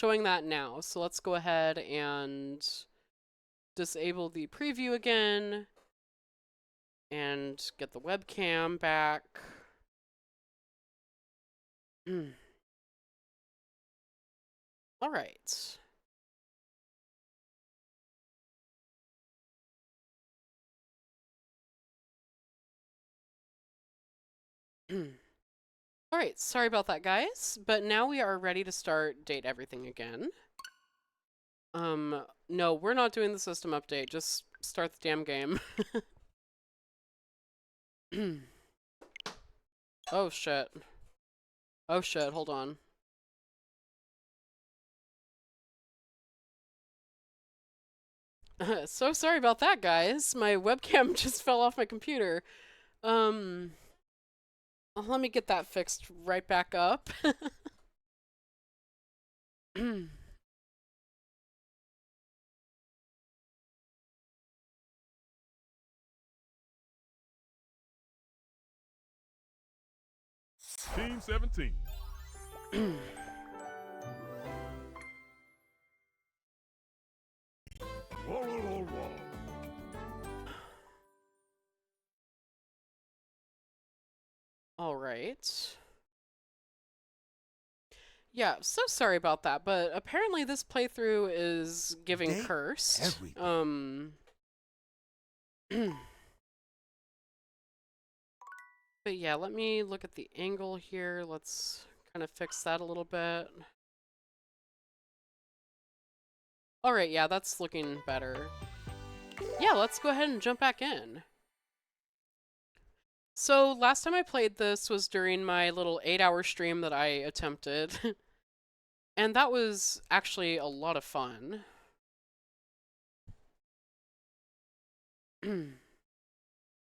showing that now. So let's go ahead and disable the preview again and get the webcam back. All right. All right, sorry about that, guys, but now we are ready to start Date Everything again. No, we're not doing the system update. Just start the damn game. Oh shit. Oh shit, hold on. So sorry about that, guys. My webcam just fell off my computer. Um, let me get that fixed right back up. 17. Whoa, whoa, whoa, whoa. All right. Yeah, so sorry about that, but apparently this playthrough is giving Date cursed. everything. But yeah, let me look at the angle here. Let's kind of fix that a little bit. All right, yeah, that's looking better. Yeah, let's go ahead and jump back in. So last time I played this was during my little 8-hour stream that I attempted. And that was actually a lot of fun.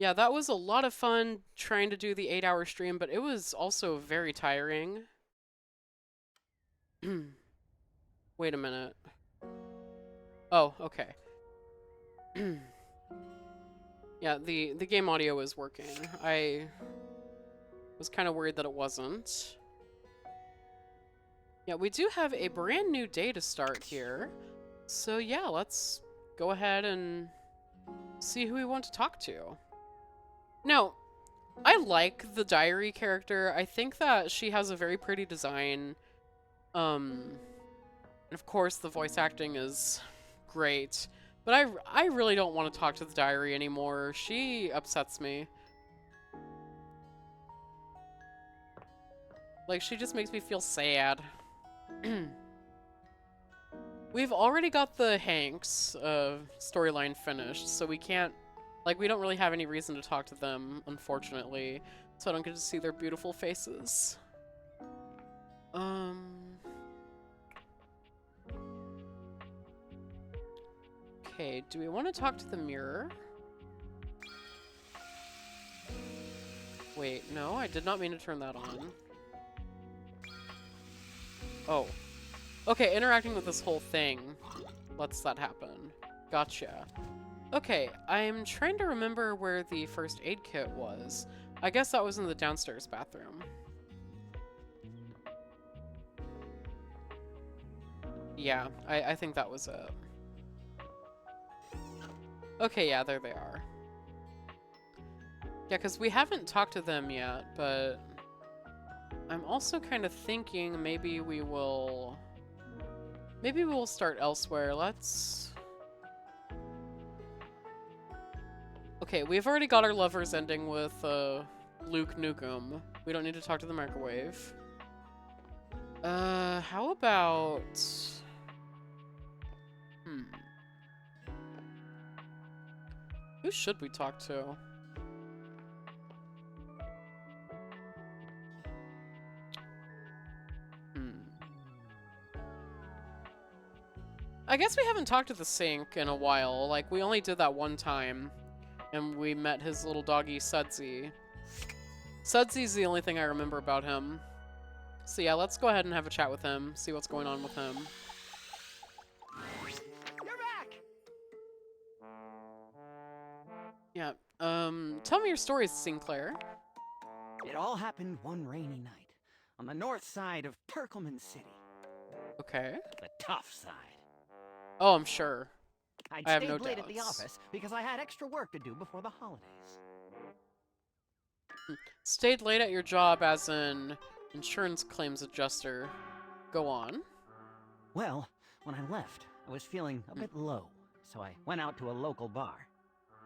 Yeah, that was a lot of fun trying to do the 8-hour stream, but it was also very tiring. Wait a minute. Oh, okay. Yeah, the game audio is working. I was kind of worried that it wasn't. Yeah, we do have a brand new day to start here. So yeah, let's go ahead and see who we want to talk to. Now, I like the diary character. I think that she has a very pretty design. And of course the voice acting is great. But I really don't want to talk to the diary anymore. She upsets me. Like, she just makes me feel sad. We've already got the Hanks storyline finished, so we can't... Like, we don't really have any reason to talk to them, unfortunately. So I don't get to see their beautiful faces. Okay, do we want to talk to the mirror? Wait, no, I did not mean to turn that on. Oh. Okay, interacting with this whole thing lets that happen. Gotcha. Okay, I'm trying to remember where the first aid kit was. I guess that was in the downstairs bathroom. Yeah, I think that was it. Okay, yeah, there they are. Yeah, because we haven't talked to them yet, but I'm also kind of thinking maybe we will... Maybe we'll start elsewhere. Let's... Okay, we've already got our lovers ending with Luke Nukem. We don't need to talk to the microwave. How about... Who should we talk to? I guess we haven't talked to the sink in a while. Like, we only did that one time. And we met his little doggy, Sudsy. Sudsy's the only thing I remember about him. So yeah, let's go ahead and have a chat with him, see what's going on with him. You're back! Yeah, tell me your stories, Sinclair. It all happened one rainy night on the north side of Turkleman City. Okay. The tough side. Oh, I'm sure. I'd I have stayed no late at the doubts. office because I had extra work to do before the holidays. Stayed late at your job as an insurance claims adjuster. Go on. Well, when I left, I was feeling a bit low, so I went out to a local bar.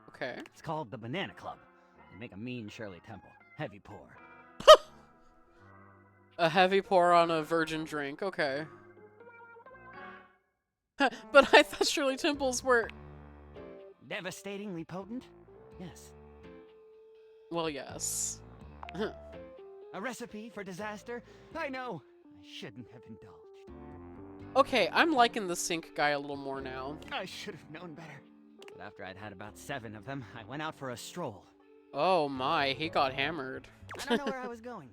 Okay. It's called the Banana Club. They make a mean Shirley Temple. Heavy pour. A heavy pour on a virgin drink. Okay. But I thought Shirley Temples were... Devastatingly potent? Yes. Well, yes. A recipe for disaster? I know. I shouldn't have indulged. Okay, I'm liking the sink guy a little more now. I should have known better. But after I'd had about 7 of them, I went out for a stroll. Oh my, he got hammered. I don't know where I was going.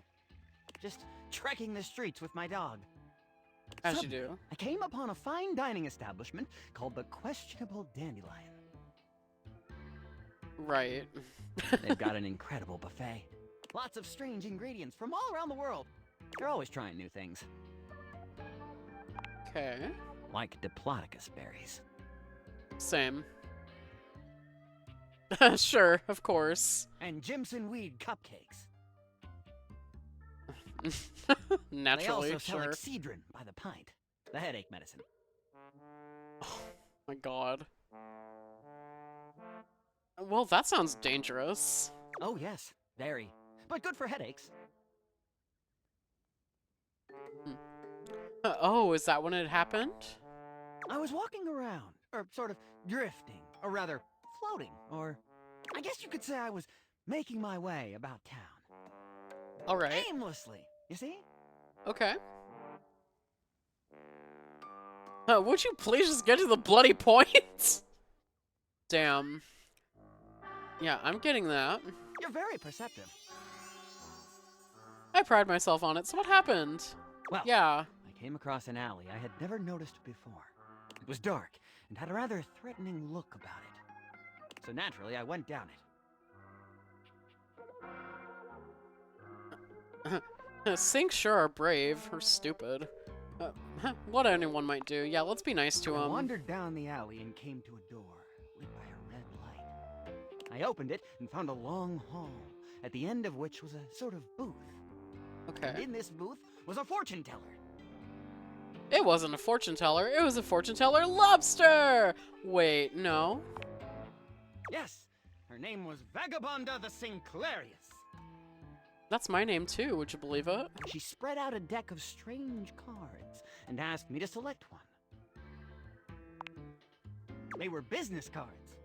Just trekking the streets with my dog. As Suddenly, you do. I came upon a fine dining establishment called the Questionable Dandelion. Right. They've got an incredible buffet. Lots of strange ingredients from all around the world. They're always trying new things. Okay. Like Diplodocus berries. Same. Sure, of course. And Jimson weed cupcakes. Naturally, They also sell sure. Excedrin by the pint. The headache medicine. Oh my god. Well, that sounds dangerous. Oh yes, very. But good for headaches. Oh, is that when it happened? I was walking around, or sort of drifting, or rather, floating, or I guess you could say I was making my way about town. Alright. Aimlessly, you see? Okay. Would you please just get to the bloody point? Damn. Yeah, I'm getting that. You're very perceptive. I pride myself on it, so what happened? Well, Yeah. I came across an alley I had never noticed before. It was dark and had a rather threatening look about it. So naturally, I went down it. Sinks sure are brave, or stupid. What anyone might do. Yeah, let's be nice to I him. wandered down the alley and came to a door lit by a red light. I opened it and found a long hall, at the end of which was a sort of booth. And Okay. in this booth was a fortune teller. It wasn't a fortune teller, it was a fortune teller lobster! Wait, no. Yes, her name was Vagabonda the Sinclairius. That's my name too, would you believe it? She spread out a deck of strange cards and asked me to select one. They were business cards.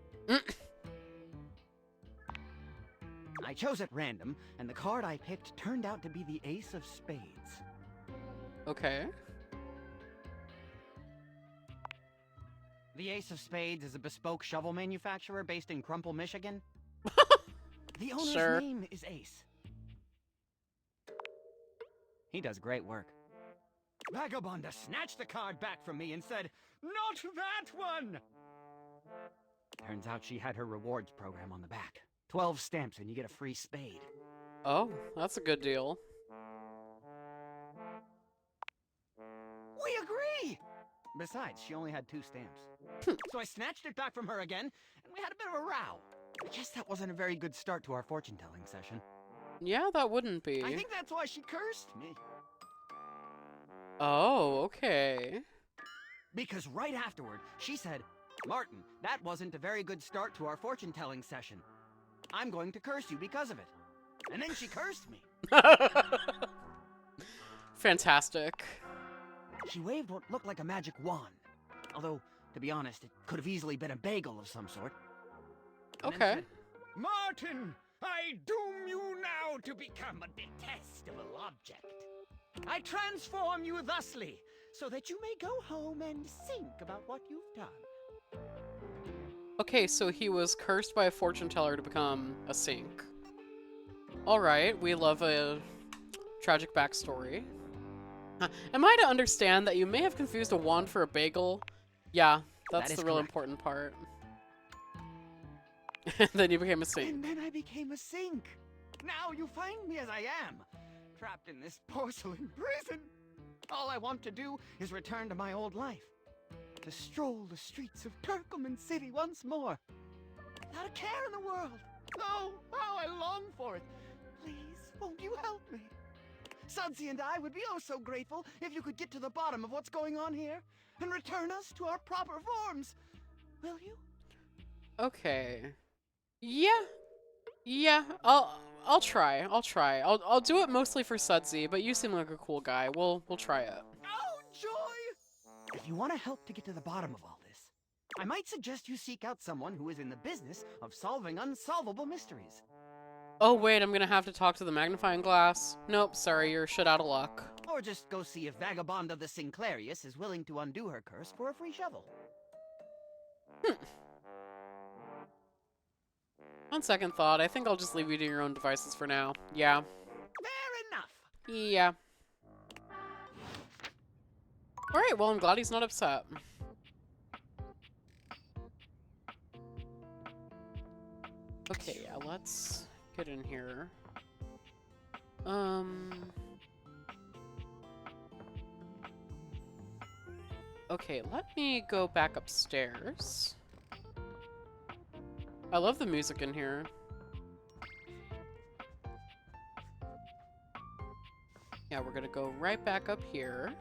I chose at random, and the card I picked turned out to be the Ace of Spades. Okay. The Ace of Spades is a bespoke shovel manufacturer based in Crumple, Michigan. The owner's Sure. name is Ace. He does great work. Vagabonda snatched the card back from me and said, "Not that one!" Turns out she had her rewards program on the back. 12 stamps and you get a free spade. Oh, that's a good deal. We agree! Besides, she only had 2 stamps. So I snatched it back from her again, and we had a bit of a row. I guess that wasn't a very good start to our fortune-telling session. Yeah, that wouldn't be. I think that's why she cursed me. Oh, okay. Because right afterward, she said, "Martin, that wasn't a very good start to our fortune-telling session. I'm going to curse you because of it." And then she cursed me. Fantastic. She waved what looked like a magic wand. Although, to be honest, it could have easily been a bagel of some sort. And then Okay. said, "Martin, I doom you now to become a detestable object. I transform you thusly, so that you may go home and think about what you've done." Okay, so he was cursed by a fortune teller to become a sink. Alright, we love a tragic backstory. Am I to understand that you may have confused a wand for a bagel? Yeah, that's That is the real correct. important part. And then you became a sink. And then I became a sink. Now you find me as I am, trapped in this porcelain prison. All I want to do is return to my old life. To stroll the streets of Turkleman City once more. Without a care in the world. Oh, how I long for it. Please, won't you help me? Sudsy and I would be oh so grateful if you could get to the bottom of what's going on here and return us to our proper forms. Will you? Okay. Yeah. Yeah, I'll try. I'll do it mostly for Sudsy, but you seem like a cool guy. We'll try it. Oh, joy! If you want to help to get to the bottom of all this, I might suggest you seek out someone who is in the business of solving unsolvable mysteries. Oh wait, I'm gonna have to talk to the magnifying glass. Nope, sorry, you're shit out of luck. Or just go see if Vagabond of the Sinclairius is willing to undo her curse for a free shovel. On second thought, I think I'll just leave you to your own devices for now. Yeah. Fair enough. Yeah. Alright, well, I'm glad he's not upset. Okay, yeah, let's get in here. Okay, let me go back upstairs. I love the music in here. Yeah, we're gonna go right back up here.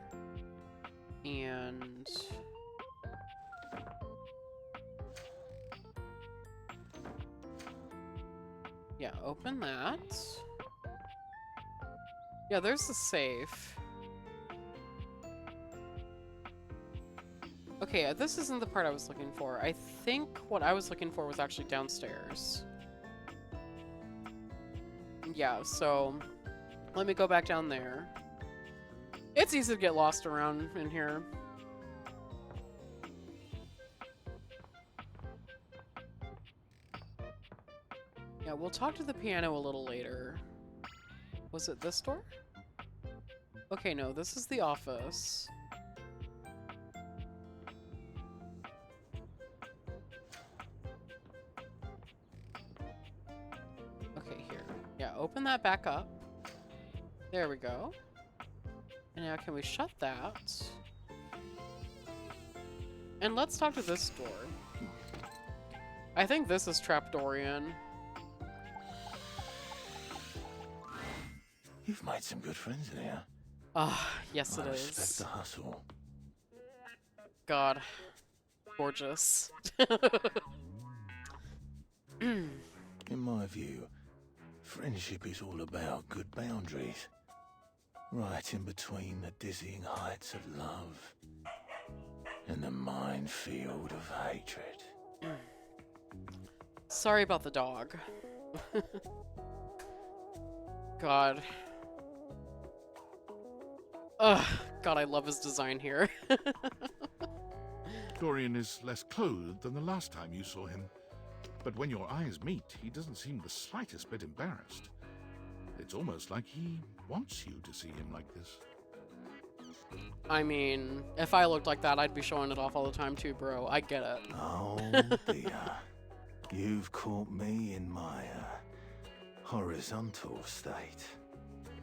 And... yeah, open that. Yeah, there's the safe. Okay, this isn't the part I was looking for. I think what I was looking for was actually downstairs. Yeah, so let me go back down there. It's easy to get lost around in here. Yeah, we'll talk to the piano a little later. Was it this door? Okay, no, this is the office. Okay, here. Yeah, open that back up. There we go. And now can we shut that? And let's talk to this door. I think this is Trapdorian. You've made some good friends in here. Ah, yes it I respect is. the hustle. God. Gorgeous. In my view, friendship is all about good boundaries. Right in between the dizzying heights of love and the minefield of hatred. Sorry about the dog. God. Ugh. God, I love his design here. Dorian is less clothed than the last time you saw him. But when your eyes meet, he doesn't seem the slightest bit embarrassed. It's almost like he wants you to see him like this. I mean, if I looked like that, I'd be showing it off all the time too, bro. I get it. Oh dear. You've caught me in my horizontal state.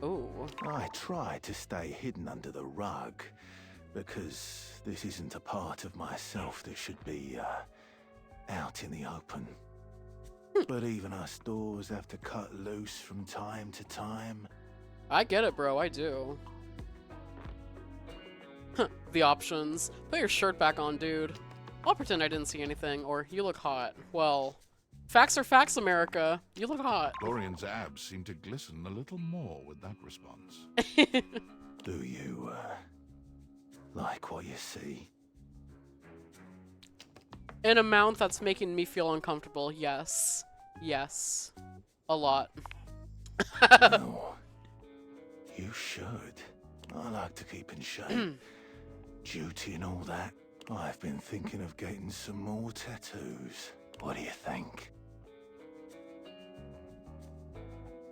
Ooh. I try to stay hidden under the rug because this isn't a part of myself that should be out in the open. But even us doors have to cut loose from time to time. I get it, bro. I do. The options. Put your shirt back on, dude. I'll pretend I didn't see anything, or you look hot. Well, facts are facts, America. You look hot. Dorian's abs seem to glisten a little more with that response. Do you like what you see? An amount that's making me feel uncomfortable, yes. Yes. A lot. No. You should. I like to keep in shape. Duty and all that. I've been thinking of getting some more tattoos. What do you think?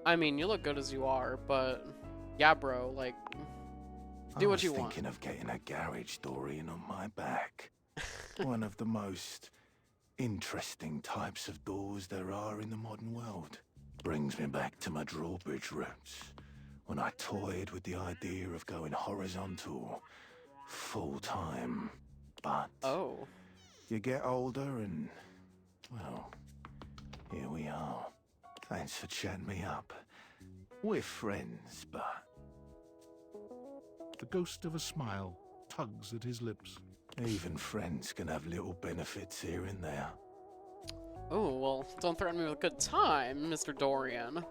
I mean, you look good as you are, but yeah, bro, like, do what you want. I was thinking of getting a garage Dorian on my back. One of the most interesting types of doors there are in the modern world. Brings me back to my drawbridge roots, when I toyed with the idea of going horizontal full time. But Oh. you get older and, well, here we are. Thanks for chatting me up. We're friends, but The ghost of a smile tugs at his lips. even friends can have little benefits here and there. Oh, well, don't threaten me with a good time, Mr. Dorian.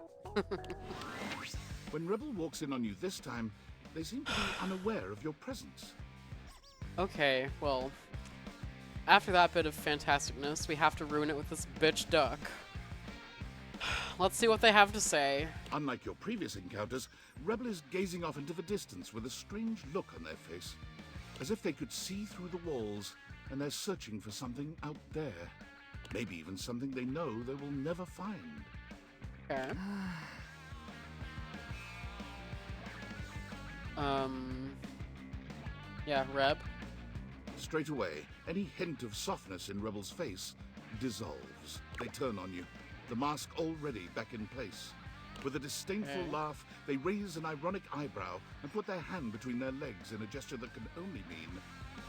When Rebel walks in on you this time, they seem to be unaware of your presence. Okay, well, after that bit of fantasticness, we have to ruin it with this bitch duck. Let's see what they have to say. Unlike your previous encounters, Rebel is gazing off into the distance with a strange look on their face, as if they could see through the walls and they're searching for something out there. Maybe even something they know they will never find. Okay. Yeah, Reb. Straight away, any hint of softness in Rebel's face dissolves. They turn on you, the mask already back in place. With a disdainful Okay. laugh, they raise an ironic eyebrow and put their hand between their legs in a gesture that can only mean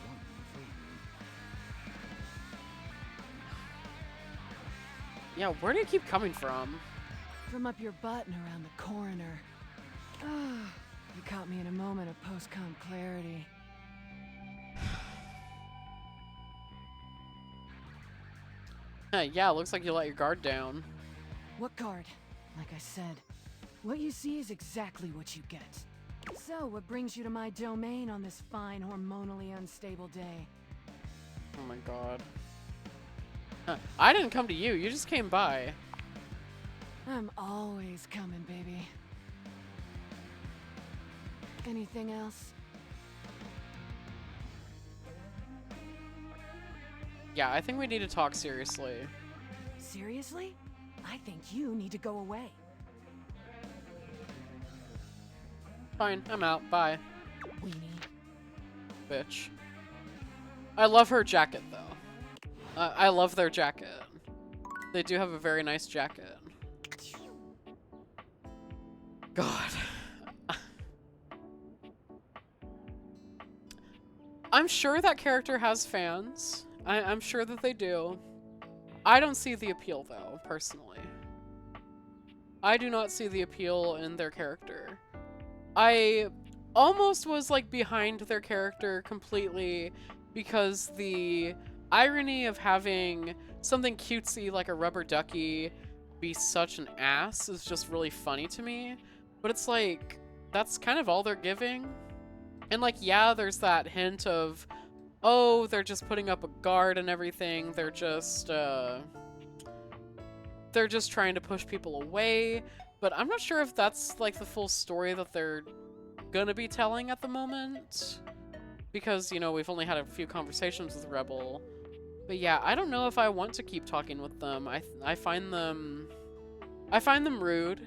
one thing. Yeah, where do you keep coming from? From up your butt and around the coroner. Ah, you caught me in a moment of post-com clarity. Yeah, looks like you let your guard down. What guard? Like I said, what you see is exactly what you get. So, what brings you to my domain on this fine, hormonally unstable day? Oh my god. I didn't come to you, you just came by. I'm always coming, baby. Anything else? Yeah, I think we need to talk seriously. Seriously? I think you need to go away. Fine, I'm out. Bye, Weenie. bitch. I love her jacket, though. I love their jacket. They do have a very nice jacket. God. I'm sure that character has fans. I'm sure that they do. I don't see the appeal, though, personally. I do not see the appeal in their character. I almost was, like, behind their character completely because the irony of having something cutesy like a rubber ducky be such an ass is just really funny to me. But it's like, that's kind of all they're giving. And, like, yeah, there's that hint of, oh, they're just putting up a guard and everything. They're just trying to push people away. But I'm not sure if that's, like, the full story that they're gonna be telling at the moment. Because, you know, we've only had a few conversations with Rebel. But yeah, I don't know if I want to keep talking with them. I find them rude.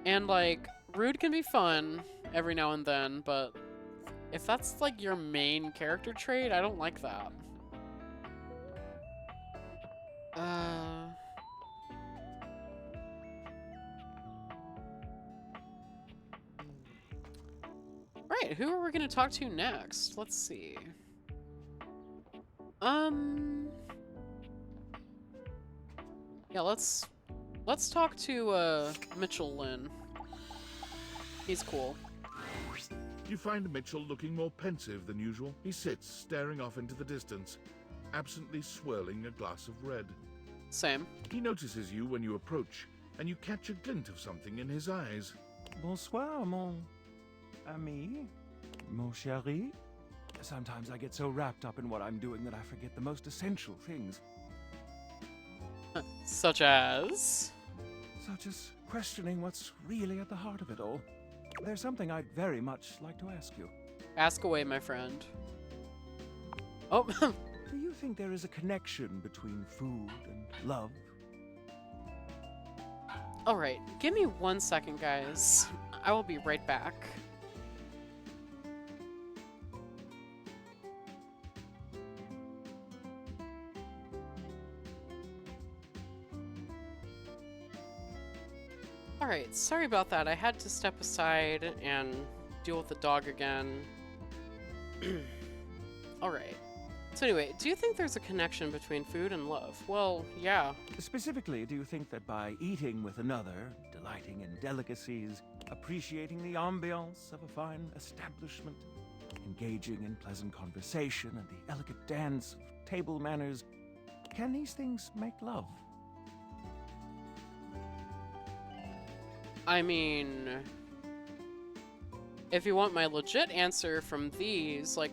And, like, rude can be fun every now and then, but if that's, like, your main character trait, I don't like that. Right, who are we gonna talk to next? Let's see. Yeah, let's talk to Mitchell Lynn. He's cool. You find Mitchell looking more pensive than usual. He sits staring off into the distance, absently swirling a glass of red. Same. He notices you when you approach, and you catch a glint of something in his eyes. Bonsoir, mon ami, mon chéri. Sometimes I get so wrapped up in what I'm doing that I forget the most essential things, Such as? such as questioning what's really at the heart of it all. There's something I'd very much like to ask you. Ask away, my friend. Oh, Do you think there is a connection between food and love? alright. Give me 1 second, guys. I will be right back. Alright, sorry about that. I had to step aside and deal with the dog again. Alright. So anyway, do you think there's a connection between food and love? Well, yeah. Specifically, do you think that by eating with another, delighting in delicacies, appreciating the ambiance of a fine establishment, engaging in pleasant conversation and the elegant dance of table manners, can these things make love? I mean, if you want my legit answer from these, like,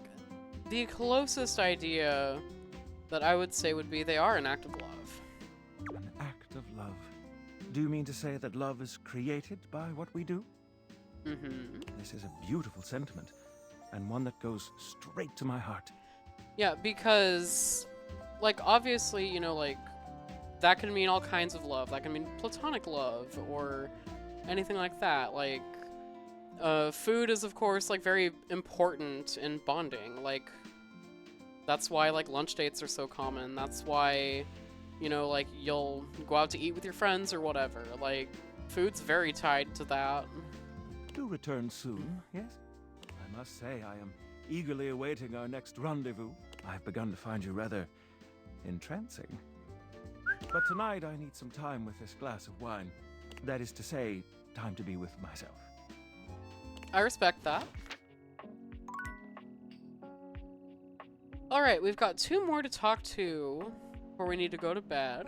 the closest idea that I would say would be they are an act of love. An act of love. Do you mean to say that love is created by what we do? Mm-hmm. This is a beautiful sentiment, and one that goes straight to my heart. Yeah, because, like, obviously, you know, like, that can mean all kinds of love. That can mean platonic love, or anything like that. Like, food is, of course, like, very important in bonding. Like, that's why, like, lunch dates are so common. That's why, you know, like, you'll go out to eat with your friends or whatever. Like, food's very tied to that. Do return soon, yes? I must say I am eagerly awaiting our next rendezvous. I've begun to find you rather entrancing. But tonight I need some time with this glass of wine. That is to say, time to be with myself. I respect that. Alright, we've got 2 more to talk to before we need to go to bed.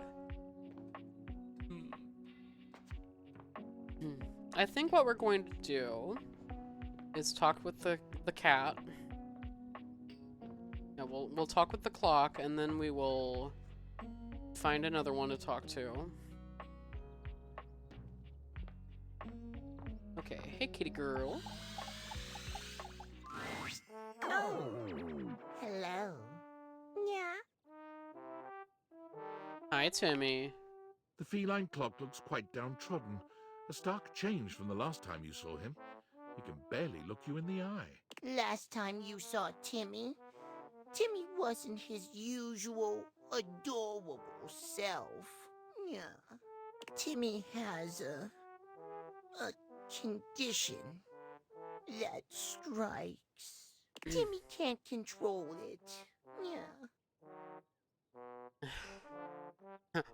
I think what we're going to do is talk with the cat. Yeah, we'll talk with the clock, and then we will find another one to talk to. Okay, hey kitty girl. Oh, hello. Yeah. Hi, Timmy. The feline clock looks quite downtrodden. A stark change from the last time you saw him. He can barely look you in the eye. Last time you saw Timmy, Timmy wasn't his usual adorable self. Yeah. Timmy has a condition that strikes. Timmy can't control it. Yeah.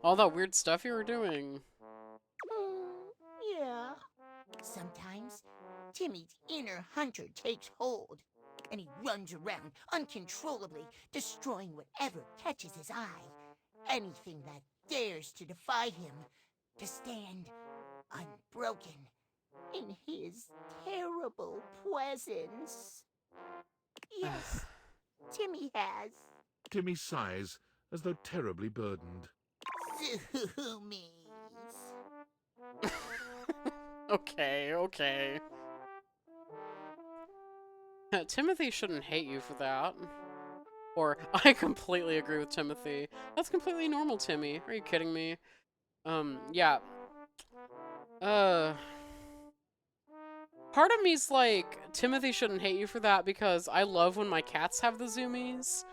All that weird stuff you were doing. Yeah. Sometimes Timmy's inner hunter takes hold, and he runs around uncontrollably, destroying whatever catches his eye. Anything that dares to defy him, to stand unbroken in his terrible presence. Yes, Timmy has. Timmy sighs as though terribly burdened. Zoomies. Okay. Timothy shouldn't hate you for that. Or, I completely agree with Timothy. That's completely normal, Timmy. Are you kidding me? Yeah. Part of me's like, Timothy shouldn't hate you for that because I love when my cats have the zoomies.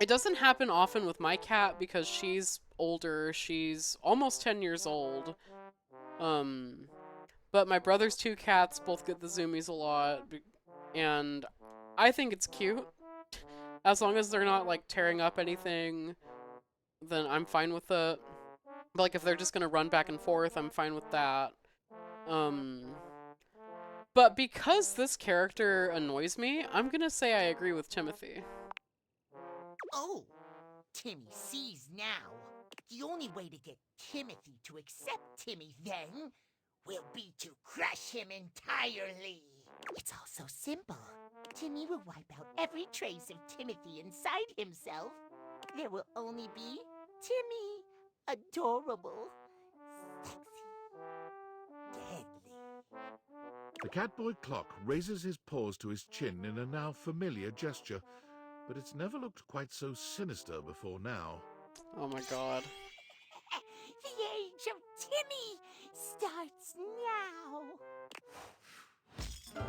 It doesn't happen often with my cat because she's older. She's almost 10 years old. But my brother's 2 cats both get the zoomies a lot, and I think it's cute. As long as they're not, like, tearing up anything, then I'm fine with it. But, like, if they're just gonna run back and forth, I'm fine with that. But because this character annoys me, I'm gonna say I agree with Timothy. Oh, Timmy sees now. The only way to get Timothy to accept Timmy, then, will be to crush him entirely. It's all so simple. Timmy will wipe out every trace of Timothy inside himself. There will only be Timmy, adorable, sexy, deadly. The catboy clock raises his paws to his chin in a now familiar gesture, but it's never looked quite so sinister before now. Oh my god. The age of Timmy starts now.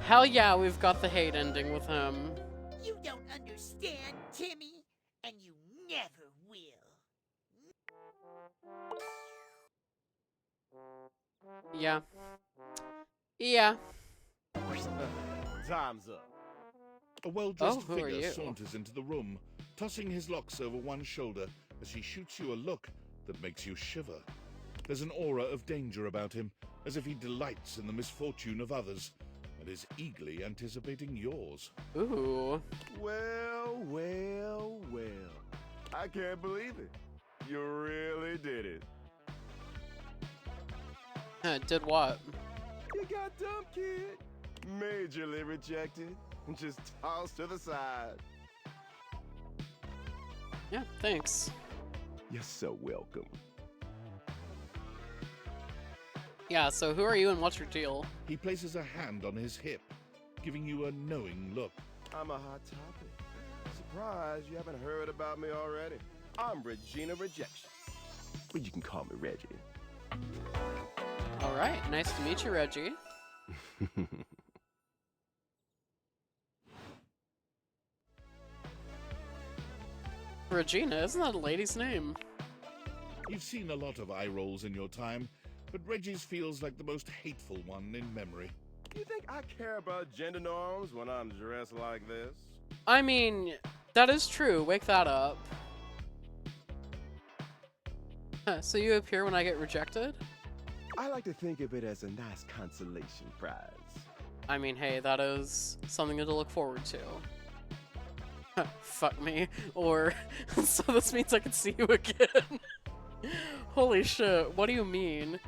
Hell yeah, we've got the hate ending with him. You don't understand, Timmy, and you never will. Yeah. Yeah. Time's up. A well-dressed Oh, who are figure you? saunters into the room, tossing his locks over one shoulder as he shoots you a look that makes you shiver. There's an aura of danger about him, as if he delights in the misfortune of others, and is eagerly anticipating yours. Ooh. Well, well, well. I can't believe it. You really did it. Did what? You got dumped, kid. Majorly rejected and just tossed to the side. Yeah, thanks. You're so welcome. Yeah, so who are you and what's your deal? He places a hand on his hip, giving you a knowing look. I'm a hot topic. Surprised you haven't heard about me already. I'm Regina Rejection. But you can call me Reggie. Alright, nice to meet you, Reggie. Regina, isn't that a lady's name? You've seen a lot of eye rolls in your time, but Reggie's feels like the most hateful one in memory. You think I care about gender norms when I'm dressed like this? I mean, that is true. Wake that up. So you appear when I get rejected? I like to think of it as a nice consolation prize. I mean, hey, that is something to look forward to. Fuck me. Or, so this means I can see you again. Holy shit, what do you mean?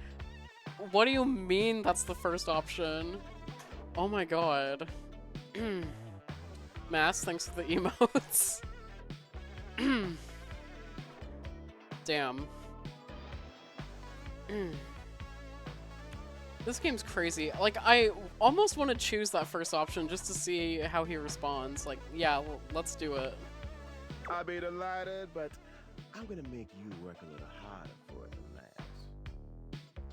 What do you mean that's the first option? Oh my god. Mass, thanks for the emotes. Damn. This game's crazy. Like, I almost want to choose that first option just to see how he responds. Like, yeah, well, let's do it. I'll be delighted, but I'm gonna make you work a little harder for it than that.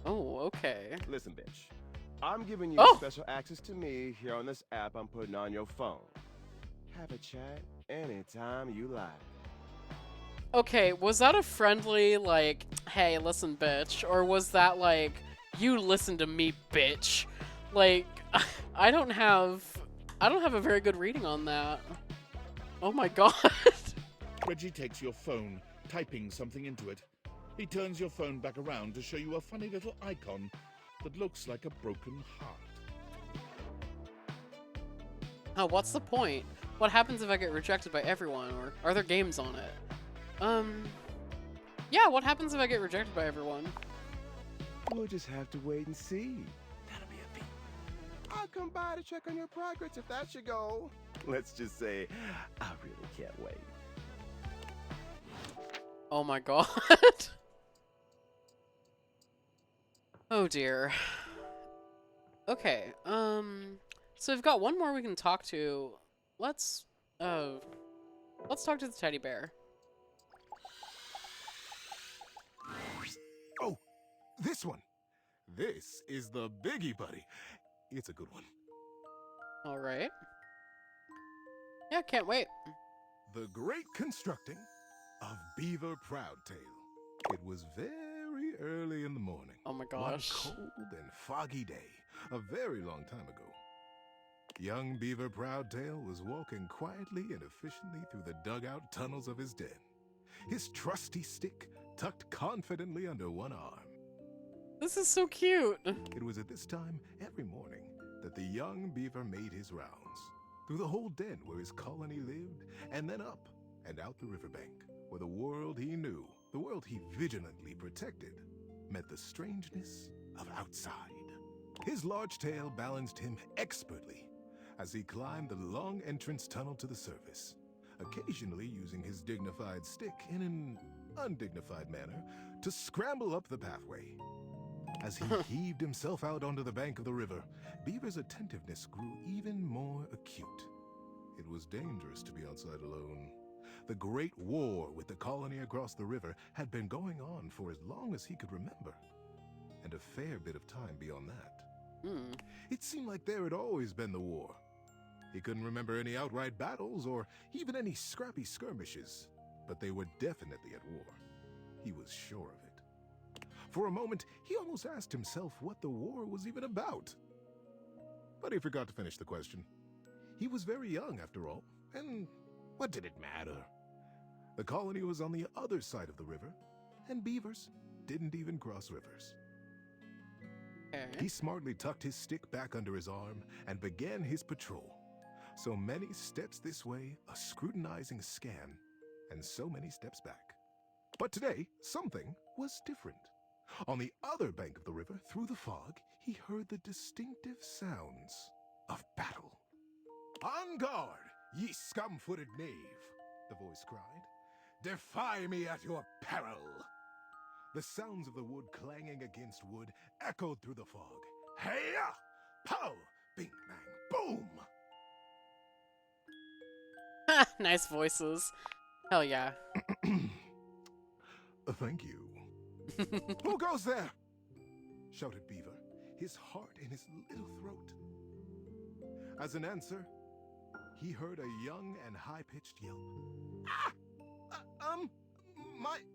Oh, okay. Listen, bitch. I'm giving you Oh! special access to me here on this app I'm putting on your phone. Have a chat anytime you like. Okay, was that a friendly, like, hey, listen, bitch? Or was that, like, you listen to me, bitch? Like, I don't have a very good reading on that. Oh my god. Reggie takes your phone, typing something into it. He turns your phone back around to show you a funny little icon that looks like a broken heart. Oh, what's the point? What happens if I get rejected by everyone? Or are there games on it? Yeah, what happens if I get rejected by everyone? We'll just have to wait and see. That'll be a beat. I'll come by to check on your progress if that's your goal. Let's just say, I really can't wait. Oh my god. Oh dear. Okay, so we've got one more we can talk to. Let's talk to the teddy bear. Oh, this one. This is the biggie, buddy. It's a good one. Alright. Yeah, can't wait. The Great Constructing of Beaver Proudtail. It was very early in the morning. Oh my One gosh. cold and foggy day, a very long time ago. Young Beaver Proudtail was walking quietly and efficiently through the dugout tunnels of his den, his trusty stick tucked confidently under one arm. This is so cute. It was at this time every morning that the young beaver made his rounds, through the whole den where his colony lived, and then up and out the riverbank, where the world he knew, the world he vigilantly protected, met the strangeness of outside. His large tail balanced him expertly as he climbed the long entrance tunnel to the surface, occasionally using his dignified stick in an undignified manner to scramble up the pathway. As he heaved himself out onto the bank of the river, Beaver's attentiveness grew even more acute. It was dangerous to be outside alone. The Great War with the colony across the river had been going on for as long as he could remember, and a fair bit of time beyond that. It seemed like there had always been the war. He couldn't remember any outright battles or even any scrappy skirmishes, but they were definitely at war. He was sure of it. For a moment, he almost asked himself what the war was even about. But he forgot to finish the question. He was very young, after all, and what did it matter? The colony was on the other side of the river, and beavers didn't even cross rivers. He smartly tucked his stick back under his arm and began his patrol. So many steps this way, a scrutinizing scan, and so many steps back. But today, something was different. On the other bank of the river, through the fog, he heard the distinctive sounds of battle. "On guard, ye scum-footed knave," the voice cried. "Defy me at your peril!" The sounds of the wood clanging against wood echoed through the fog. Hey-ya! Pow! Bing, bang, boom! Nice voices. Hell yeah. Thank you. Who goes there? Shouted Beaver, his heart in his little throat. As an answer, he heard a young and high-pitched yelp. Ah!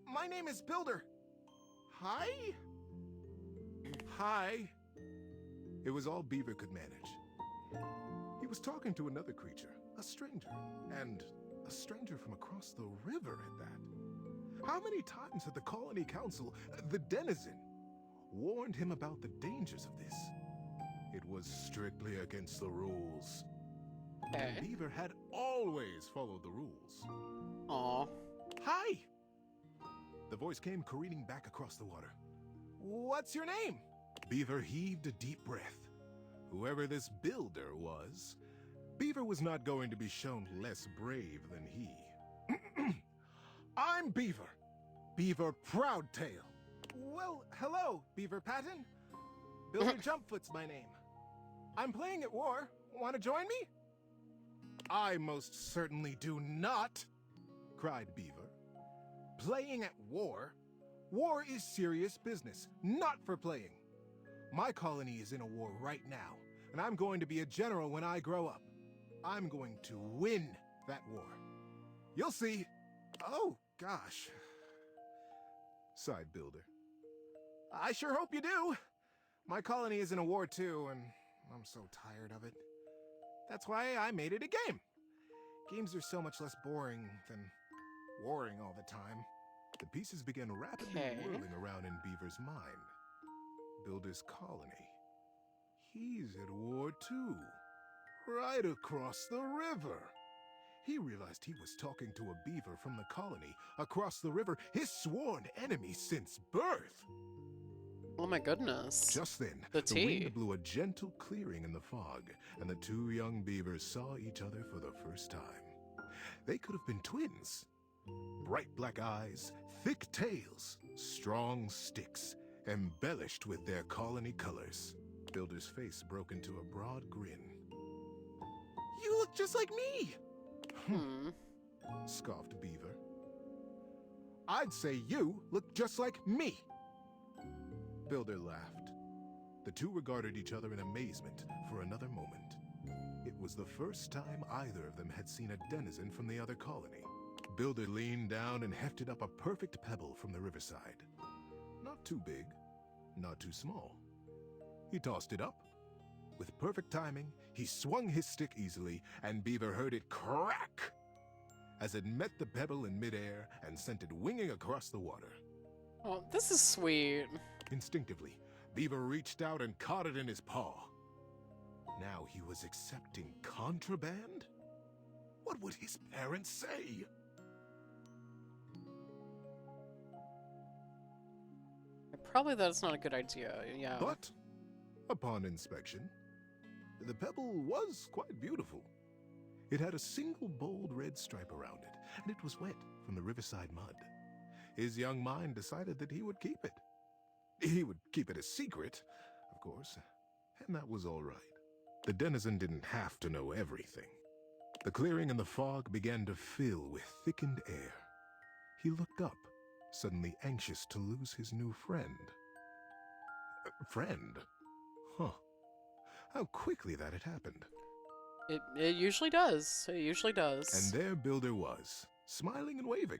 My name is Builder. Hi? Hi. It was all Beaver could manage. He was talking to another creature, a stranger, and a stranger from across the river at that. How many times had the Colony Council, the Denizen, warned him about the dangers of this? It was strictly against the rules. And Beaver had always followed the rules. Aw. Hi! The voice came careening back across the water. What's your name? Beaver heaved a deep breath. Whoever this builder was, Beaver was not going to be shown less brave than he. I'm Beaver. Beaver Proudtail. Well, hello, Beaver Patton. Builder Jumpfoot's my name. I'm playing at war. Want to join me? I most certainly do not, cried Beaver. Playing at war? War is serious business, not for playing. My colony is in a war right now, and I'm going to be a general when I grow up. I'm going to win that war. You'll see. Oh, gosh, sighed Builder. I sure hope you do. My colony is in a war too, and I'm so tired of it. That's why I made it a game. Games are so much less boring than warring all the time. The pieces began rapidly whirling around in Beaver's mind. Builder's colony. He's at war too. Right across the river. He realized he was talking to a beaver from the colony across the river, his sworn enemy since birth. Oh my goodness. Just then, the wind blew a gentle clearing in the fog, and the two young beavers saw each other for the first time. They could have been twins. Bright black eyes, thick tails, strong sticks, embellished with their colony colors. Builder's face broke into a broad grin. You look just like me! Scoffed Beaver. I'd say you look just like me! Builder laughed. The two regarded each other in amazement for another moment. It was the first time either of them had seen a denizen from the other colony. Builder leaned down and hefted up a perfect pebble from the riverside. Not too big, not too small. He tossed it up. With perfect timing, he swung his stick easily, and Beaver heard it crack as it met the pebble in midair and sent it winging across the water. Oh, this is sweet. Instinctively, Beaver reached out and caught it in his paw. Now he was accepting contraband? What would his parents say? Probably that's not a good idea, yeah. But, upon inspection, the pebble was quite beautiful. It had a single bold red stripe around it, and it was wet from the riverside mud. His young mind decided that he would keep it. He would keep it a secret, of course, and that was all right. The denizen didn't have to know everything. The clearing and the fog began to fill with thickened air. He looked up, suddenly anxious to lose his new friend. Friend? Huh. How quickly that had happened. It usually does. It usually does. And there Builder was, smiling and waving.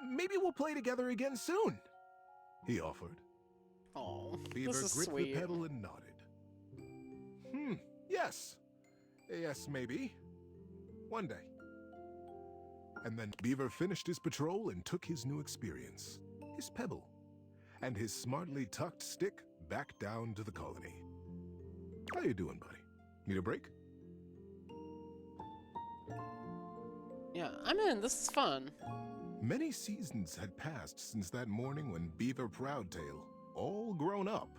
Maybe we'll play together again soon. he offered. Oh, Beaver this is gripped sweet. the pedal and nodded. Yes. Yes, maybe. One day. And then Beaver finished his patrol and took his new experience, his pebble, and his smartly tucked stick back down to the colony. How you doing, buddy? Need a break? Yeah, I'm in. This is fun. Many seasons had passed since that morning when Beaver Proudtail, all grown up,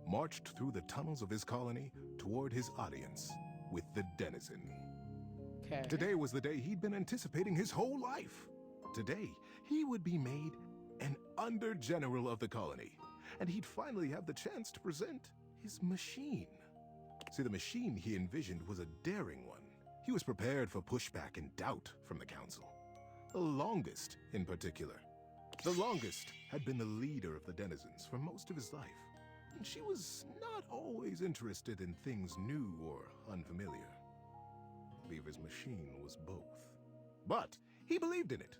marched through the tunnels of his colony toward his audience with the denizen. Okay. Today was the day he'd been anticipating his whole life. Today, he would be made an under-general of the colony, and he'd finally have the chance to present his machine. See, the machine he envisioned was a daring one. He was prepared for pushback and doubt from the council. The longest, in particular. The longest had been the leader of the denizens for most of his life, and she was not always interested in things new or unfamiliar. Beaver's machine was both. But he believed in it,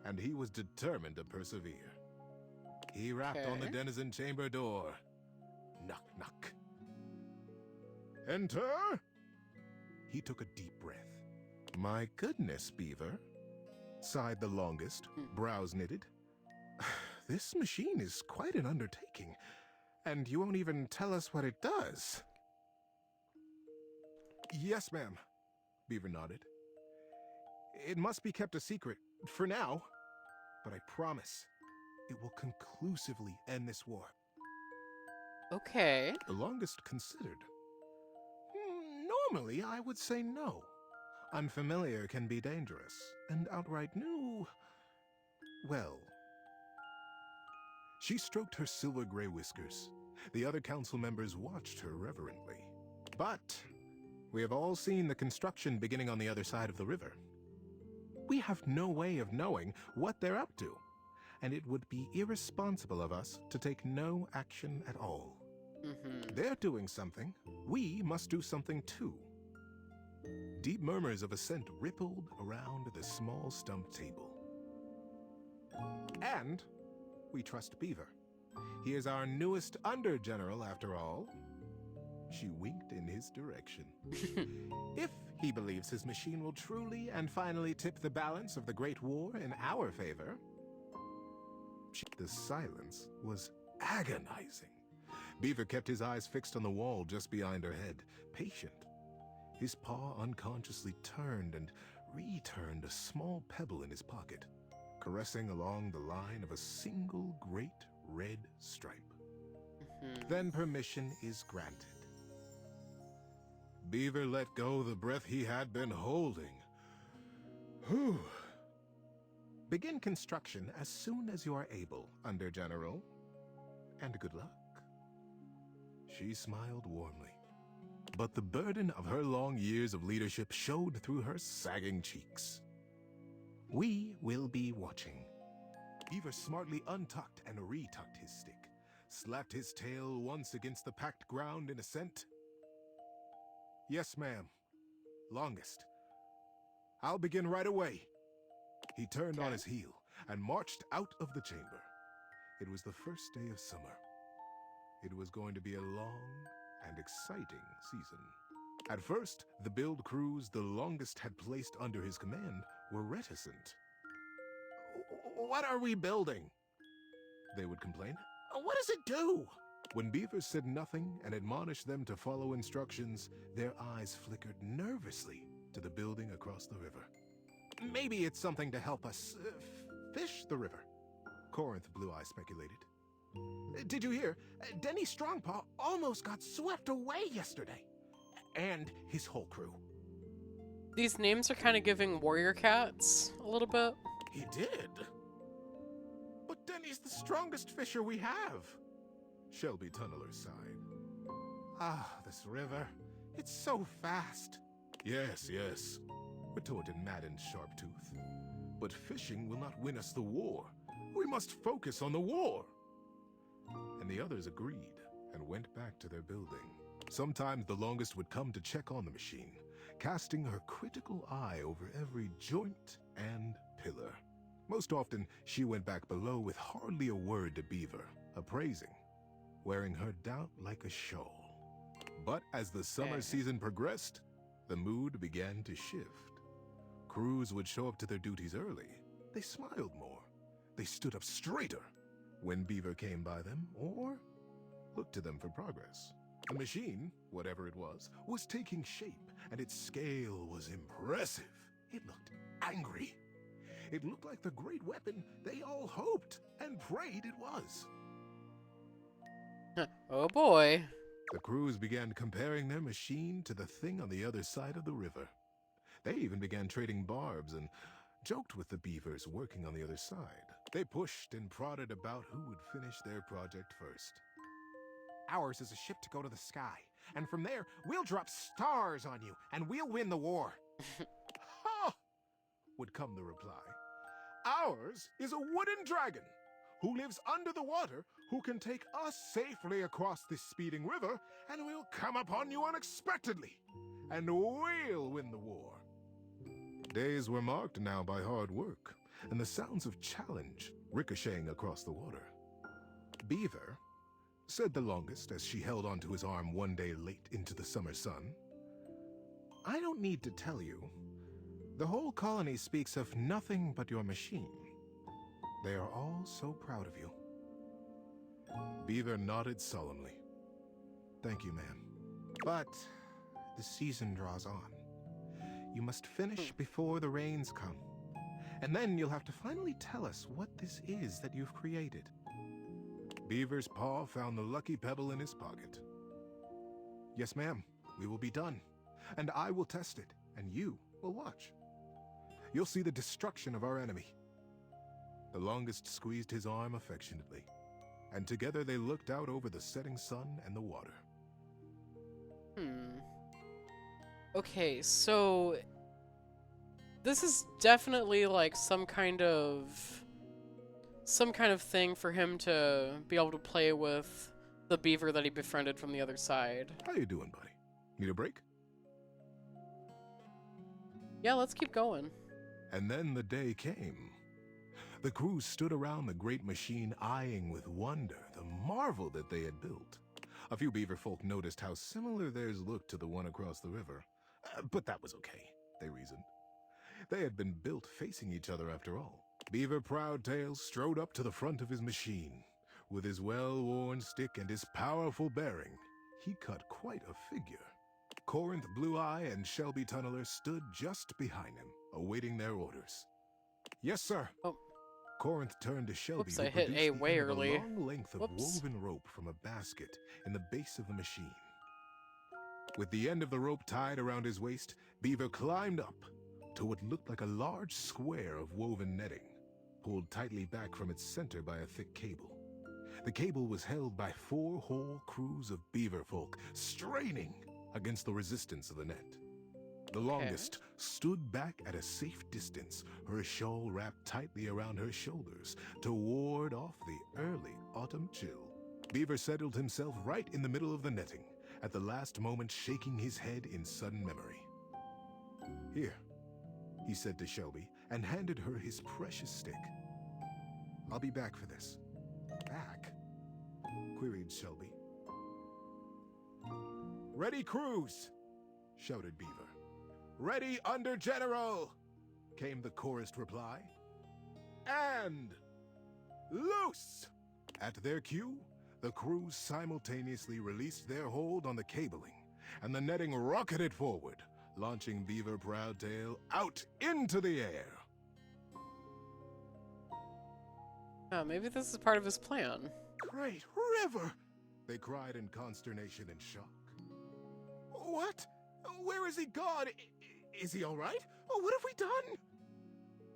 and he was determined to persevere. He rapped on the Okay. denizen chamber door. Knock, knock. Enter! He took a deep breath. My goodness, Beaver, sighed the longest, brows knitted. This machine is quite an undertaking, and you won't even tell us what it does. Yes, ma'am, Beaver nodded. It must be kept a secret, for now, but I promise it will conclusively end this war. Okay. The longest considered. Normally, I would say no. Unfamiliar can be dangerous, and outright new, well. She stroked her silver-gray whiskers. The other council members watched her reverently. But we have all seen the construction beginning on the other side of the river. We have no way of knowing what they're up to, and it would be irresponsible of us to take no action at all. They're doing something. We must do something too. Deep murmurs of assent rippled around the small stump table. And we trust Beaver. He is our newest under-general, after all. She winked in his direction. If he believes his machine will truly and finally tip the balance of the Great War in our favor. The silence was agonizing. Beaver kept his eyes fixed on the wall just behind her head, patient. His paw unconsciously turned and returned a small pebble in his pocket, caressing along the line of a single great red stripe. Then permission is granted. Beaver let go the breath he had been holding. Whew. Begin construction as soon as you are able, Under-General. And good luck. She smiled warmly, but the burden of her long years of leadership showed through her sagging cheeks. We will be watching. Beaver smartly untucked and retucked his stick, slapped his tail once against the packed ground in assent. Yes, ma'am. Longest. I'll begin right away. He turned on his heel and marched out of the chamber. It was the first day of summer. It was going to be a long and exciting season. At first, the build crews the longest had placed under his command were reticent. What are we building? They would complain. What does it do? When Beaver said nothing and admonished them to follow instructions, their eyes flickered nervously to the building across the river. Maybe it's something to help us fish the river, Corinth Blue Eye speculated. Did you hear? Denny Strongpaw almost got swept away yesterday. And his whole crew. These names are kind of giving warrior cats a little bit. He did. But Denny's the strongest fisher we have. Shelby Tunneler sighed. Ah, this river. It's so fast. Yes, yes, retorted Madden's Sharptooth. But fishing will not win us the war. We must focus on the war. And the others agreed and went back to their building. Sometimes the longest would come to check on the machine, casting her critical eye over every joint and pillar. Most often, she went back below with hardly a word to Beaver, appraising, wearing her doubt like a shawl. But as the summer season progressed, the mood began to shift. Crews would show up to their duties early. They smiled more. They stood up straighter when Beaver came by them or looked to them for progress. The machine, whatever it was taking shape, and its scale was impressive. It looked angry. It looked like the great weapon they all hoped and prayed it was. Oh boy. The crews began comparing their machine to the thing on the other side of the river. They even began trading barbs and joked with the beavers working on the other side. They pushed and prodded about who would finish their project first. Ours is a ship to go to the sky, and from there, we'll drop stars on you, and we'll win the war. Ha! Would come the reply. Ours is a wooden dragon who lives under the water, who can take us safely across this speeding river, and we'll come upon you unexpectedly, and we'll win the war. Days were marked now by hard work, and the sounds of challenge ricocheting across the water. Beaver, said the longest as she held onto his arm one day late into the summer sun, I don't need to tell you. The whole colony speaks of nothing but your machine. They are all so proud of you. Beaver nodded solemnly. Thank you, ma'am. But the season draws on. You must finish before the rains come. And then you'll have to finally tell us what this is that you've created. Beaver's paw found the lucky pebble in his pocket. Yes, ma'am, we will be done. And I will test it, and you will watch. You'll see the destruction of our enemy. The longest squeezed his arm affectionately, and together they looked out over the setting sun and the water. Okay, so this is definitely like some kind of thing for him to be able to play with the beaver that he befriended from the other side. How you doing, buddy? Need a break? Yeah, let's keep going. And then the day came. The crew stood around the great machine, eyeing with wonder the marvel that they had built. A few beaver folk noticed how similar theirs looked to the one across the river. But that was okay, they reasoned. They had been built facing each other after all. Beaver Proudtail strode up to the front of his machine. With his well-worn stick and his powerful bearing, he cut quite a figure. Corinth Blue-Eye and Shelby Tunneler stood just behind him, awaiting their orders. Yes, sir. Oh. Corinth turned to Shelby, Whoops, who I hit produced A the way end of early. a long length of Whoops. woven rope from a basket in the base of the machine. With the end of the rope tied around his waist, Beaver climbed up to what looked like a large square of woven netting, pulled tightly back from its center by a thick cable. The cable was held by 4 whole crews of beaver folk, straining against the resistance of the net. The longest stood back at a safe distance, her shawl wrapped tightly around her shoulders to ward off the early autumn chill. Beaver settled himself right in the middle of the netting, at the last moment shaking his head in sudden memory. Here, he said to Shelby, and handed her his precious stick. I'll be back for this. Back? Queried Shelby. Ready, crews! Shouted Beaver. Ready under General! Came the chorused reply. And loose! At their cue, the crews simultaneously released their hold on the cabling, and the netting rocketed forward, launching Beaver Proudtail out into the air. Maybe this is part of his plan. Great river! They cried in consternation and shock. What? Where is he gone? Is he all right? Oh, what have we done?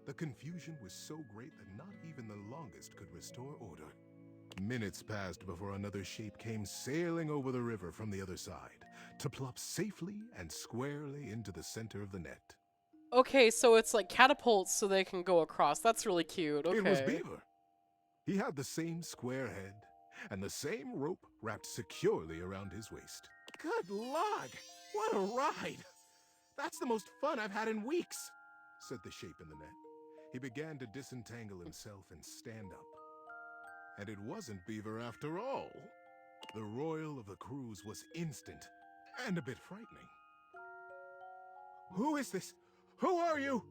The confusion was so great that not even the longest could restore order. Minutes passed before another shape came sailing over the river from the other side, to plop safely and squarely into the center of the net. Okay, so it's like catapults so they can go across. That's really cute. Okay. It was Beaver. He had the same square head and the same rope wrapped securely around his waist. Good lord! What a ride! That's the most fun I've had in weeks, said the shape in the net. he began to disentangle himself and stand up. And it wasn't Beaver after all. The royal of the cruise was instant and a bit frightening. "Who is this? Who are you?"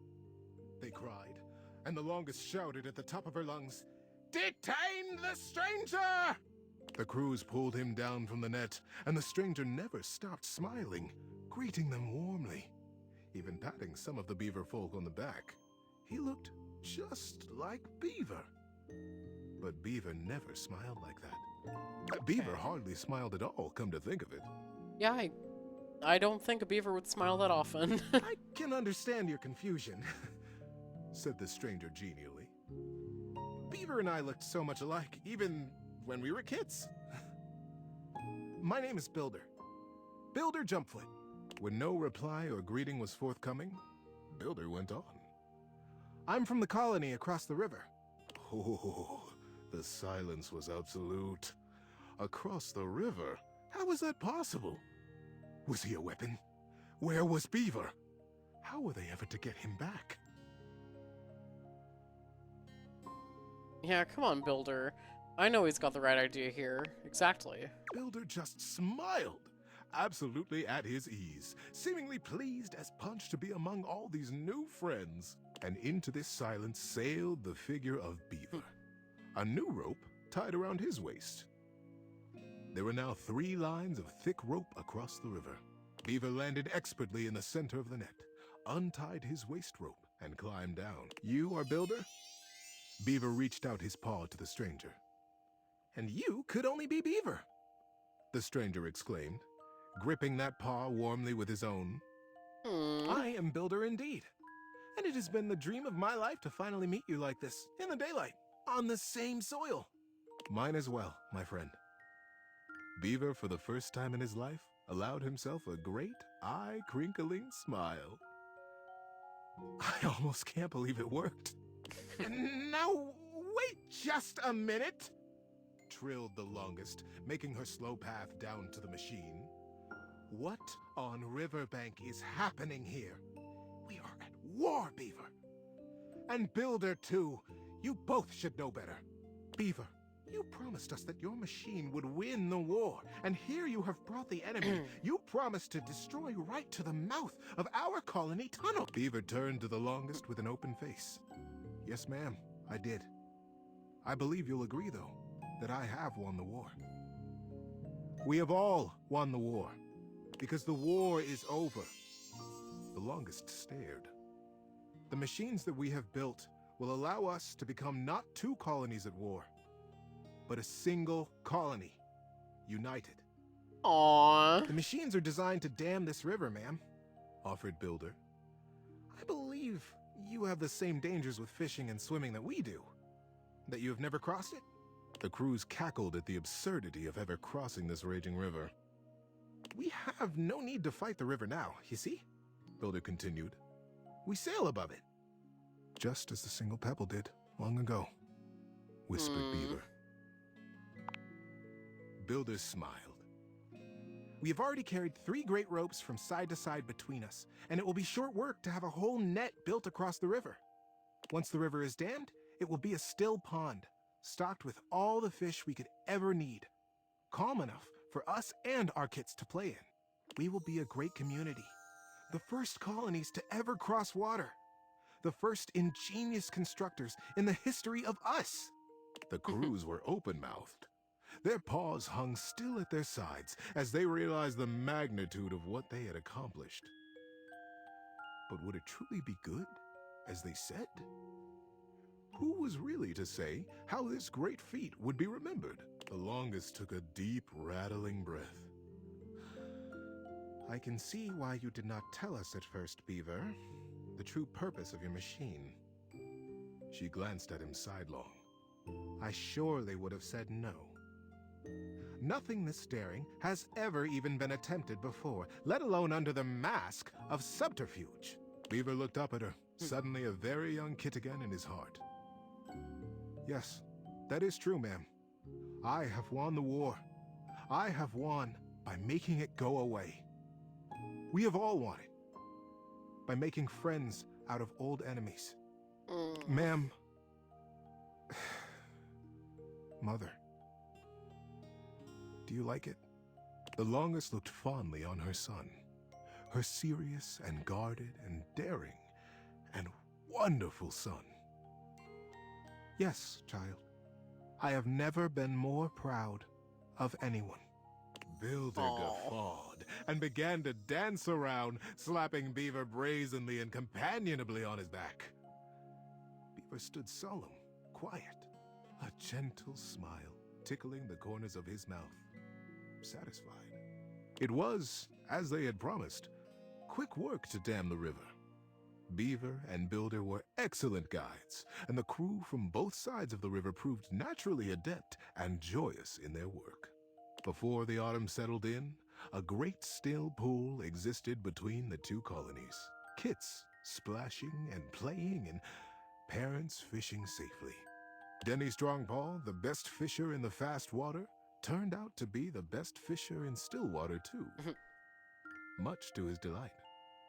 they cried, and the longest shouted at the top of her lungs, "Detain the stranger!" The crews pulled him down from the net, and the stranger never stopped smiling, greeting them warmly, even patting some of the beaver folk on the back. He looked just like Beaver. But Beaver never smiled like that. Beaver hardly smiled at all, come to think of it. Yeah, I don't think a beaver would smile that often. "I can understand your confusion," said the stranger genially. "Beaver and I looked so much alike, even when we were kids. My name is Builder. Builder Jumpfoot." When no reply or greeting was forthcoming, Builder went on. "I'm from the colony across the river." Oh, the silence was absolute. Across the river? How was that possible? Was he a weapon? Where was Beaver? How were they ever to get him back? Yeah, come on, Builder. I know he's got the right idea here. Exactly. Builder just smiled, absolutely at his ease, seemingly pleased as punch to be among all these new friends. And into this silence sailed the figure of Beaver, a new rope tied around his waist. There were now 3 lines of thick rope across the river. Beaver landed expertly in the center of the net, untied his waist rope, and climbed down. "You are Builder?" Beaver reached out his paw to the stranger. "And you could only be Beaver," the stranger exclaimed, gripping that paw warmly with his own. "I am Builder indeed, and it has been the dream of my life to finally meet you like this, in the daylight, on the same soil." "Mine as well, my friend." Beaver, for the first time in his life, allowed himself a great, eye-crinkling smile. "I almost can't believe it worked." "Now, wait just a minute," trilled the longest, making her slow path down to the machine. "What on Riverbank is happening here? We are at war, Beaver. And Builder, too. You both should know better. Beaver, you promised us that your machine would win the war, and here you have brought the enemy. You promised to destroy right to the mouth of our colony tunnel." Beaver turned to the longest with an open face. "Yes, ma'am, I did. I believe you'll agree, though, that I have won the war. We have all won the war, because the war is over." The longest stared. "The machines that we have built will allow us to become not 2 colonies at war, but a single colony, united." Aww. "The machines are designed to dam this river, ma'am," offered Builder. "I believe you have the same dangers with fishing and swimming that we do. That you have never crossed it?" The crews cackled at the absurdity of ever crossing this raging river. "We have no need to fight the river now, you see," Builder continued. "We sail above it. Just as the single pebble did long ago," whispered Beaver. Builder smiled. "We have already carried 3 great ropes from side to side between us, and it will be short work to have a whole net built across the river. Once the river is dammed, it will be a still pond, stocked with all the fish we could ever need, calm enough for us and our kits to play in. We will be a great community, the first colonies to ever cross water, the first ingenious constructors in the history of us." The crews were open-mouthed. Their paws hung still at their sides as they realized the magnitude of what they had accomplished. But would it truly be good, as they said? Who was really to say how this great feat would be remembered? The longest took a deep, rattling breath. "I can see why you did not tell us at first, Beaver, the true purpose of your machine." She glanced at him sidelong. "I surely would have said no. Nothing this daring has ever even been attempted before, let alone under the mask of subterfuge." Beaver looked up at her, suddenly a very young kid again in his heart. "Yes, that is true, ma'am. I have won the war. I have won by making it go away. We have all won it by making friends out of old enemies. Ma'am. Mother. Do you like it? The longest looked fondly on her son. Her serious and guarded and daring and wonderful son. Yes, child. I have never been more proud of anyone. Builder guffawed and began to dance around, slapping Beaver brazenly and companionably on his back. Beaver stood solemn, quiet, a gentle smile tickling the corners of his mouth, satisfied. It was, as they had promised, quick work to dam the river. Beaver and Builder were excellent guides, and the crew from both sides of the river proved naturally adept and joyous in their work. Before the autumn settled in, a great still pool existed between the two colonies. Kits splashing and playing, and parents fishing safely. Denny Strongpaw, the best fisher in the fast water, turned out to be the best fisher in still water, too. Much to his delight.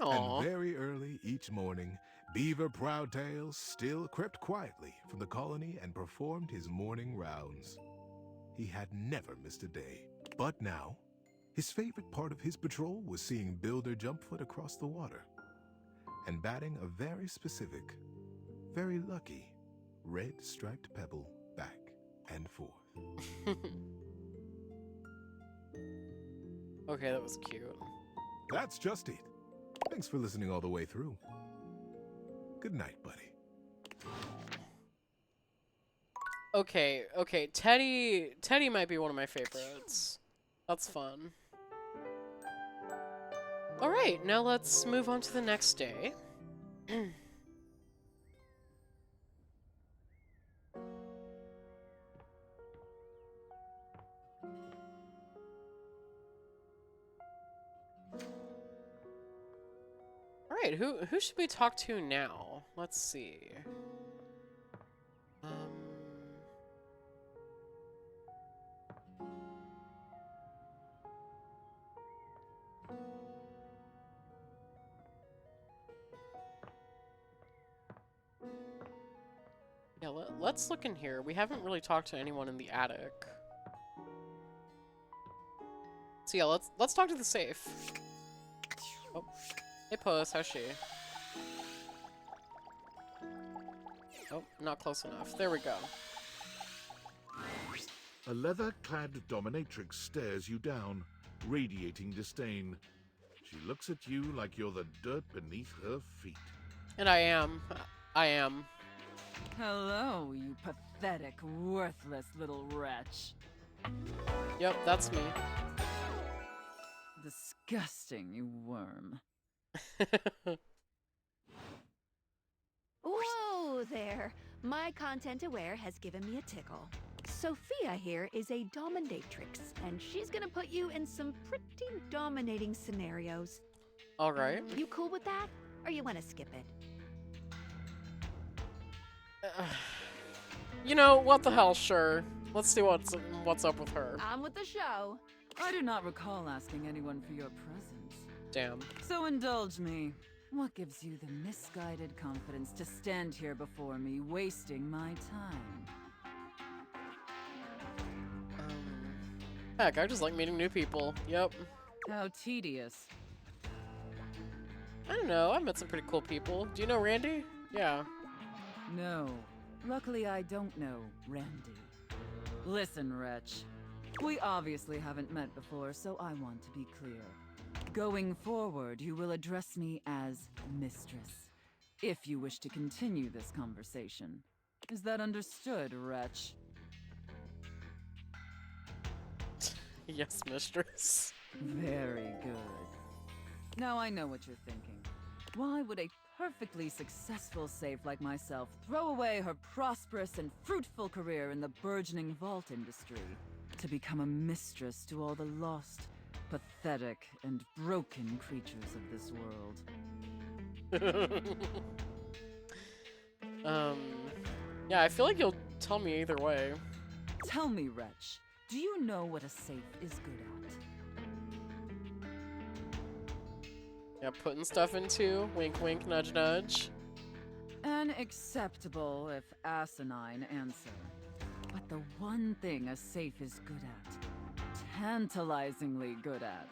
Aww. And very early each morning, Beaver Proudtail still crept quietly from the colony and performed his morning rounds. He had never missed a day. But now, his favorite part of his patrol was seeing Builder Jumpfoot across the water and batting a very specific, very lucky, red striped pebble back and forth. Okay, that was cute. That's just it. Thanks for listening all the way through. Good night, buddy. Okay, Teddy might be one of my favorites. That's fun. Alright, now let's move on to the next day. Alright, who should we talk to now? Let's see. Yeah, let's look in here. We haven't really talked to anyone in the attic. So yeah, let's talk to the safe. Oh, hey Puss, how's she? Oh, not close enough. There we go. A leather-clad dominatrix stares you down, radiating disdain. She looks at you like you're the dirt beneath her feet. And I am. Hello, you pathetic, worthless little wretch. Yep, that's me. Disgusting, you worm. Whoa there! My content aware has given me a tickle. Sophia here is a dominatrix, and she's gonna put you in some pretty dominating scenarios. Alright. You cool with that? Or you wanna skip it? You know, what the hell, sure. Let's see what's up with her. On with the show. I do not recall asking anyone for your presence. Damn. So indulge me. What gives you the misguided confidence to stand here before me, wasting my time? Heck, I just like meeting new people. Yep. How tedious. I don't know, I've met some pretty cool people. Do you know Randy? Yeah. No. Luckily, I don't know Randy. Listen, wretch. We obviously haven't met before, so I want to be clear. Going forward, you will address me as Mistress, if you wish to continue this conversation. Is that understood, wretch? Yes, mistress. Very good. Now I know what you're thinking. Why would a perfectly successful safe like myself throw away her prosperous and fruitful career in the burgeoning vault industry to become a mistress to all the lost, pathetic, and broken creatures of this world? Yeah, I feel like you'll tell me either way. Tell me, wretch, do you know what a safe is good at? Yeah, putting stuff into. Wink, wink, nudge, nudge. An unacceptable, if asinine, answer. But the one thing a safe is good at, tantalizingly good at,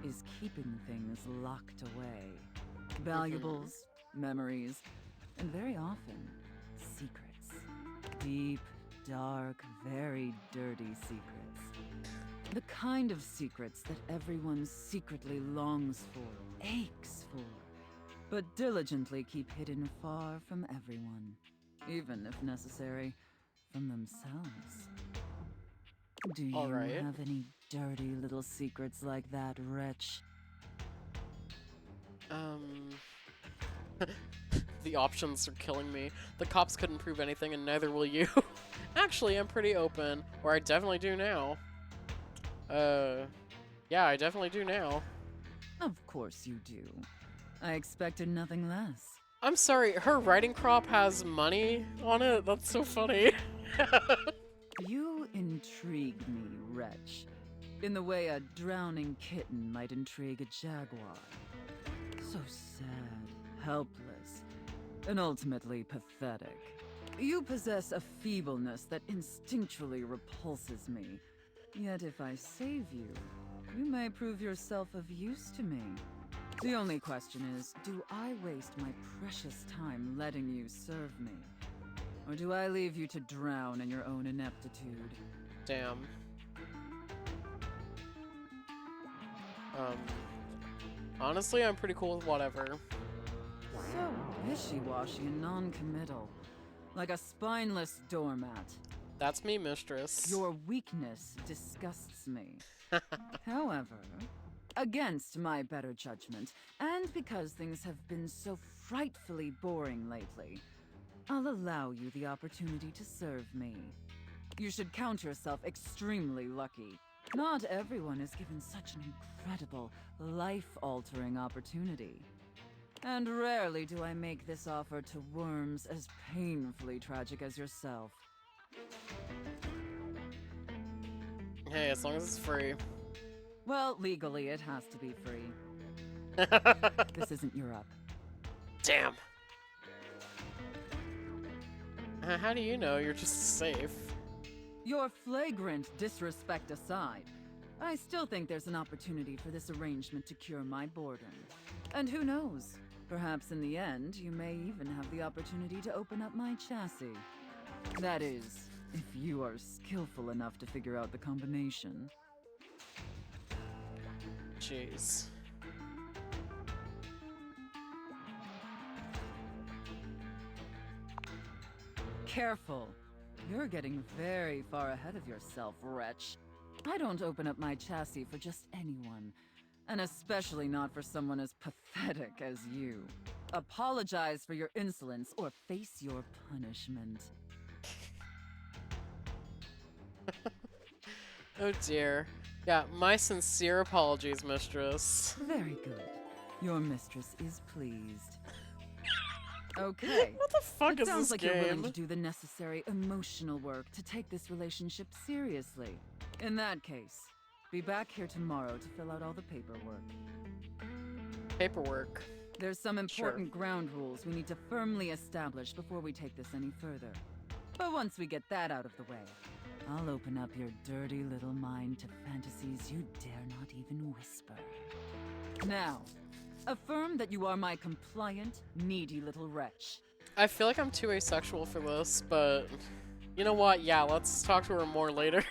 is keeping things locked away. Valuables, memories, and very often, secrets. Deep, dark, very dirty secrets. The kind of secrets that everyone secretly longs for, aches for, but diligently keep hidden far from everyone, even if necessary, from themselves. Do you Alright. have any dirty little secrets like that, wretch? The options are killing me. The cops couldn't prove anything, and neither will you. Actually, I'm pretty open. Or I definitely do now. Yeah, I definitely do now. Of course you do. I expected nothing less. I'm sorry, her writing crop has money on it? That's so funny. You intrigue me, wretch, in the way a drowning kitten might intrigue a jaguar. So sad, helpless, and ultimately pathetic. You possess a feebleness that instinctually repulses me. Yet if I save you, you may prove yourself of use to me. The only question is, do I waste my precious time letting you serve me? Or do I leave you to drown in your own ineptitude? Damn. Honestly, I'm pretty cool with whatever. So wishy-washy and non-committal. Like a spineless doormat. That's me, mistress. Your weakness disgusts me. However, against my better judgment, and because things have been so frightfully boring lately, I'll allow you the opportunity to serve me. You should count yourself extremely lucky. Not everyone is given such an incredible, life-altering opportunity. And rarely do I make this offer to worms as painfully tragic as yourself. Hey, as long as it's free. Well, legally it has to be free. This isn't Europe. Damn. How do you know you're just safe? Your flagrant disrespect aside, I still think there's an opportunity for this arrangement to cure my boredom. And who knows? Perhaps in the end, you may even have the opportunity to open up my chassis. That is, if you are skillful enough to figure out the combination. Jeez. Careful. You're getting very far ahead of yourself, wretch. I don't open up my chassis for just anyone, and especially not for someone as pathetic as you. Apologize for your insolence or face your punishment. Oh dear. Yeah, my sincere apologies, mistress. Very good. Your mistress is pleased. Okay. What the fuck It is sounds this like game? you're willing to do the necessary emotional work to take this relationship seriously. In that case, be back here tomorrow to fill out all the paperwork. Paperwork. There's some important ground rules we need to firmly establish before we take this any further. But once we get that out of the way, I'll open up your dirty little mind to fantasies you dare not even whisper. Now, affirm that you are my compliant, needy little wretch. I feel like I'm too asexual for this, but you know what? Yeah, let's talk to her more later.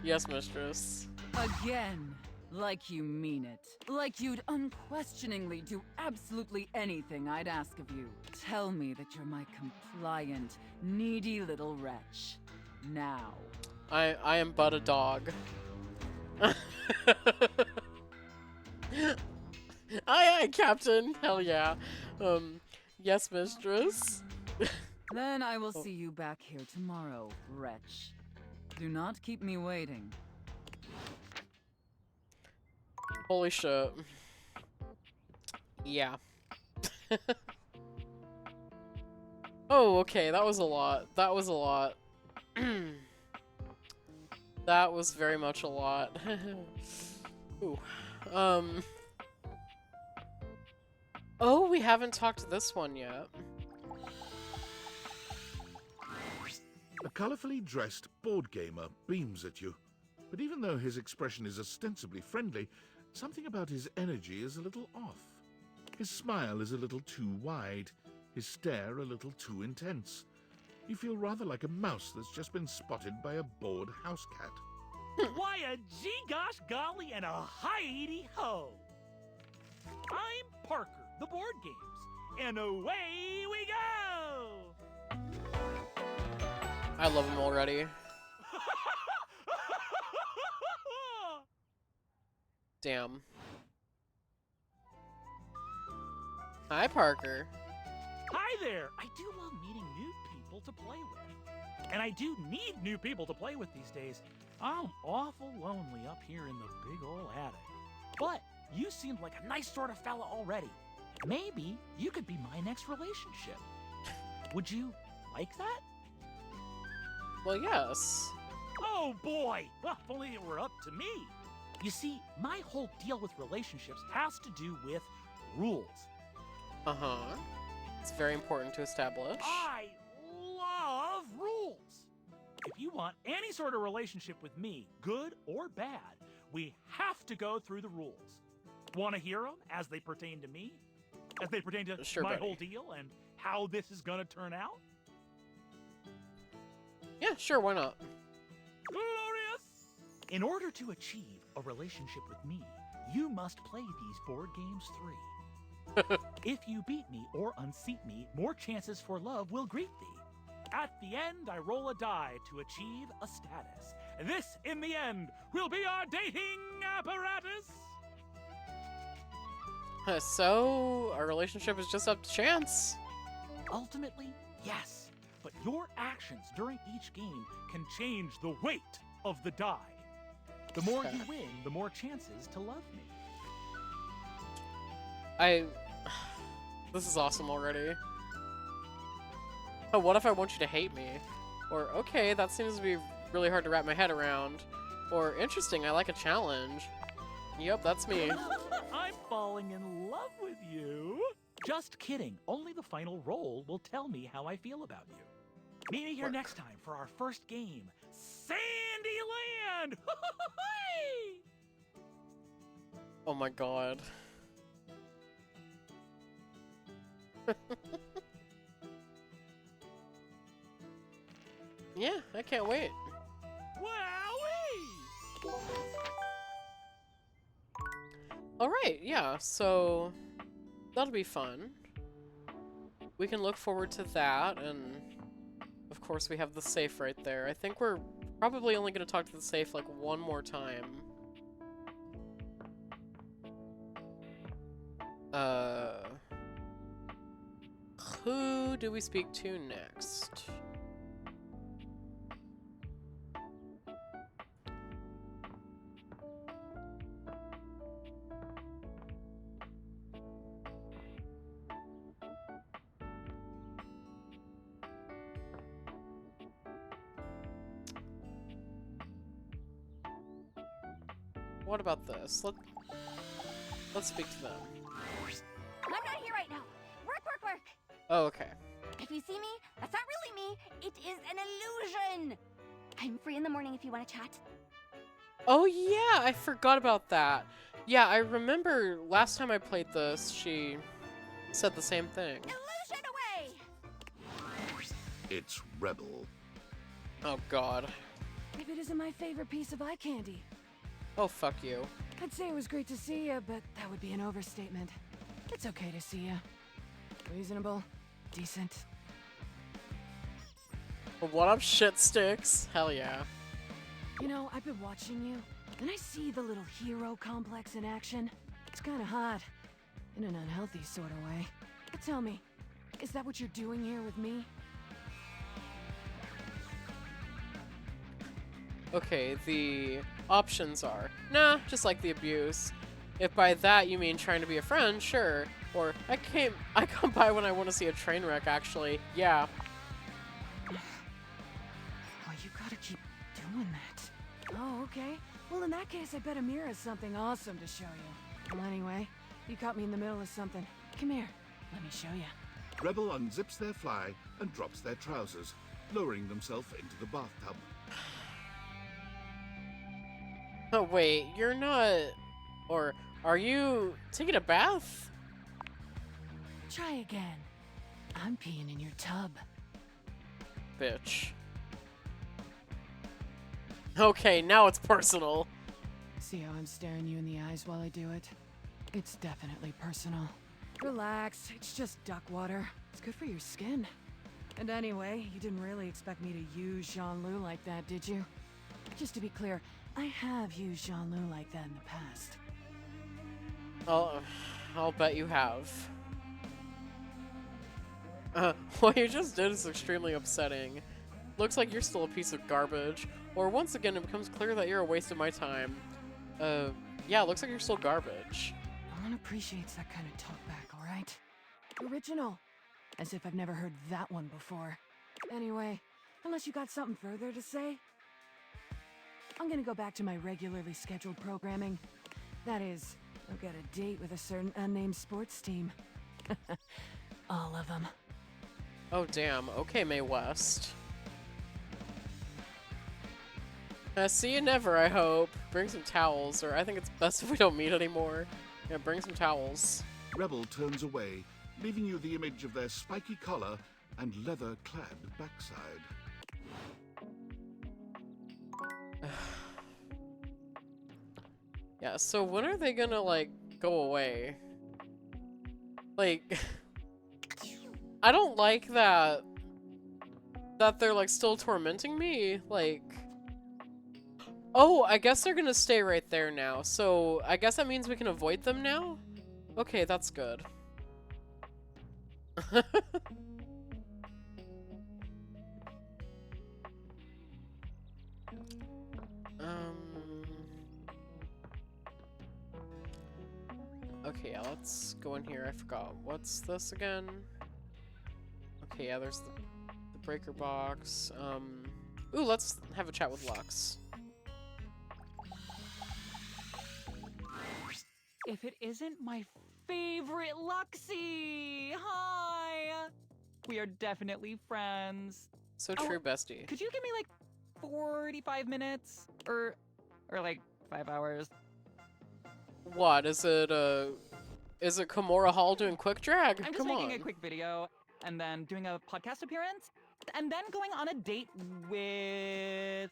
Yes, mistress. Again, like you mean it. Like you'd unquestioningly do absolutely anything I'd ask of you. Tell me that you're my compliant, needy little wretch. Now. I am but a dog. Aye, Captain. Hell yeah. Yes, mistress. Then I will see you back here tomorrow, wretch. Do not keep me waiting. Holy shit. Yeah. Oh, okay, that was a lot. That was a lot. That was very much a lot. Ooh. Oh, we haven't talked to this one yet. A colourfully dressed board gamer beams at you. But even though his expression is ostensibly friendly, something about his energy is a little off. His smile is a little too wide, his stare a little too intense. You feel rather like a mouse that's just been spotted by a bored house cat. Why a gee gosh golly and a hi-edy ho! I'm Parker, the board games, and away we go! I love him already. Damn. Hi, Parker. Hi there! I do love meeting new people to play with. And I do need new people to play with these days. I'm awful lonely up here in the big ol' attic. But you seemed like a nice sort of fella already. Maybe you could be my next relationship. Would you like that? Well, yes. Oh boy! Well, if only it were up to me. You see, my whole deal with relationships has to do with rules. Uh-huh. It's very important to establish. I love rules. If you want any sort of relationship with me, good or bad, we have to go through the rules. Want to hear them as they pertain to me? As they pertain to Sure, my buddy. whole deal and how this is going to turn out? Yeah, sure, why not? Glorious! In order to achieve a relationship with me, you must play these board games 3. If you beat me or unseat me, more chances for love will greet thee. At the end, I roll a die to achieve a status. This, in the end, will be our dating apparatus. So, our relationship is just up to chance. Ultimately, yes. But your actions during each game can change the weight of the die. The more you win, the more chances to love me. This is awesome already. Oh, what if I want you to hate me? Or, okay, that seems to be really hard to wrap my head around. Or, interesting, I like a challenge. Yep, that's me. I'm falling in love with you. Just kidding. Only the final roll will tell me how I feel about you. Meet me here next time for our first game, Sandyland! Oh my god. Yeah, I can't wait. Wowee! Alright, yeah, so that'll be fun. We can look forward to that, and of course we have the safe right there. I think we're probably only going to talk to the safe like one more time. Who do we speak to next? What about this? Let's speak to them. I'm not here right now. Work. Oh, okay. If you see me, that's not really me. It is an illusion. I'm free in the morning if you want to chat. Oh yeah, I forgot about that. Yeah, I remember last time I played this, she said the same thing. Illusion away! It's Rebel. Oh god. If it isn't my favorite piece of eye candy. Oh, fuck you. I'd say it was great to see you, but that would be an overstatement. It's okay to see you. Reasonable. Decent. What up, shit sticks? Hell yeah. You know, I've been watching you, and I see the little hero complex in action. It's kinda hot. In an unhealthy sort of way. But tell me, is that what you're doing here with me? Okay, the options are, nah, just like the abuse. If by that you mean trying to be a friend, sure. Or, I come by when I want to see a train wreck, actually. Yeah. Oh, you gotta keep doing that. Oh, okay. Well, in that case, I bet Amir has something awesome to show you. Well, anyway, you caught me in the middle of something. Come here. Let me show you. Rebel unzips their fly and drops their trousers, lowering themselves into the bathtub. Oh, wait, you're not... Or are you taking a bath? Try again. I'm peeing in your tub. Bitch. Okay, now it's personal. See how I'm staring you in the eyes while I do it? It's definitely personal. Relax, it's just duck water. It's good for your skin. And anyway, you didn't really expect me to use Jean-Loup like that, did you? Just to be clear, I have used Jean-Loup like that in the past. I'll bet you have. What you just did is extremely upsetting. Looks like you're still a piece of garbage. Or once again, it becomes clear that you're a waste of my time. Yeah, it looks like you're still garbage. No one appreciates that kind of talkback, alright? Original. As if I've never heard that one before. Anyway, unless you got something further to say, I'm gonna go back to my regularly scheduled programming. That is, I'll get a date with a certain unnamed sports team. All of them. Oh, damn. Okay, Mae West. See you never, I hope. Bring some towels, or I think it's best if we don't meet anymore. Yeah, bring some towels. Rebel turns away, leaving you the image of their spiky collar and leather-clad backside. Yeah, so when are they gonna, like, go away? Like, I don't like that they're, like, still tormenting me. Like, oh, I guess they're gonna stay right there now. So I guess that means we can avoid them now? Okay, that's good. Okay, yeah, let's go in here. I forgot. What's this again? Okay, yeah, there's the breaker box. Ooh, let's have a chat with Lux. If it isn't my favorite Luxie! Hi! We are definitely friends. So true, bestie. Could you give me like 45 minutes? Or like 5 hours? What, is it Kimura Hall doing quick drag? I'm just Come making on. a quick video, and then doing a podcast appearance, and then going on a date with...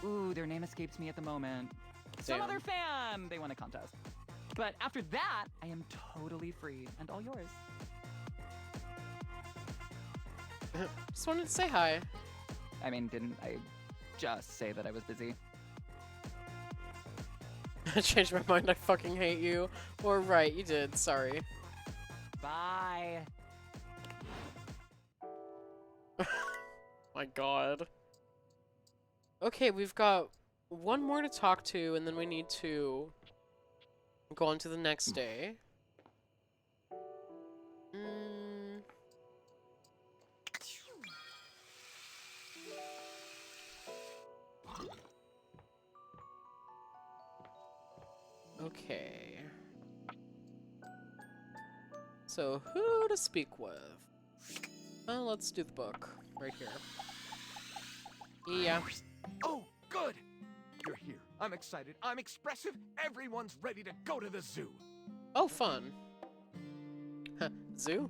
Ooh, their name escapes me at the moment. Some Damn. other fan! They won a contest. But after that, I am totally free, and all yours. Just wanted to say hi. I mean, didn't I just say that I was busy? I changed my mind, I fucking hate you. Or right, you did, sorry. Bye! My god. Okay, we've got one more to talk to, and then we need to go on to the next day. Okay. So, who to speak with? Let's do the book. Right here. Yeah. Oh, good! You're here. I'm excited. I'm expressive. Everyone's ready to go to the zoo. Oh, fun. Zoo?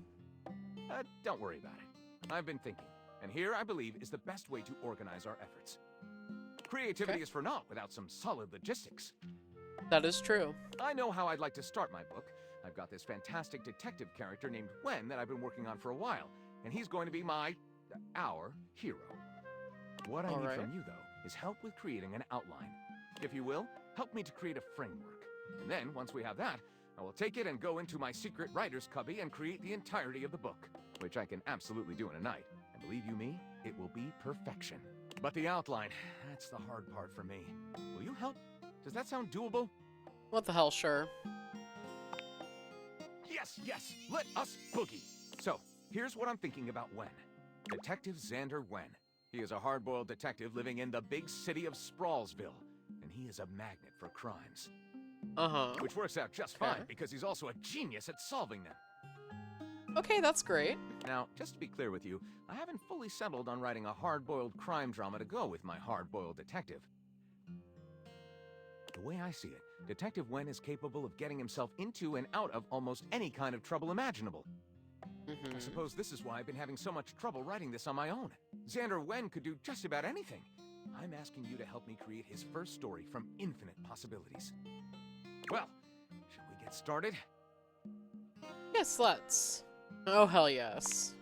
Don't worry about it. I've been thinking, and here, I believe, is the best way to organize our efforts. Creativity is for naught without some solid logistics. That is true. I know how I'd like to start my book. I've got this fantastic detective character named Wen that I've been working on for a while, and he's going to be our hero. What I need from you, though, is help with creating an outline. If you will, help me to create a framework. And then, once we have that, I will take it and go into my secret writer's cubby and create the entirety of the book, which I can absolutely do in a night. And believe you me, it will be perfection. But the outline, that's the hard part for me. Will you help? Does that sound doable? What the hell, sure. Yes, let us boogie. So, here's what I'm thinking about Wen. Detective Xander Wen. He is a hard-boiled detective living in the big city of Sprawlsville, and he is a magnet for crimes. Uh-huh. Which works out just Okay. fine because he's also a genius at solving them. Okay, that's great. Now, just to be clear with you, I haven't fully settled on writing a hard-boiled crime drama to go with my hard-boiled detective. The way I see it, Detective Wen is capable of getting himself into and out of almost any kind of trouble imaginable. I suppose this is why I've been having so much trouble writing this on my own. Xander Wen could do just about anything. I'm asking you to help me create his first story from infinite possibilities. Well, shall we get started? Yes, let's. Oh, hell yes.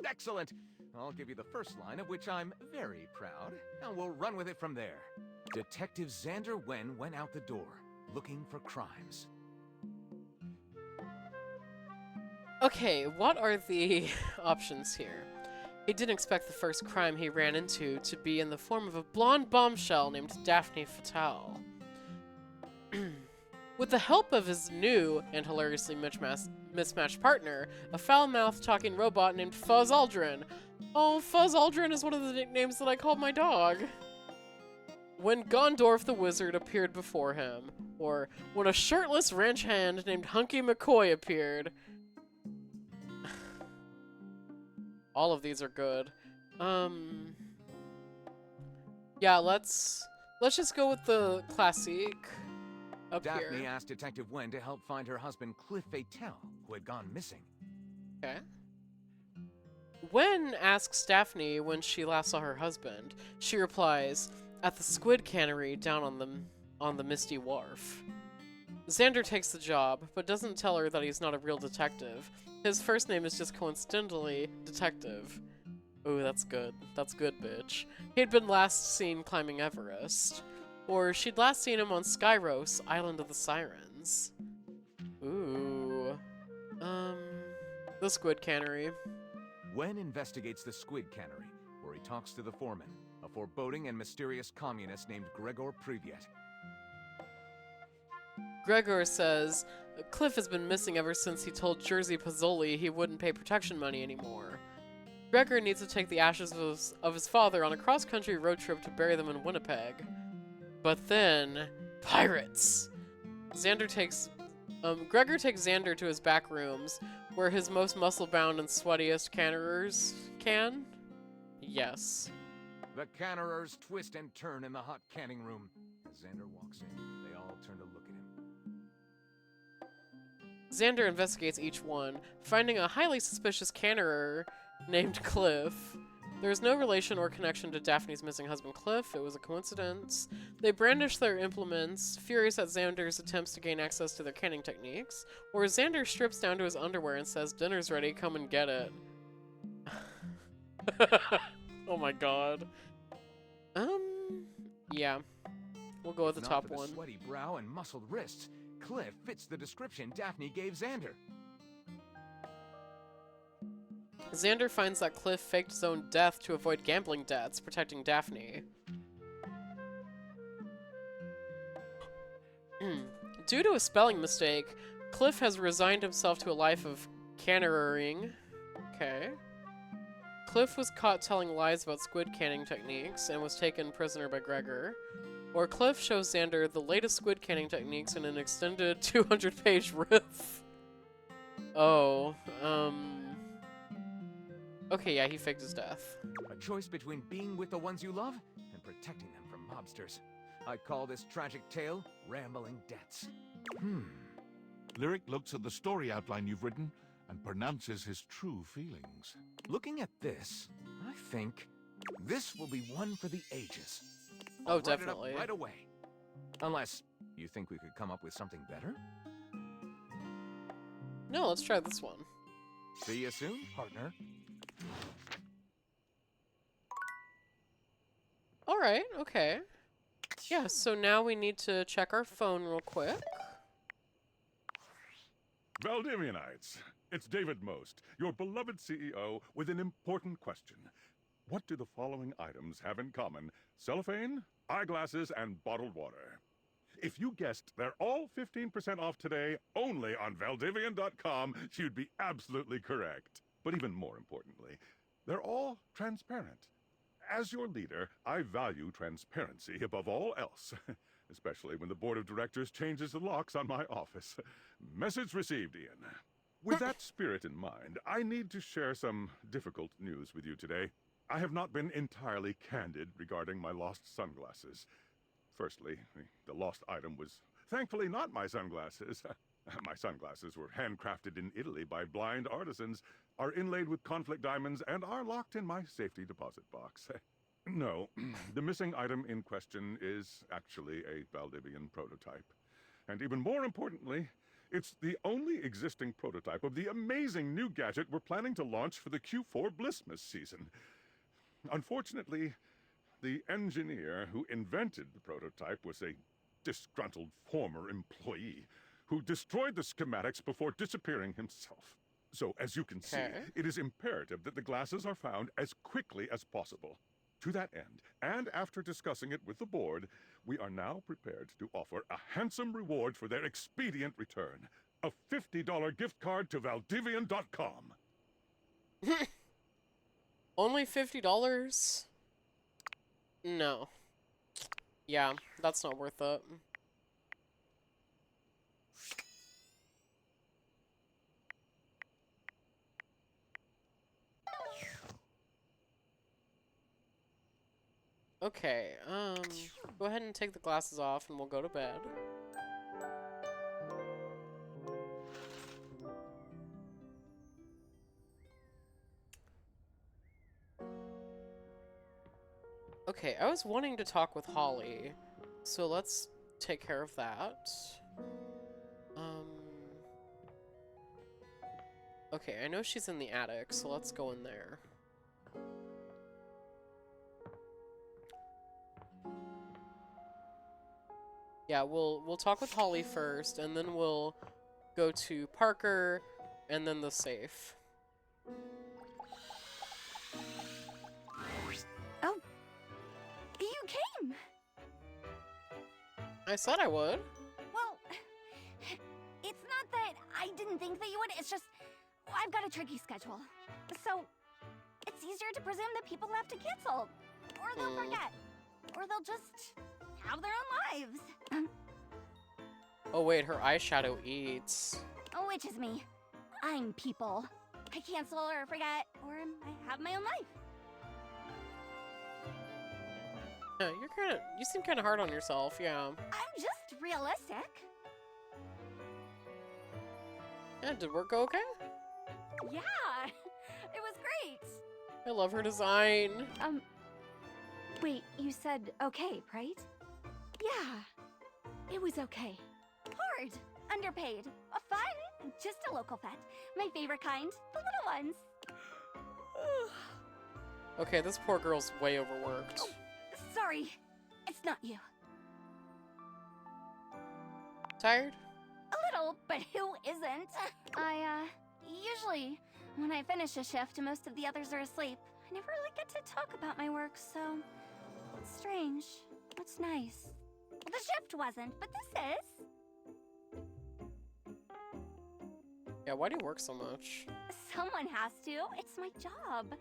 Excellent! I'll give you the first line, of which I'm very proud, and we'll run with it from there. Detective Xander Wen went out the door, looking for crimes. Okay, what are the options here? He didn't expect the first crime he ran into to be in the form of a blonde bombshell named Daphne Fatale. With the help of his new and hilariously mismatched partner, a foul-mouthed talking robot named Fuzz Aldrin. Oh, Fuzz Aldrin is one of the nicknames that I called my dog. When Gondorf the Wizard appeared before him, or when a shirtless ranch hand named Hunky McCoy appeared. All of these are good. Yeah, let's just go with the classic up Daphne here. asked Detective Wen to help find her husband Cliff Fatale, who had gone missing. Okay. Wen asks Daphne when she last saw her husband. She replies, "At the squid cannery down on the Misty Wharf." Xander takes the job, but doesn't tell her that he's not a real detective. His first name is just coincidentally Detective. Ooh, that's good. That's good, bitch. He'd been last seen climbing Everest. Or she'd last seen him on Skyros, Island of the Sirens. Ooh. The squid cannery. Wen investigates the squid cannery, where he talks to the foreman, a foreboding and mysterious communist named Gregor Privyet. Gregor says, Cliff has been missing ever since he told Jersey Pazzoli he wouldn't pay protection money anymore. Gregor needs to take the ashes of his father on a cross-country road trip to bury them in Winnipeg. But then, pirates! Gregor takes Xander to his back rooms, where his most muscle-bound and sweatiest cannerers can? Yes. The cannerers twist and turn in the hot canning room. As Xander walks in, they all turn to look at him. Xander investigates each one, finding a highly suspicious cannerer named Cliff. There is no relation or connection to Daphne's missing husband Cliff. It was a coincidence. They brandish their implements, furious at Xander's attempts to gain access to their canning techniques. Or Xander strips down to his underwear and says, "Dinner's ready, come and get it." Oh my god. Yeah. We'll go with the top one. Sweaty brow and muscled wrists, Cliff fits the description Daphne gave Xander. Xander finds that Cliff faked his own death to avoid gambling debts, protecting Daphne. Due to a spelling mistake, Cliff has resigned himself to a life of cannering. Okay. Cliff was caught telling lies about squid canning techniques and was taken prisoner by Gregor. Or Cliff shows Xander the latest squid canning techniques in an extended 200-page riff. Oh, okay, yeah, he faked his death. A choice between being with the ones you love and protecting them from mobsters. I call this tragic tale Rambling Debts. Lyric looks at the story outline you've written and pronounces his true feelings. Looking at this, I think this will be one for the ages. Oh, I'll write it up definitely. right away. Unless you think we could come up with something better? No, let's try this one. See you soon, partner. Alright, okay. Yeah, so now we need to check our phone real quick. Valdivianites, it's David Most, your beloved CEO, with an important question. What do the following items have in common? Cellophane, eyeglasses, and bottled water. If you guessed they're all 15% off today, only on Valdivian.com, you'd be absolutely correct. But even more importantly, they're all transparent. As your leader, I value transparency above all else. especially when the board of directors changes the locks on my office. Message received, Ian. With that spirit in mind, I need to share some difficult news with you today. I have not been entirely candid regarding my lost sunglasses. Firstly, the lost item was thankfully not my sunglasses. My sunglasses were handcrafted in Italy by blind artisans, are inlaid with conflict diamonds, and are locked in my safety deposit box. No, the missing item in question is actually a Valdivian prototype. And even more importantly, it's the only existing prototype of the amazing new gadget we're planning to launch for the Q4 Blissmas season. Unfortunately, the engineer who invented the prototype was a disgruntled former employee who destroyed the schematics before disappearing himself. So, as you can see, it is imperative that the glasses are found as quickly as possible. To that end, and after discussing it with the board, we are now prepared to offer a handsome reward for their expedient return. A $50 gift card to Valdivian.com. Only $50? No. Yeah, that's not worth it. Okay, go ahead and take the glasses off and we'll go to bed. Okay, I was wanting to talk with Holly, so let's take care of that. Okay, I know she's in the attic, so let's go in there. Yeah, we'll talk with Holly first, and then we'll go to Parker, and then the safe. Oh, you came! I said I would. Well, it's not that I didn't think that you would, it's just I've got a tricky schedule. So, it's easier to presume that people have to cancel, or they'll forget, or they'll just have their own lives. Oh wait, her eyeshadow eats. Oh, which is me. I'm people. I cancel or forget, or I have my own life. Yeah, you seem kinda hard on yourself, yeah. I'm just realistic. Yeah, did work go okay? Yeah, it was great. I love her design. Wait, you said okay, right? Yeah, it was okay. Hard, underpaid, fun, just a local pet. My favorite kind, the little ones. Okay, this poor girl's way overworked. Oh, sorry, it's not you. Tired? A little, but who isn't? Usually, when I finish a shift, most of the others are asleep. I never really get to talk about my work, so it's strange. It's nice. The shift wasn't, but this is. Yeah, why do you work so much? Someone has to. It's my job.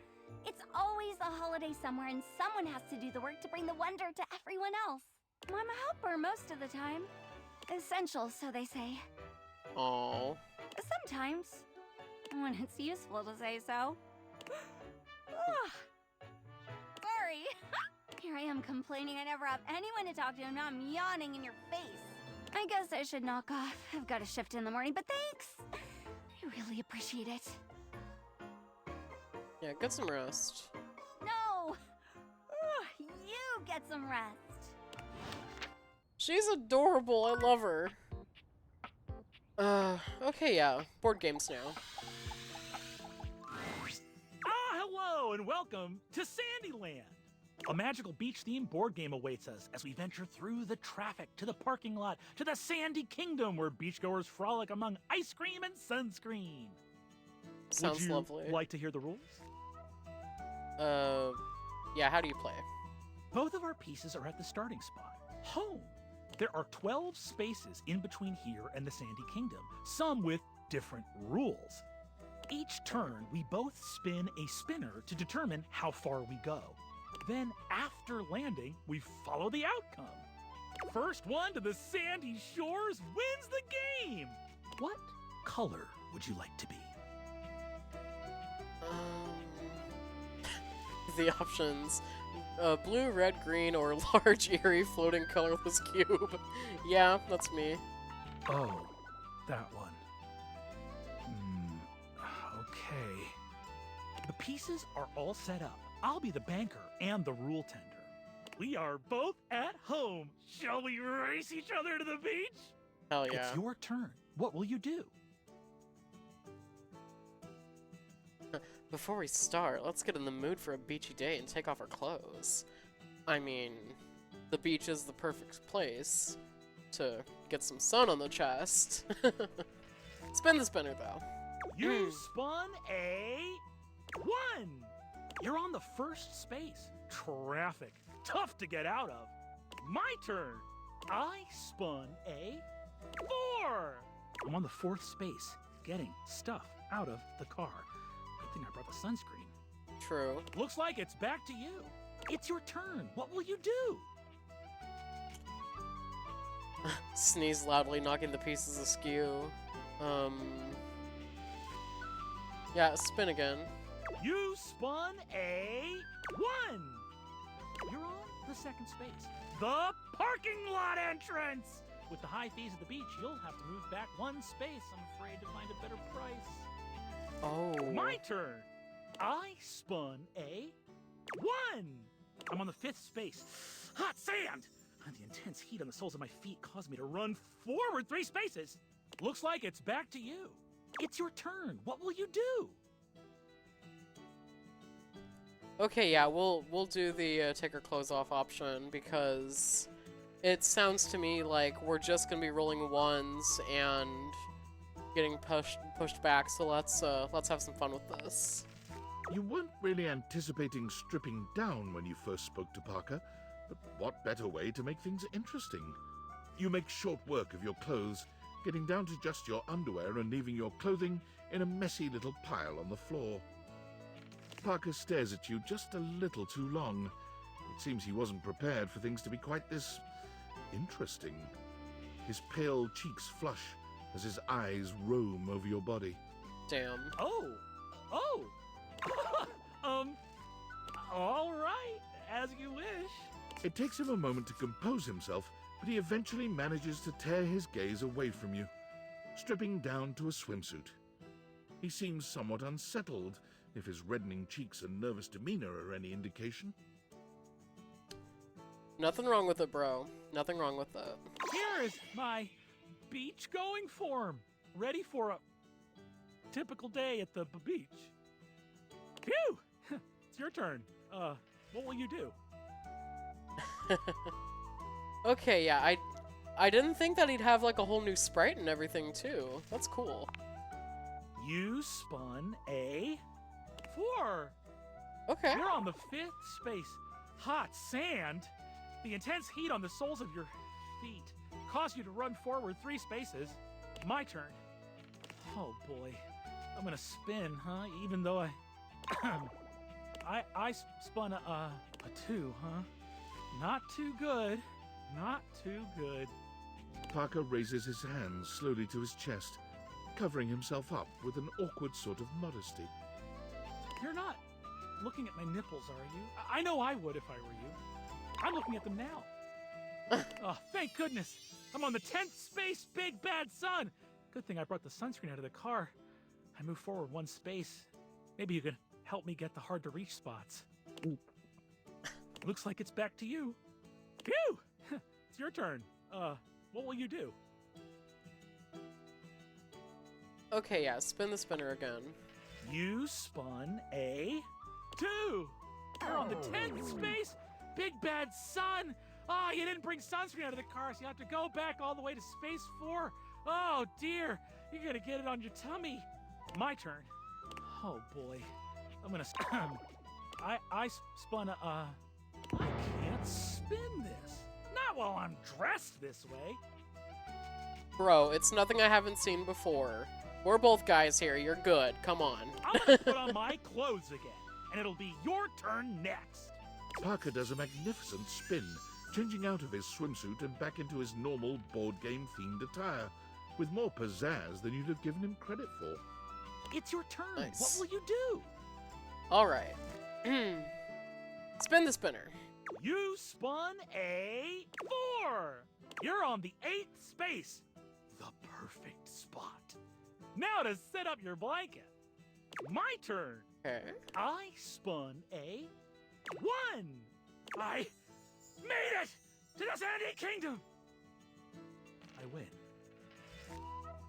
It's always a holiday somewhere, and someone has to do the work to bring the wonder to everyone else. I'm a helper most of the time. Essential, so they say. Aww. Sometimes. When it's useful to say so. Sorry. Here I am complaining I never have anyone to talk to, and now I'm yawning in your face. I guess I should knock off. I've got a shift in the morning, but thanks. I really appreciate it. Yeah, get some rest. No! You get some rest. She's adorable. I love her. Okay, yeah. Board games now. Hello and welcome to Sandyland. A magical beach-themed board game awaits us as we venture through the traffic to the parking lot to the Sandy Kingdom where beachgoers frolic among ice cream and sunscreen. Sounds Would you lovely. like to hear the rules? Yeah, how do you play? Both of our pieces are at the starting spot, home. There are 12 spaces in between here and the Sandy Kingdom, some with different rules. Each turn, we both spin a spinner to determine how far we go. Then, after landing, we follow the outcome. First one to the sandy shores wins the game! What color would you like to be? The options. Blue, red, green, or large, eerie, floating, colorless cube. Yeah, that's me. Oh, that one. Okay. The pieces are all set up. I'll be the banker and the rule tender. We are both at home. Shall we race each other to the beach? Hell yeah. It's your turn. What will you do? Before we start, let's get in the mood for a beachy day and take off our clothes. I mean, the beach is the perfect place to get some sun on the chest. Spin the spinner, though. You spun a 1! You're on the first space. Traffic. Tough to get out of. My turn. I spun a 4! I'm on the 4th space, getting stuff out of the car. Good thing I brought the sunscreen. True. Looks like it's back to you. It's your turn. What will you do? Sneeze loudly, knocking the pieces askew. Yeah, spin again. You spun a 1! You're on the 2nd space. The parking lot entrance! With the high fees at the beach, you'll have to move back 1 space, I'm afraid, to find a better price. Oh. My turn! I spun a 1! I'm on the 5th space. Hot sand! The intense heat on the soles of my feet caused me to run forward 3 spaces. Looks like it's back to you. It's your turn. What will you do? Okay, yeah, we'll do the take our clothes off option because it sounds to me like we're just gonna be rolling ones and getting pushed back. So let's have some fun with this. You weren't really anticipating stripping down when you first spoke to Parker, but what better way to make things interesting? You make short work of your clothes, getting down to just your underwear and leaving your clothing in a messy little pile on the floor. Parker stares at you just a little too long. It seems he wasn't prepared for things to be quite this interesting. His pale cheeks flush as his eyes roam over your body. Damn. Oh! All right, as you wish. It takes him a moment to compose himself, but he eventually manages to tear his gaze away from you, stripping down to a swimsuit. He seems somewhat unsettled, if his reddening cheeks and nervous demeanor are any indication. Nothing wrong with it, bro. Nothing wrong with it. Here is my beach-going form, ready for a typical day at the beach. Phew! It's your turn. What will you do? Okay, yeah, I didn't think that he'd have like a whole new sprite and everything too. That's cool. You spun a 4. Okay. You're on the 5th space. Hot sand. The intense heat on the soles of your feet caused you to run forward 3 spaces. My turn. Oh boy. I'm gonna spin, huh? Even though I spun a 2, huh? Not too good. Not too good. Parker raises his hands slowly to his chest, covering himself up with an awkward sort of modesty. You're not looking at my nipples, are you? I know I would if I were you. I'm looking at them now. Oh, thank goodness. I'm on the 10th space, big bad sun. Good thing I brought the sunscreen out of the car. I moved forward 1 space. Maybe you could help me get the hard-to-reach spots. Looks like it's back to you. Phew! It's your turn. What will you do? Okay, yeah, spin the spinner again. You spun a 2. You're on the 10th space, big bad sun. Ah, you didn't bring sunscreen out of the car, so you have to go back all the way to space 4. Oh dear, you're gonna get it on your tummy. My turn. Oh boy, I'm gonna. I spun a. I can't spin this. Not while I'm dressed this way. Bro, it's nothing I haven't seen before. We're both guys here. You're good. Come on. I'm gonna put on my clothes again, and it'll be your turn next. Parker does a magnificent spin, changing out of his swimsuit and back into his normal board game themed attire, with more pizzazz than you'd have given him credit for. It's your turn. Nice. What will you do? All right. Spin the spinner. You spun a 4. You're on the 8th space. The perfect spot. Now to set up your blanket. My turn. Okay. I spun a 1. I made it to the Sandy Kingdom. I win.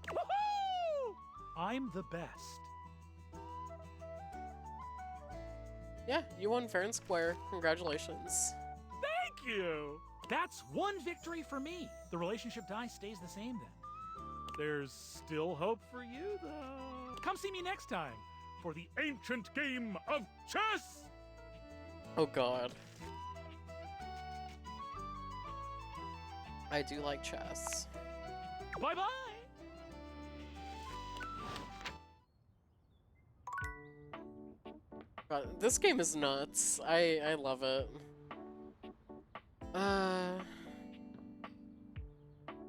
Woohoo! I'm the best. Yeah, you won fair and square. Congratulations. Thank you. That's 1 victory for me. The relationship die stays the same then. There's still hope for you, though. Come see me next time for the ancient game of chess. Oh god. I do like chess. Bye-bye. God, this game is nuts. I love it.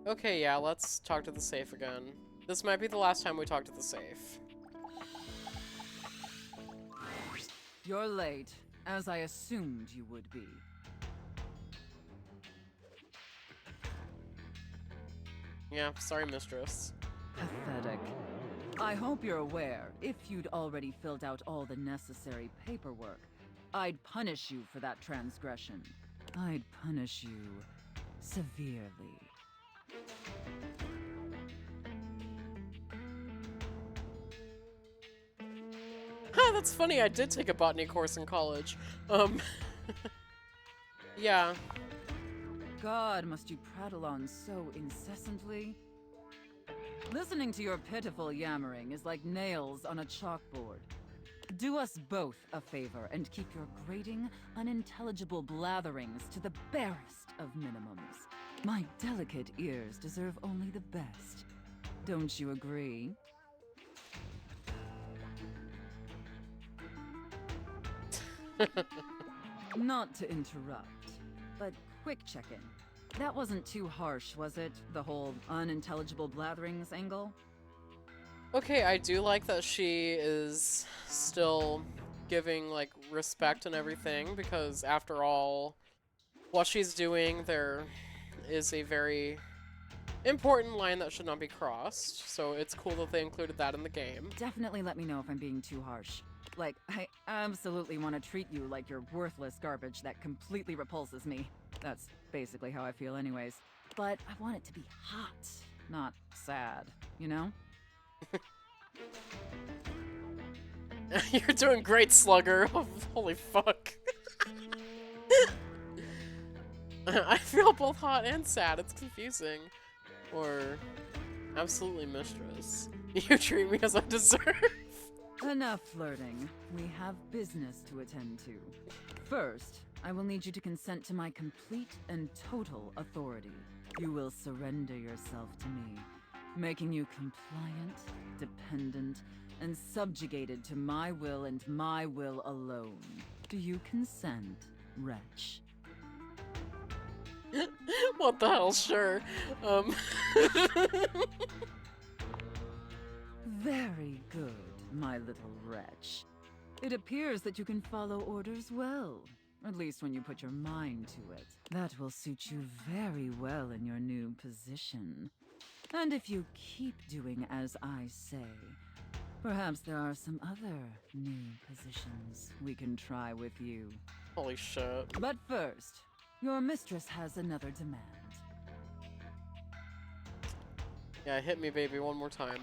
Okay, yeah, let's talk to the safe again. This might be the last time we talk to the safe. You're late, as I assumed you would be. Yeah, sorry, mistress. Pathetic. I hope you're aware, if you'd already filled out all the necessary paperwork, I'd punish you for that transgression. I'd punish you severely. Huh, that's funny, I did take a botany course in college. Yeah. God, must you prattle on so incessantly? Listening to your pitiful yammering is like nails on a chalkboard. Do us both a favor and keep your grating, unintelligible blatherings to the barest of minimums. My delicate ears deserve only the best. Don't you agree? Not to interrupt, but quick check-in. That wasn't too harsh, was it? The whole unintelligible blatherings angle? Okay, I do like that she is still giving, like, respect and everything, because after all, what she's doing, there is a very important line that should not be crossed, so it's cool that they included that in the game. Definitely let me know if I'm being too harsh. Like, I absolutely want to treat you like you're worthless garbage that completely repulses me. That's basically how I feel anyways. But I want it to be hot, not sad, you know? You're doing great, Slugger. Oh, holy fuck. I feel both hot and sad. It's confusing. Or absolutely mistress. You treat me as I deserve. Enough flirting. We have business to attend to. First, I will need you to consent to my complete and total authority. You will surrender yourself to me, making you compliant, dependent, and subjugated to my will and my will alone. Do you consent, wretch? What the hell, sure. Very good, my little wretch. It appears that you can follow orders well, at least when you put your mind to it. That will suit you very well in your new position. And if you keep doing as I say, perhaps there are some other new positions we can try with you. Holy shit. But first, your mistress has another demand. Yeah, hit me, baby, one more time.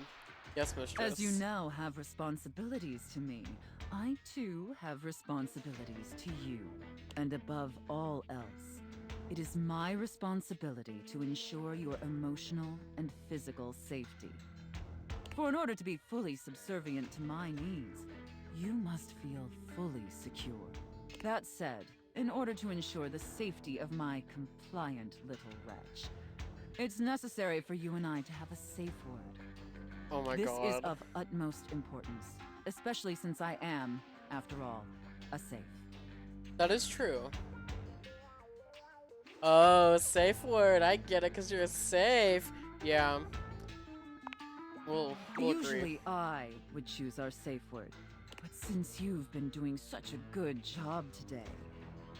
Yes, mistress. As you now have responsibilities to me, I too have responsibilities to you. And above all else, it is my responsibility to ensure your emotional and physical safety. For in order to be fully subservient to my needs, you must feel fully secure. That said, in order to ensure the safety of my compliant little wretch, it's necessary for you and I to have a safe word. Oh my This god. is of utmost importance, especially since I am, after all, a safe. That is true. Oh, safe word. I get it, because you're safe. Yeah. We'll agree. Usually I would choose our safe word. But since you've been doing such a good job today,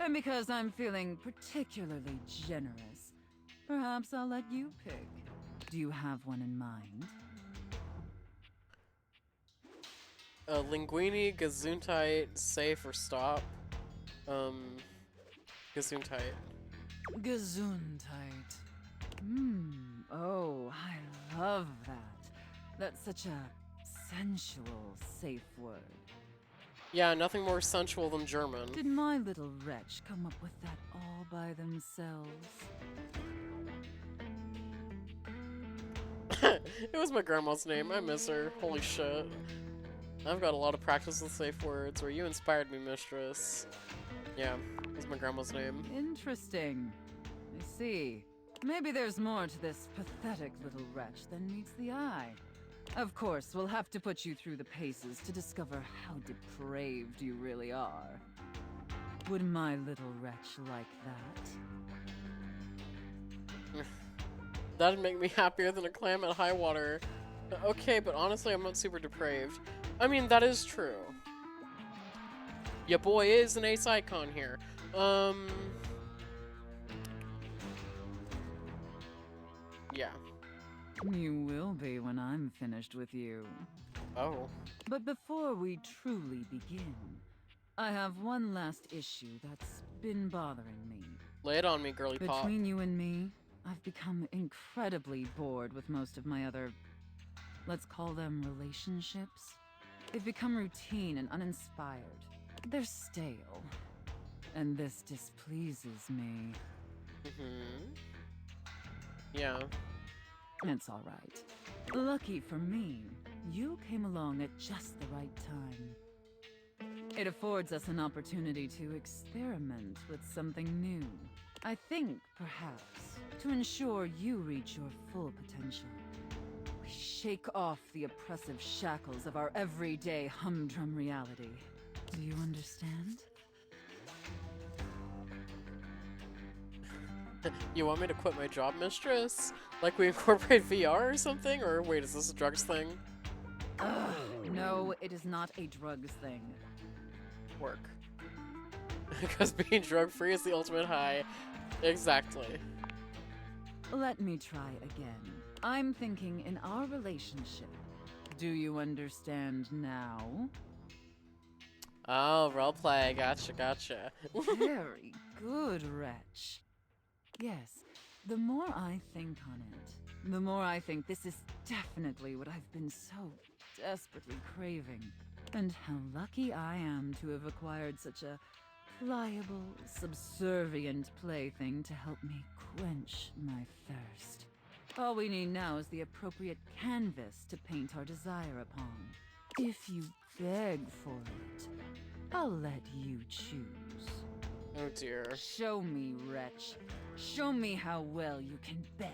and because I'm feeling particularly generous, perhaps I'll let you pick. Do you have one in mind? Linguini, Gesundheit, safe or stop. Gesundheit. Gesundheit. Oh, I love that. That's such a sensual safe word. Yeah, nothing more sensual than German. Did my little wretch come up with that all by themselves? It was my grandma's name. I miss her. Holy shit. I've got a lot of practice with safe words, where you inspired me, mistress. Yeah, it was my grandma's name. Interesting. I see. Maybe there's more to this pathetic little wretch than meets the eye. Of course, we'll have to put you through the paces to discover how depraved you really are. Would my little wretch like that? That'd make me happier than a clam at high water. Okay, but honestly, I'm not super depraved. I mean, that is true. Your boy is an ace icon here. Yeah. You will be when I'm finished with you. Oh. But before we truly begin, I have one last issue that's been bothering me. Lay it on me, girly pop. Between you and me, I've become incredibly bored with most of my other, let's call them relationships. They've become routine and uninspired. They're stale. And this displeases me. Yeah. It's alright. Lucky for me, you came along at just the right time. It affords us an opportunity to experiment with something new. I think, perhaps, to ensure you reach your full potential, we shake off the oppressive shackles of our everyday humdrum reality. Do you understand? You want me to quit my job, mistress? Like we incorporate VR or something? Or wait, is this a drugs thing? No, it is not a drugs thing. Work. Because being drug-free is the ultimate high. Exactly. Let me try again. I'm thinking in our relationship. Do you understand now? Oh, roleplay. Gotcha. Very good, wretch. Yes, the more I think on it, the more I think this is definitely what I've been so desperately craving. And how lucky I am to have acquired such a pliable, subservient plaything to help me quench my thirst. All we need now is the appropriate canvas to paint our desire upon. If you beg for it, I'll let you choose. Oh dear. Show me, wretch. Show me how well you can beg.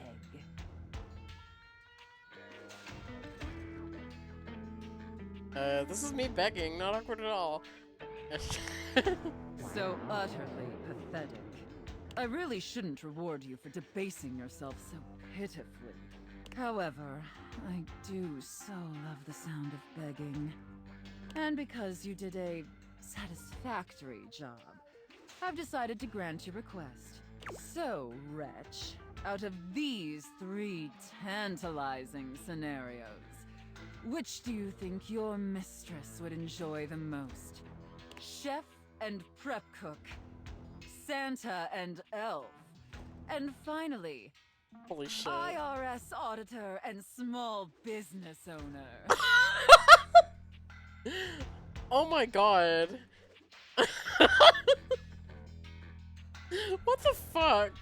This is me begging, not awkward at all. So utterly pathetic. I really shouldn't reward you for debasing yourself so pitifully. However, I do so love the sound of begging. And because you did a satisfactory job, I've decided to grant your request. So, wretch, out of these 3 tantalizing scenarios, which do you think your mistress would enjoy the most? Chef and prep cook, Santa and elf, and finally, holy shit. IRS auditor and small business owner. Oh my god. What the fuck?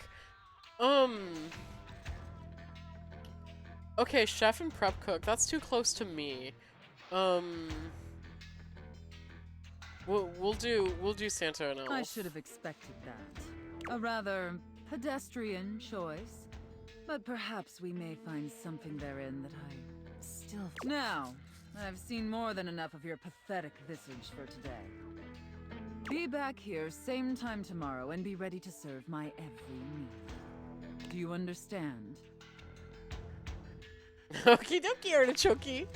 Okay, chef and prep cook. That's too close to me. We'll do Santa and elf. I should have expected that. A rather pedestrian choice, but perhaps we may find something therein that I still... Now, I've seen more than enough of your pathetic visage for today. Be back here same time tomorrow and be ready to serve my every meal. Do you understand? Okie dokie, Artichoke.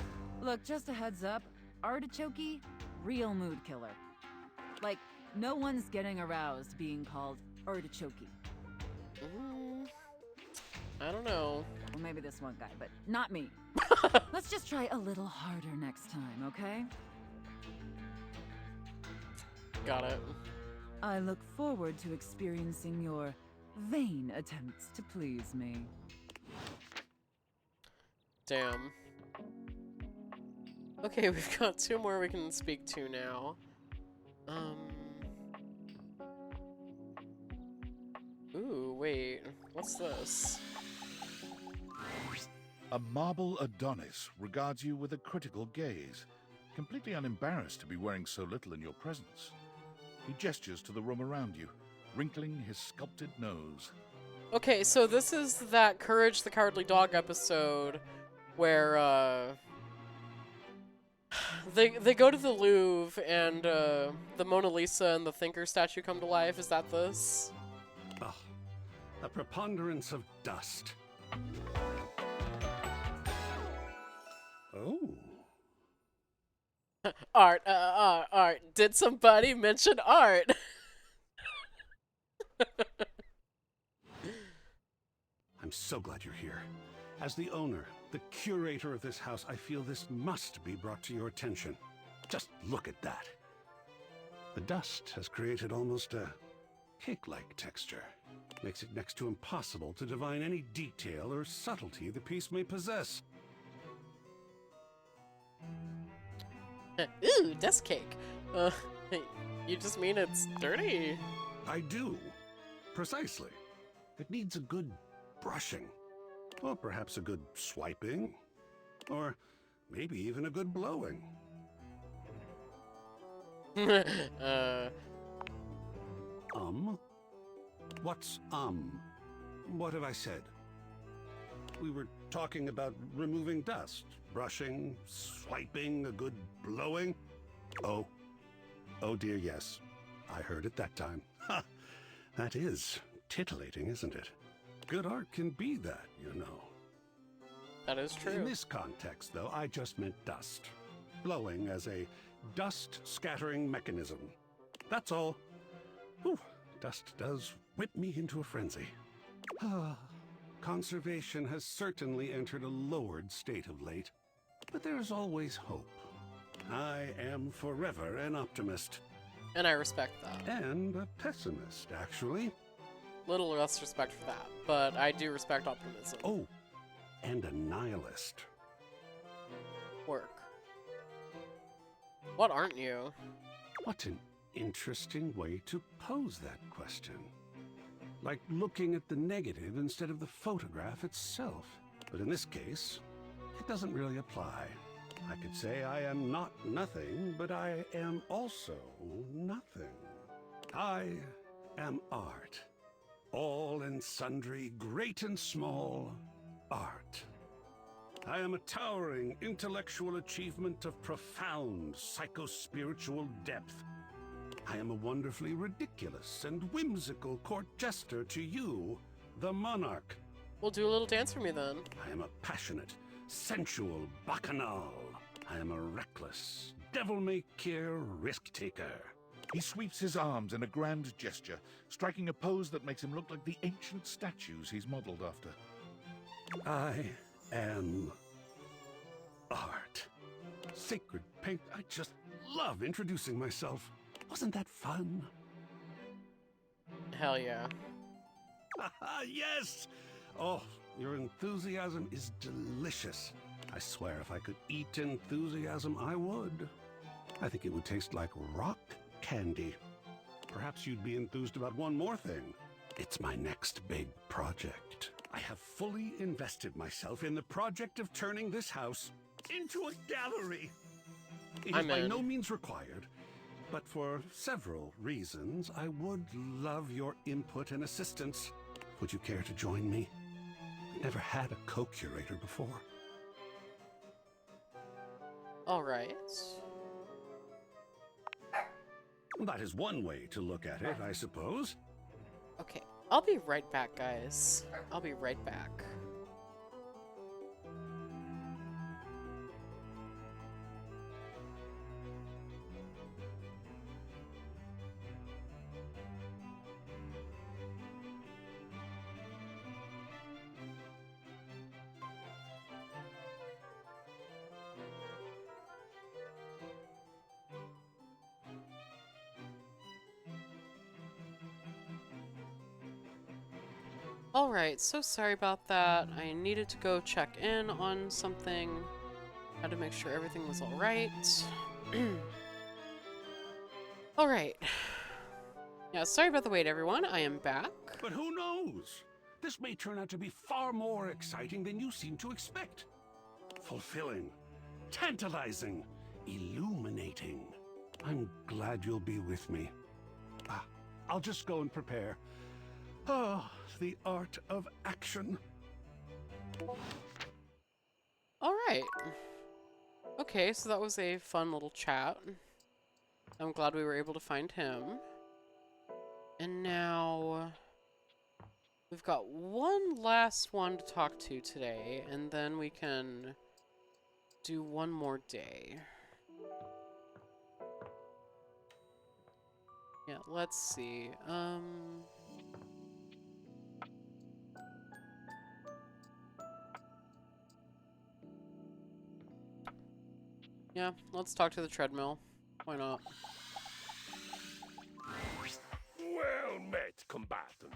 Look, just a heads up. Artichoke, real mood killer. Like, no one's getting aroused being called Artichoke. I don't know. Well, maybe this one guy, but not me. Let's just try a little harder next time, okay? Got it. I look forward to experiencing your vain attempts to please me. Damn. Okay, we've got 2 more we can speak to now. Ooh, wait. What's this? A marble Adonis regards you with a critical gaze, completely unembarrassed to be wearing so little in your presence. He gestures to the room around you, wrinkling his sculpted nose. Okay, so this is that Courage the Cowardly Dog episode where, they go to the Louvre and, the Mona Lisa and the Thinker statue come to life. Is that this? Oh, a preponderance of dust. Oh. Art, art. Did somebody mention art? I'm so glad you're here. As the owner, the curator of this house, I feel this must be brought to your attention. Just look at that. The dust has created almost a cake-like texture. Makes it next to impossible to divine any detail or subtlety the piece may possess. Ooh, dust cake. You just mean it's dirty? I do. Precisely. It needs a good brushing. Or perhaps a good swiping. Or maybe even a good blowing. What's What have I said? We were talking about removing dust, brushing, swiping, a good blowing. Oh dear, yes. I heard it that time. Ha! That is titillating, isn't it? Good art can be that, you know. That is true. In this context, though, I just meant dust. Blowing as a dust-scattering mechanism. That's all. Whew, dust does whip me into a frenzy. Conservation has certainly entered a lowered state of late, but there's always hope. I am forever an optimist. And I respect that. And a pessimist, actually. Little less respect for that, but I do respect optimism. Oh, and a nihilist. Work. What aren't you? What an interesting way to pose that question. Like looking at the negative instead of the photograph itself. But in this case, it doesn't really apply. I could say I am not nothing, but I am also nothing. I am art. All and sundry, great and small, art. I am a towering intellectual achievement of profound psycho-spiritual depth. I am a wonderfully ridiculous and whimsical court jester to you, the monarch. Well, do a little dance for me then. I am a passionate, sensual bacchanal. I am a reckless, devil-may-care risk-taker. He sweeps his arms in a grand gesture, striking a pose that makes him look like the ancient statues he's modeled after. I am art. Sacred paint. I just love introducing myself. Wasn't that fun? Hell yeah. Yes! Oh, your enthusiasm is delicious. I swear if I could eat enthusiasm, I would. I think it would taste like rock candy. Perhaps you'd be enthused about one more thing. It's my next big project. I have fully invested myself in the project of turning this house into a gallery. It is by no means required, but for several reasons, I would love your input and assistance. Would you care to join me? I never had a co-curator before. All right. That is one way to look at it, I suppose. Okay, I'll be right back, guys. I'll be right back. Alright, so sorry about that. I needed to go check in on something. Had to make sure everything was alright. Alright. Yeah, sorry about the wait, everyone. I am back. But who knows? This may turn out to be far more exciting than you seem to expect. Fulfilling, tantalizing, illuminating. I'm glad you'll be with me. I'll just go and prepare. Oh, the art of action. Alright. Okay, so that was a fun little chat. I'm glad we were able to find him. And now we've got one last one to talk to today, and then we can do one more day. Yeah, let's see. Yeah, let's talk to the treadmill. Why not? Well met, combatant.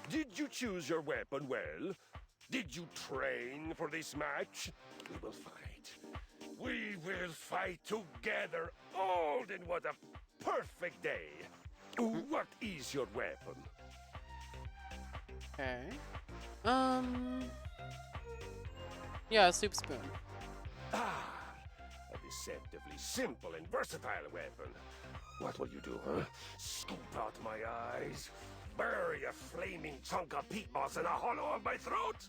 Did you choose your weapon well? Did you train for this match? We will fight. We will fight together. Alden, what a perfect day. What is your weapon? Okay. Yeah, a soup spoon. Ah, a deceptively simple and versatile weapon. What will you do, huh? Scoop out my eyes? Bury a flaming chunk of peat moss in a hollow of my throat?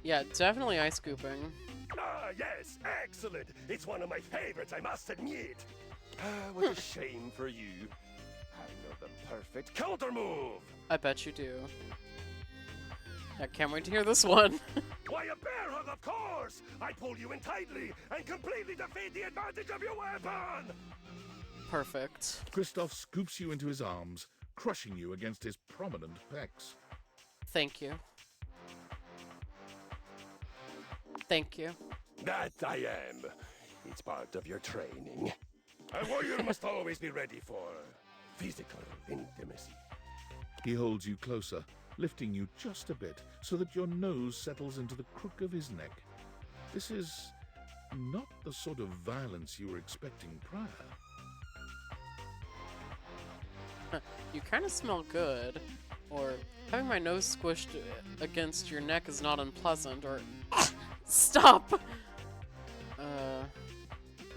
Yeah, definitely eye scooping. Ah, yes, excellent. It's one of my favorites, I must admit. Ah, what a shame for you. I know the perfect counter move. I bet you do. I can't wait to hear this one. Why, a bear hug, of course! I pull you in tightly and completely defeat the advantage of your weapon! Perfect. Kristoff scoops you into his arms, crushing you against his prominent pecs. Thank you. Thank you. That I am. It's part of your training. A warrior must always be ready for physical intimacy. He holds you closer, lifting you just a bit so that your nose settles into the crook of his neck. This is not the sort of violence you were expecting prior. You kind of smell good. Or having my nose squished against your neck is not unpleasant. Or stop!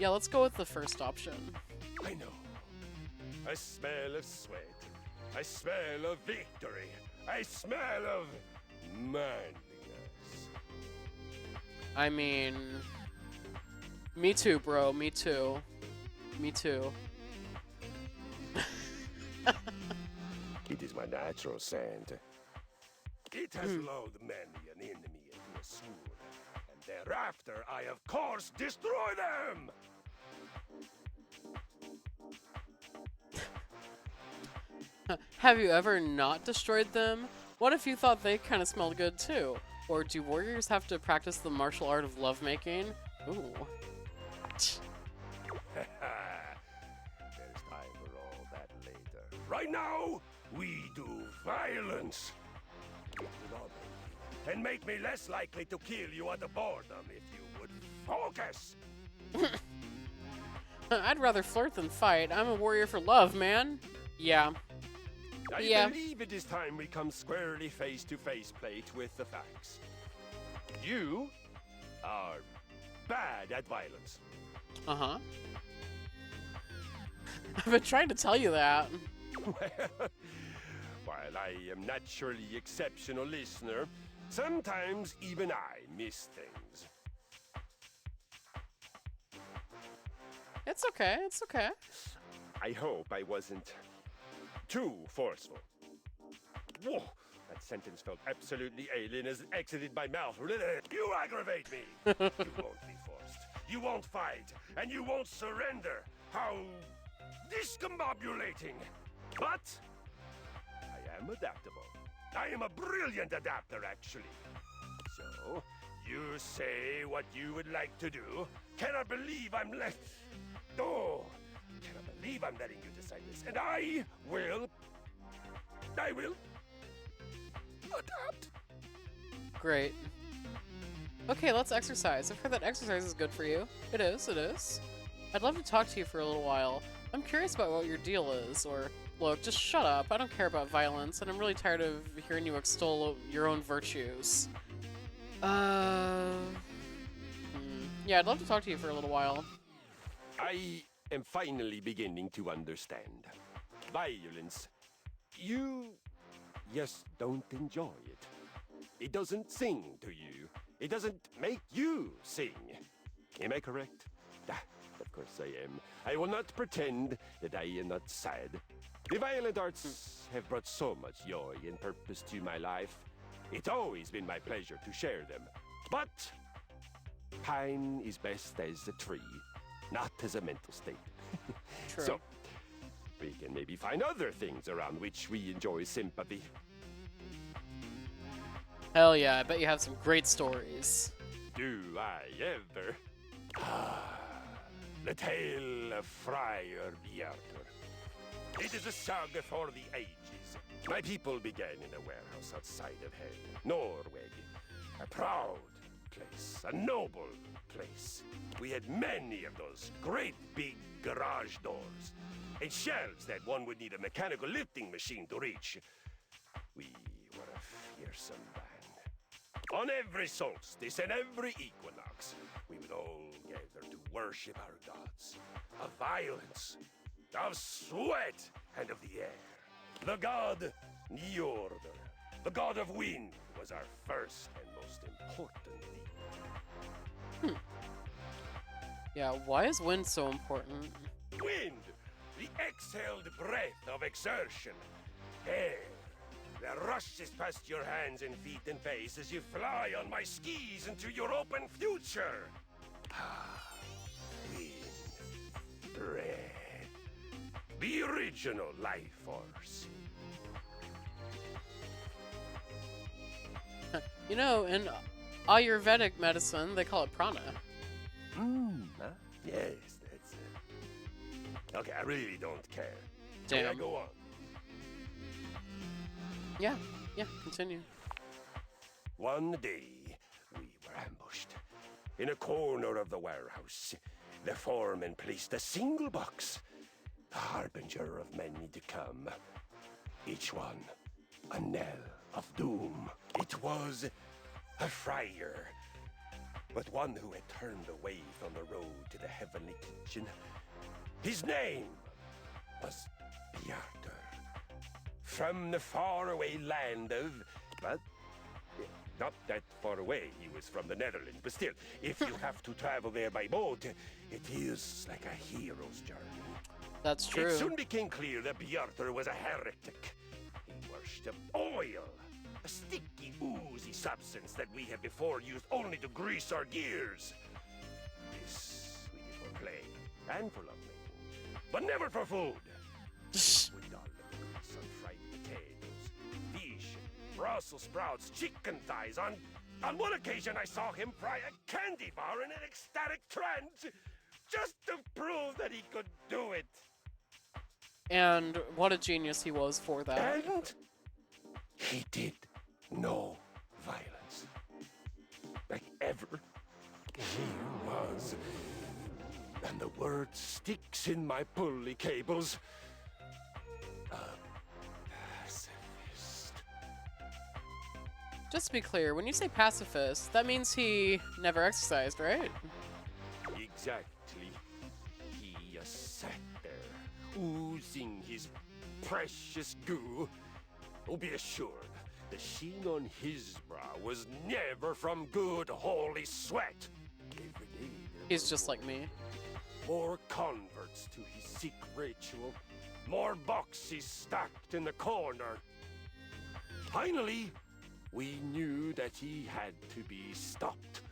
Yeah, let's go with the first option. I know. I smell of sweat. I smell of victory. I smell of manliness. I mean... Me too, bro. Me too. Me too. It is my natural scent. It has lulled many an enemy into a swoon, and thereafter I, of course, destroy them! Have you ever not destroyed them? What if you thought they kind of smelled good too? Or do warriors have to practice the martial art of lovemaking? Ooh. There's time for all that later. Right now, we do violence. It will honor me and make me less likely to kill you out of boredom if you would focus. I'd rather flirt than fight. I'm a warrior for love, man. Yeah. I believe it is time we come squarely face-to-face plate with the facts. You are bad at violence. Uh-huh. I've been trying to tell you that. Well, while I am naturally exceptional listener, sometimes even I miss things. It's okay. It's okay. I hope I wasn't too forceful. Whoa! That sentence felt absolutely alien as it exited my mouth. You aggravate me! You won't be forced. You won't fight. And you won't surrender. How discombobulating. But I am adaptable. I am a brilliant adapter, actually. So, you say what you would like to do. Cannot believe I'm let... Oh! Cannot believe I'm letting you decide this. And I will... adapt. Great. Okay, let's exercise. I've heard that exercise is good for you. It is, it is. I'd love to talk to you for a little while. I'm curious about what your deal is, or... Look, just shut up. I don't care about violence, and I'm really tired of hearing you extol your own virtues. Yeah, I'd love to talk to you for a little while. I am finally beginning to understand. Violence. You just don't enjoy it. It doesn't sing to you. It doesn't make you sing. Am I correct? Ah, of course I am. I will not pretend that I am not sad. The violent arts have brought so much joy and purpose to my life. It's always been my pleasure to share them. But pine is best as a tree, not as a mental state. True. So, we can maybe find other things around which we enjoy sympathy. Hell yeah, I bet you have some great stories. Do I ever? The tale of Friar Bjartur. It is a saga for the ages. My people began in a warehouse outside of Hell, Norway. A proud place, a noble place. We had many of those great big garage doors, and shelves that one would need a mechanical lifting machine to reach. We were a fearsome band. On every solstice and every equinox, we would all gather to worship our gods. Of violence, of sweat, and of the air. The god Njordr, the god of wind, was our first and most important deed. Yeah, why is wind so important? Wind, the exhaled breath of exertion. Air, that rushes past your hands and feet and face as you fly on my skis into your open future. Wind, breath. The original life force. You know, in Ayurvedic medicine, they call it prana. Yes, that's it. Okay, I really don't care. Damn. May I go on? Yeah, continue. One day, we were ambushed. In a corner of the warehouse, the foreman placed a single box, the harbinger of many to come. Each one, a knell of doom. It was a friar, but one who had turned away from the road to the heavenly kitchen. His name was Bjartur. From the faraway land of... but not that far away. He was from the Netherlands, but still, if you have to travel there by boat, it is like a hero's journey. That's true. It soon became clear that Bjartur was a heretic. He worshipped oil, a sticky, oozy substance that we had before used only to grease our gears. This we did for play and for lovemaking, but never for food. We'd all let the grease on fried potatoes, fish, Brussels sprouts, chicken thighs. On one occasion, I saw him fry a candy bar in an ecstatic trance, just to prove that he could do it. And what a genius he was for that. And he did no violence. Like ever. He was. And the word sticks in my pulley cables. A pacifist. Just to be clear, when you say pacifist, that means he never exercised, right? Exactly. He just sat there, oozing his precious goo. Oh, be assured, the sheen on his brow was never from good holy sweat. Every day He's just like me. more converts to his sick ritual, more boxes stacked in the corner. Finally, we knew that he had to be stopped.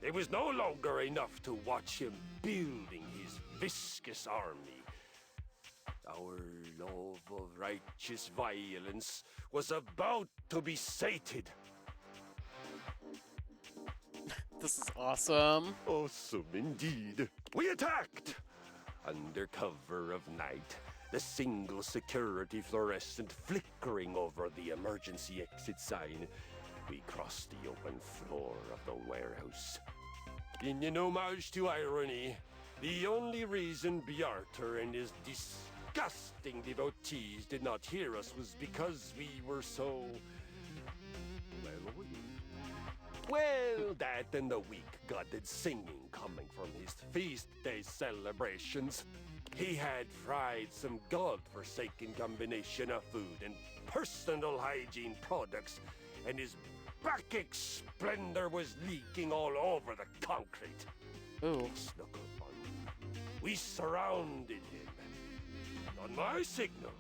It was no longer enough to watch him building his viscous army. Our love of righteous violence was about to be sated. This is awesome. Awesome indeed. We attacked! Under cover of night, the single security fluorescent flickering over the emergency exit sign, we crossed the open floor of the warehouse. In an homage to irony, the only reason Bjarter and his disgusting devotees did not hear us was because we were so... well, that and the weak-gutted singing coming from his feast day celebrations. He had fried some god-forsaken combination of food and personal hygiene products, and his Bacchic splendor was leaking all over the concrete. Ooh. Snuck up on. We surrounded him. On my signal,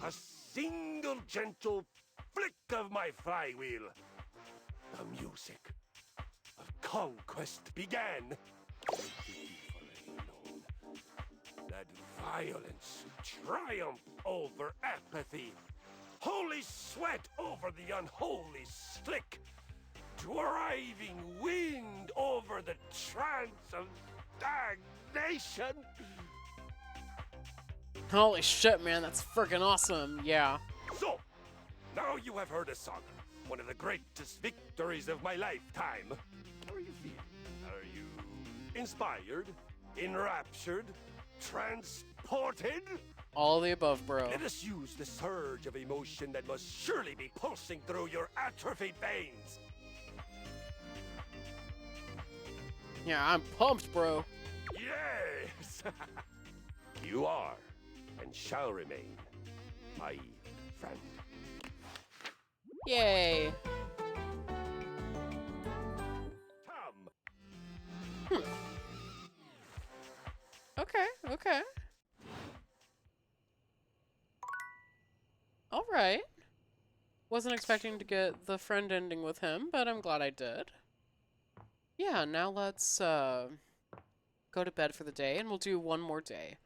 a single gentle flick of my flywheel, the music of conquest began. That violence triumph over apathy, holy sweat over the unholy slick, driving wind over the trance of stagnation. Holy shit, man, that's freaking awesome. Yeah. So, now you have heard a saga, one of the greatest victories of my lifetime. How are you feeling? Are you inspired, enraptured, transported? All the above, bro. Let us use the surge of emotion that must surely be pulsing through your atrophied veins. Yeah, I'm pumped, bro. Yes! You are, and shall remain, my friend. Yay. Come. Okay. Alright. Wasn't expecting to get the friend ending with him, but I'm glad I did. Yeah, now let's go to bed for the day, and we'll do one more day.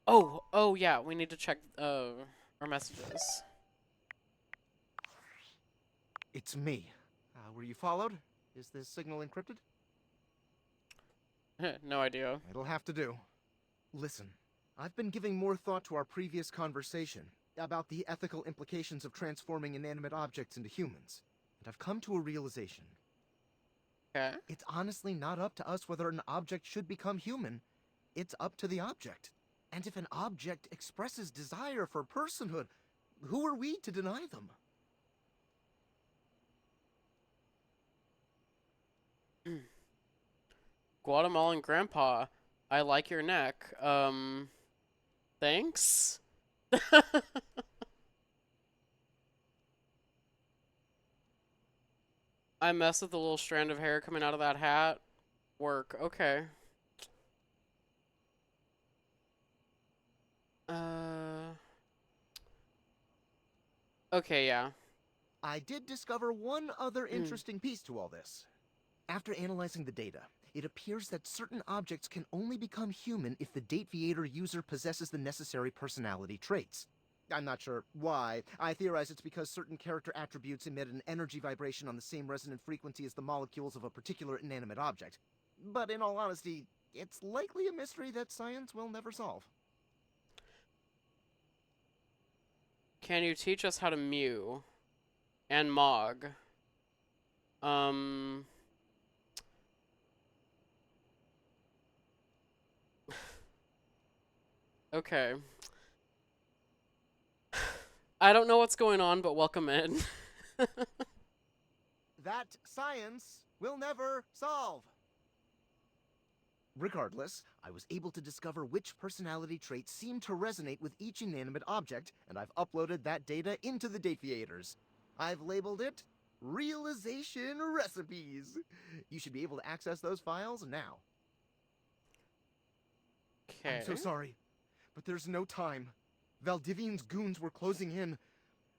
Oh yeah, we need to check our messages. It's me. Were you followed? Is this signal encrypted? No idea. It'll have to do. Listen, I've been giving more thought to our previous conversation about the ethical implications of transforming inanimate objects into humans, and I've come to a realization. Okay. It's honestly not up to us whether an object should become human. It's up to the object. And if an object expresses desire for personhood, who are we to deny them? Guatemalan Grandpa, I like your neck. Thanks? I messed with the little strand of hair coming out of that hat. Work. Okay. Okay, yeah. I did discover one other interesting piece to all this. After analyzing the data, it appears that certain objects can only become human if the Dateviator user possesses the necessary personality traits. I'm not sure why. I theorize it's because certain character attributes emit an energy vibration on the same resonant frequency as the molecules of a particular inanimate object. But in all honesty, it's likely a mystery that science will never solve. Can you teach us how to mew? And mog? Okay. I don't know what's going on, but welcome in. That science will never solve. Regardless, I was able to discover which personality traits seem to resonate with each inanimate object, and I've uploaded that data into the Dateviators. I've labeled it Realization Recipes. You should be able to access those files now. Okay. I'm so sorry, but there's no time. Valdivian's goons were closing in,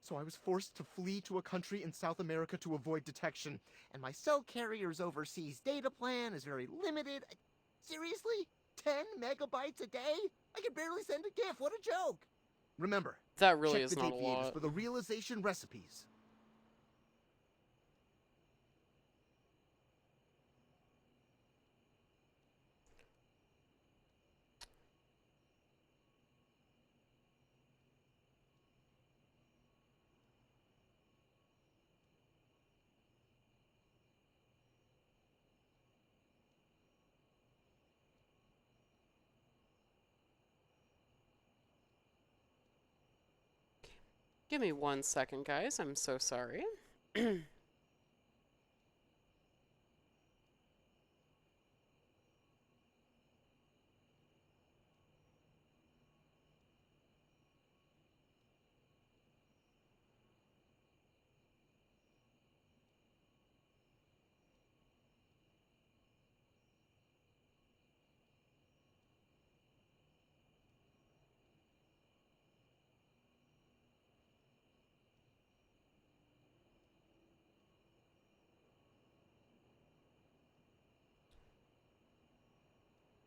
so I was forced to flee to a country in South America to avoid detection. And my cell carrier's overseas data plan is very limited. Seriously? 10 megabytes a day? I can barely send a GIF. What a joke! Remember, That really check is the not a date creators lot. for the realization recipes. Give me 1 second, guys. I'm so sorry.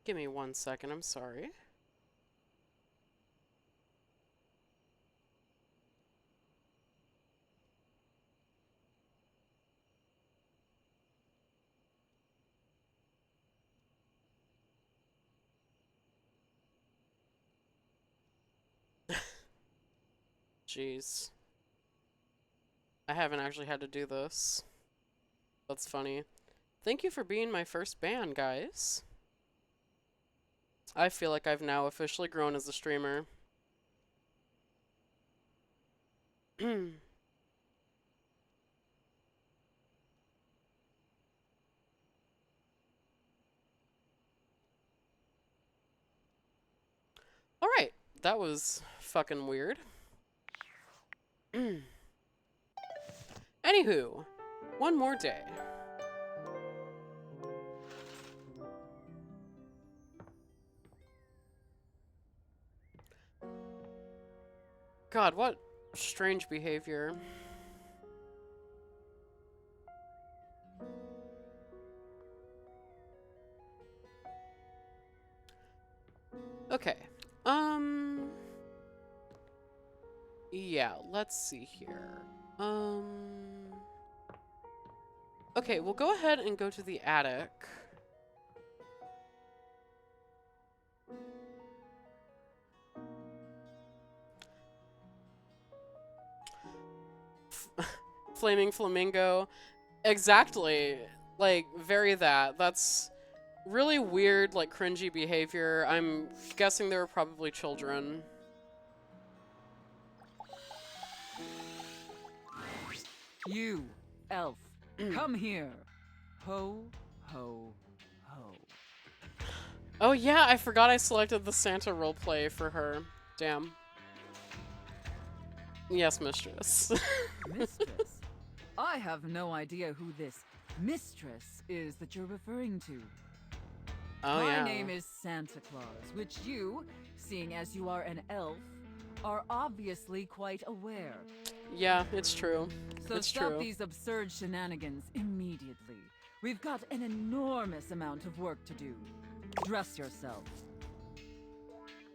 Give me 1 second. I'm sorry. Jeez. I haven't actually had to do this. That's funny. Thank you for being my first ban, guys. I feel like I've now officially grown as a streamer. Alright, that was fucking weird. Anywho, one more day. God, what strange behavior. Okay. Yeah, let's see here. Okay, we'll go ahead and go to the attic. Flaming flamingo. Exactly. Like, very that. That's really weird, like, cringy behavior. I'm guessing they were probably children. You, elf, come here. Ho, ho, ho. Oh yeah, I forgot I selected the Santa roleplay for her. Damn. Yes, mistress. Mistress? I have no idea who this mistress is that you're referring to. Oh, My yeah. name is Santa Claus, which you, seeing as you are an elf, are obviously quite aware. Yeah, it's true. So it's stop true. these absurd shenanigans immediately. We've got an enormous amount of work to do. Dress yourself.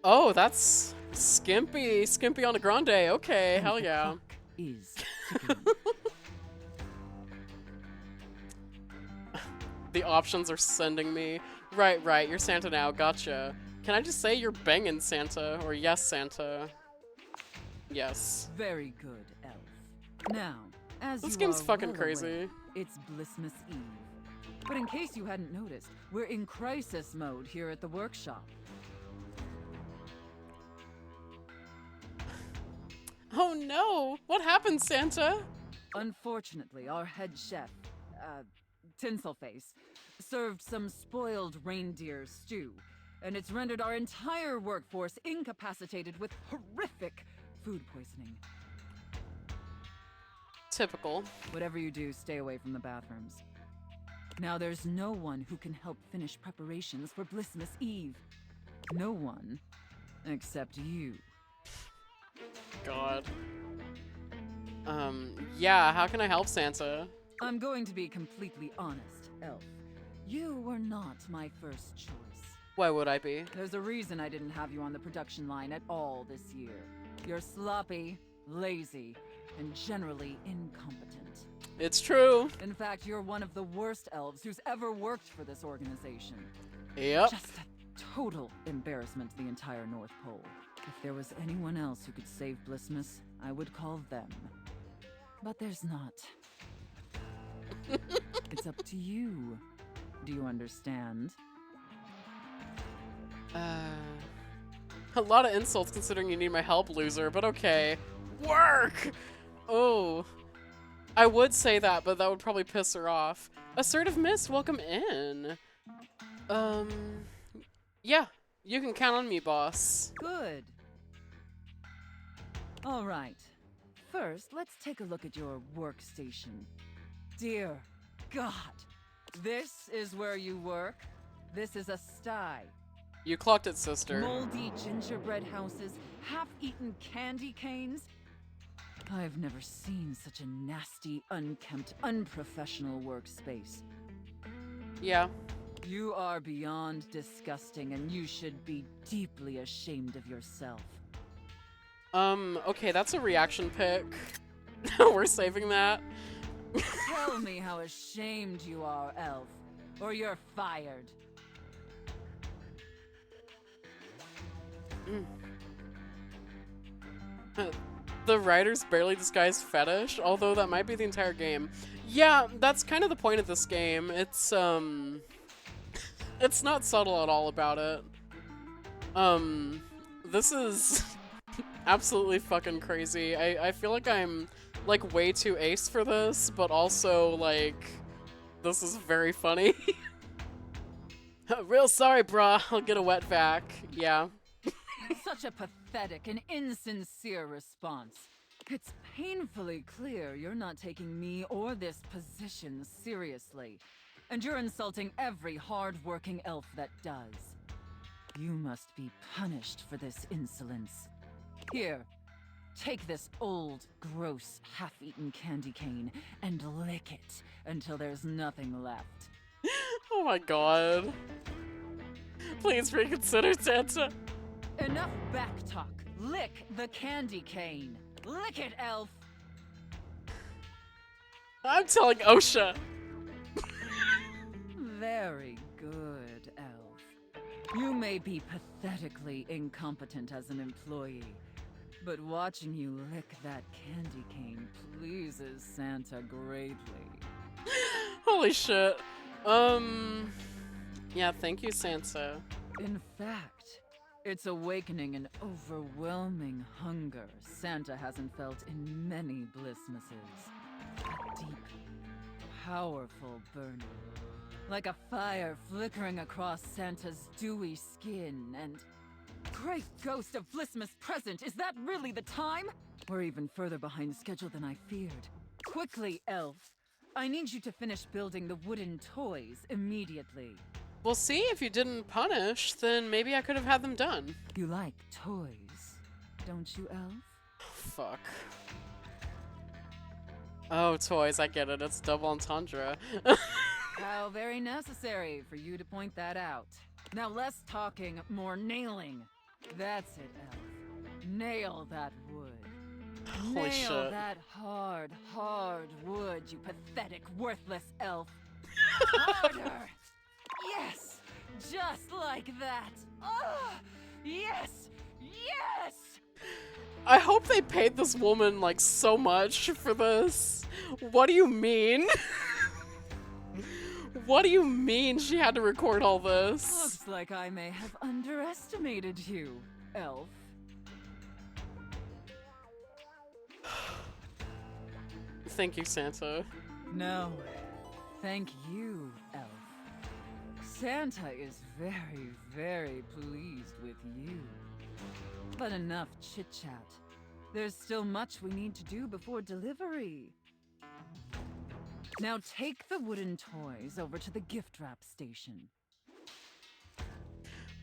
Oh, that's skimpy. Skimpy on a grande. Okay, And hell the yeah. clock is ticking. The options are sending me. Right, right, you're Santa now, gotcha. Can I just say you're banging Santa? Or yes, Santa. Yes. Very good, elf. Now, as This you game's are fucking well crazy. aware, it's Blissmas Eve. But in case you hadn't noticed, we're in crisis mode here at the workshop. Oh no! What happened, Santa? Unfortunately, our head chef, Tinselface, served some spoiled reindeer stew, and it's rendered our entire workforce incapacitated with horrific food poisoning. Typical. Whatever you do, stay away from the bathrooms. Now there's no one who can help finish preparations for Blissmas Eve. No one. Except you. God. Yeah, how can I help, Santa? I'm going to be completely honest, Elf. You were not my first choice. Why would I be? There's a reason I didn't have you on the production line at all this year. You're sloppy, lazy, and generally incompetent. It's true. In fact, you're one of the worst elves who's ever worked for this organization. Yep. Just a total embarrassment to the entire North Pole. If there was anyone else who could save Blissmas, I would call them. But there's not. It's up to you. Do you understand? A lot of insults considering you need my help, loser, but okay. Work! Oh. I would say that, but that would probably piss her off. Assertive Miss, welcome in. Yeah, you can count on me, boss. Good. All right. First, let's take a look at your workstation. Dear God, this is where you work? This is a sty. You clocked it, sister. Moldy gingerbread houses, half-eaten candy canes. I've never seen such a nasty, unkempt, unprofessional workspace. Yeah. You are beyond disgusting, and you should be deeply ashamed of yourself. Okay, that's a reaction pic. We're saving that. Tell me how ashamed you are, Elf, or you're fired. The writer's barely disguised fetish, although that might be the entire game. Yeah, that's kind of the point of this game. It's not subtle at all about it. This is absolutely fucking crazy. I feel like I'm, like, way too ace for this, but also, like, this is very funny. Real sorry, brah. I'll get a wet vac. Yeah. Such a pathetic and insincere response. It's painfully clear you're not taking me or this position seriously. And you're insulting every hard-working elf that does. You must be punished for this insolence. Here, take this old, gross, half-eaten candy cane and lick it until there's nothing left. Oh my god. Please reconsider, Santa. Enough backtalk. Lick the candy cane. Lick it, Elf. I'm telling OSHA. Very good, Elf. You may be pathetically incompetent as an employee, but watching you lick that candy cane pleases Santa greatly. Holy shit. Yeah, thank you, Santa. In fact, it's awakening an overwhelming hunger Santa hasn't felt in many Blissmases. A deep, powerful burning. Like a fire flickering across Santa's dewy skin and... Great ghost of Blissmas present, is that really the time? We're even further behind schedule than I feared. Quickly, Elf. I need you to finish building the wooden toys immediately. Well, see, if you didn't punish, then maybe I could have had them done. You like toys, don't you, Elf? Fuck. Oh, toys, I get it. It's double entendre. How very necessary for you to point that out. Now less talking, more nailing. That's it, Elf. Nail that wood. Holy Nail shit. that hard, hard wood, you pathetic, worthless elf. Harder! Yes! Just like that! Oh! Yes! Yes! I hope they paid this woman, like, so much for this. What do you mean? What do you mean she had to record all this? Looks like I may have underestimated you, elf. Thank you, Santa. No, thank you, elf. Santa is very, very pleased with you. But enough chit-chat. There's still much we need to do before delivery. Now take the wooden toys over to the gift wrap station.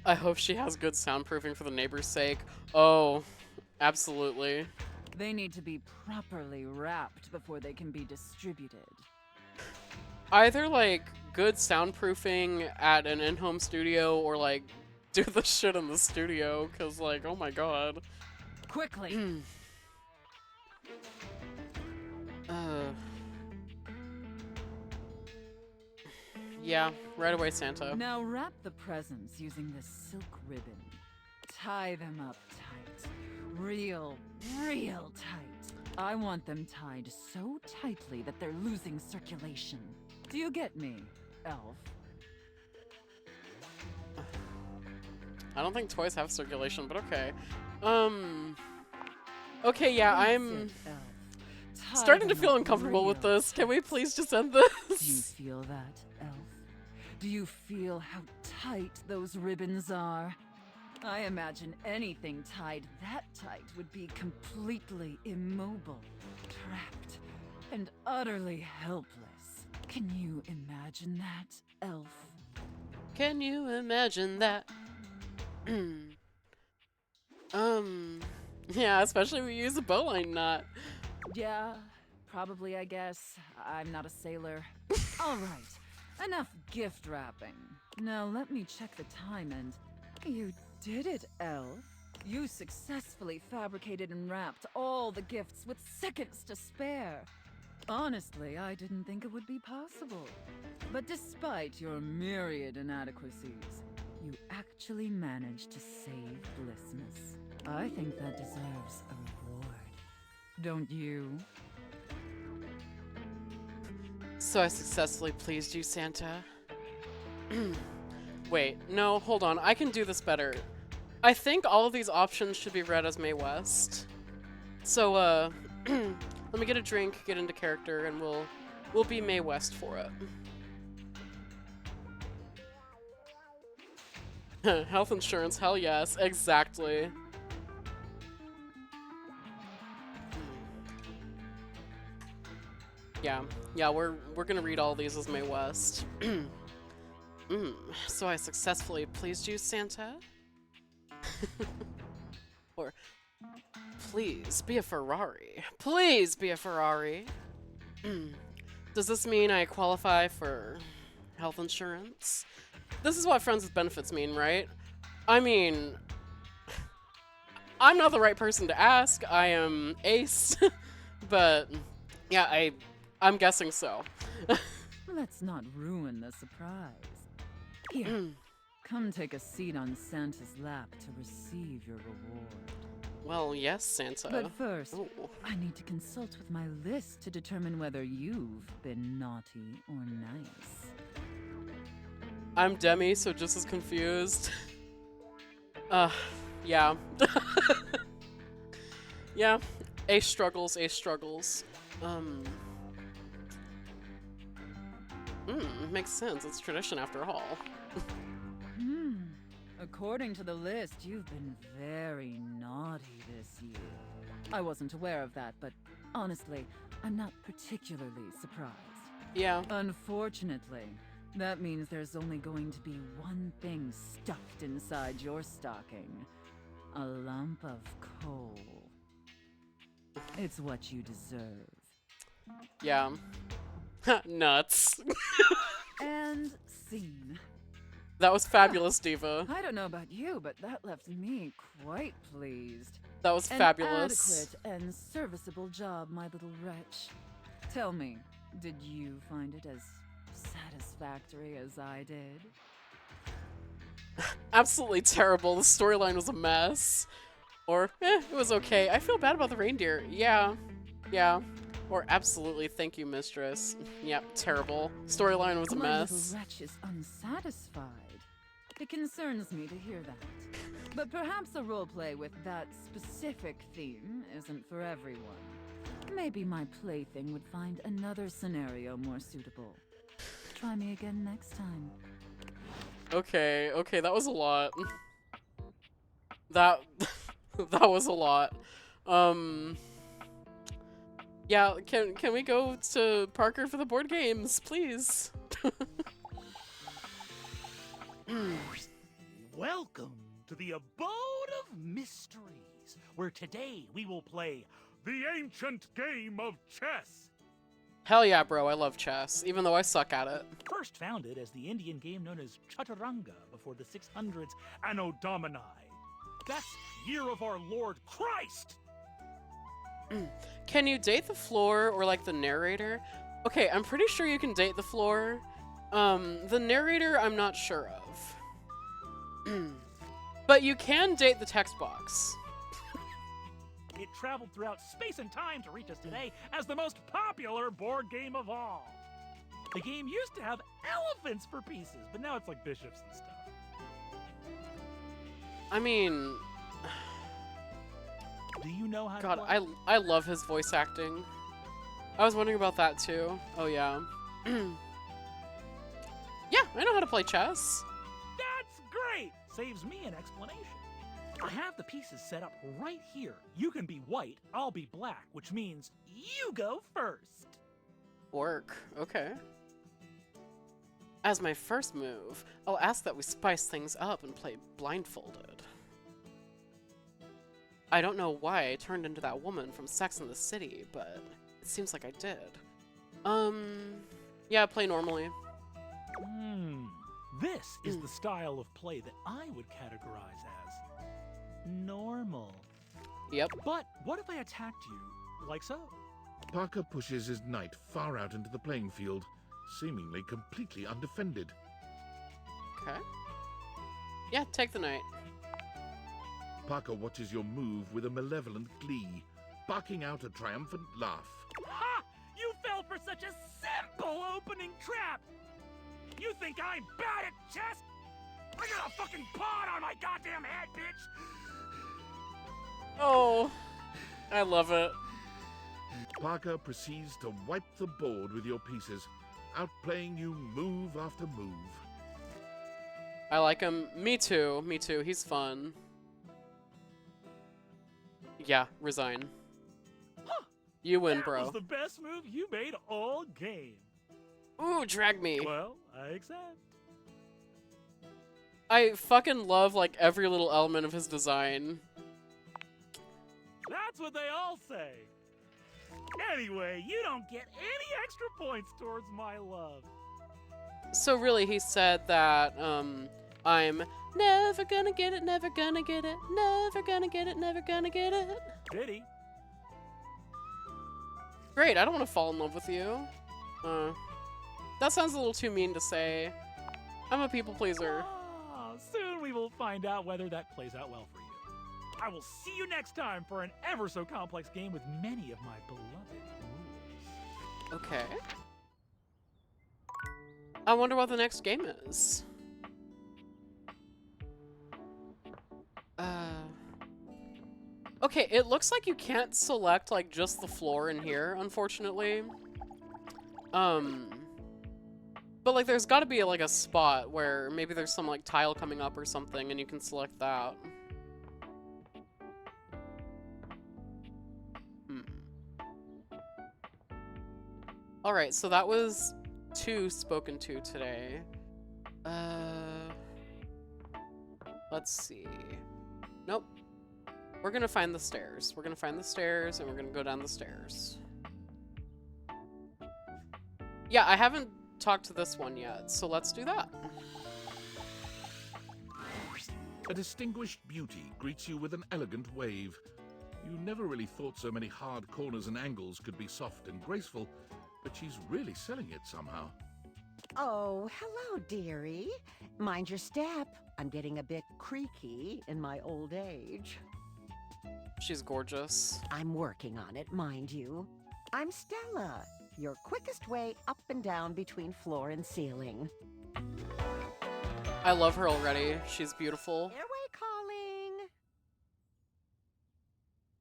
I hope she has good soundproofing for the neighbor's sake. Oh, absolutely. They need to be properly wrapped before they can be distributed. Either, like, good soundproofing at an in-home studio or, like, do the shit in the studio, because, like, oh my god. Quickly! Yeah, right away, Santa. Now wrap the presents using this silk ribbon. Tie them up tight. Real tight. I want them tied so tightly that they're losing circulation. Do you get me, elf? I don't think toys have circulation, but okay. Okay, yeah, I'm starting to feel uncomfortable with this. Can we please just end this? Do you feel that, elf? Do you feel how tight those ribbons are? I imagine anything tied that tight would be completely immobile, trapped, and utterly helpless. Can you imagine that, elf? Can you imagine that? Yeah, especially if we use a bowline knot. Yeah, probably, I guess. I'm not a sailor. All right, enough gift wrapping. Now let me check the time and... You did it, elf. You successfully fabricated and wrapped all the gifts with seconds to spare. Honestly, I didn't think it would be possible. But despite your myriad inadequacies, you actually managed to save Blissmas. I think that deserves a reward. Don't you? So I successfully pleased you, Santa. Wait, no, hold on. I can do this better. I think all of these options should be read as Mae West. So, let me get a drink, get into character, and we'll be Mae West for it. Health insurance, hell yes, exactly. Yeah, we're gonna read all these as Mae West. So I successfully pleased you, Santa? Or, please be a Ferrari. Please be a Ferrari. Does this mean I qualify for health insurance? This is what friends with benefits mean, right? I mean, I'm not the right person to ask. I am Ace. But, yeah, I'm guessing so. Let's not ruin the surprise. Here, come take a seat on Santa's lap to receive your reward. Well, yes, Santa. But first, I need to consult with my list to determine whether you've been naughty or nice. I'm Demi, so just as confused. Yeah. Yeah, Ace struggles, Ace struggles. Makes sense. It's tradition after all. According to the list, you've been very naughty this year. I wasn't aware of that, but honestly, I'm not particularly surprised. Yeah. Unfortunately, that means there's only going to be one thing stuffed inside your stocking. A lump of coal. It's what you deserve. Yeah. Nuts. And scene. That was fabulous, Diva. I don't know about you, but that left me quite pleased. That was fabulous. An adequate and serviceable job, my little wretch. Tell me, did you find it as satisfactory as I did? Absolutely terrible. The storyline was a mess. Or, it was okay. I feel bad about the reindeer. Yeah. Or absolutely, thank you, mistress. Yep, terrible. Storyline was a mess. My little wretch is unsatisfied. It concerns me to hear that. But perhaps a roleplay with that specific theme isn't for everyone. Maybe my plaything would find another scenario more suitable. Try me again next time. Okay, that was a lot. That was a lot. Yeah, can we go to Parker for the board games, please? Welcome to the Abode of Mysteries, where today we will play the ancient game of chess. Hell yeah, bro, I love chess, even though I suck at it. First founded as the Indian game known as Chaturanga before the 600s Anno Domini. That's year of our Lord Christ! Can you date the floor or like the narrator? Okay, I'm pretty sure you can date the floor. The narrator, I'm not sure of. But you can date the text box. It traveled throughout space and time to reach us today as the most popular board game of all. The game used to have elephants for pieces, but now it's like bishops and stuff. I mean... Do you know how God, to play? I love his voice acting. I was wondering about that too. Oh yeah. Yeah, I know how to play chess. That's great! Saves me an explanation. I have the pieces set up right here. You can be white, I'll be black, which means you go first. Work. Okay. As my first move, I'll ask that we spice things up and play blindfolded. I don't know why I turned into that woman from Sex and the City, but it seems like I did. Yeah, play normally. This is the style of play that I would categorize as normal. Yep. But what if I attacked you like so? Parker pushes his knight far out into the playing field, seemingly completely undefended. Okay. Yeah, take the knight. Parker watches your move with a malevolent glee, barking out a triumphant laugh. Ha! You fell for such a simple opening trap! You think I'm bad at chess? I got a fucking pawn on my goddamn head, bitch! Oh, I love it. Parker proceeds to wipe the board with your pieces, outplaying you move after move. I like him. Me too. Me too. He's fun. Yeah, resign. Huh. You win, That bro. was the best move you made all game. Ooh, drag me. Well, I accept. I fucking love, like, every little element of his design. That's what they all say. Anyway, you don't get any extra points towards my love. So really, he said that, I'm never gonna get it, never gonna get it, never gonna get it, never gonna get it. Pity. Great, I don't want to fall in love with you. That sounds a little too mean to say. I'm a people pleaser. Soon we will find out whether that plays out well for you. I will see you next time for an ever so complex game with many of my beloved rules. Okay. I wonder what the next game is. Okay, it looks like you can't select, like, just the floor in here, unfortunately. But, like, there's gotta be, like, a spot where maybe there's some, like, tile coming up or something, and you can select that. Alright, so that was 2 spoken to today. Let's see. Nope. We're gonna find the stairs. We're gonna find the stairs, and we're gonna go down the stairs. Yeah, I haven't talked to this one yet, so let's do that. A distinguished beauty greets you with an elegant wave. You never really thought so many hard corners and angles could be soft and graceful, but she's really selling it somehow. Oh, hello, dearie. Mind your step. I'm getting a bit creaky in my old age. She's gorgeous. I'm working on it, mind you. I'm Stella, your quickest way up and down between floor and ceiling. I love her already. She's beautiful. Airway calling.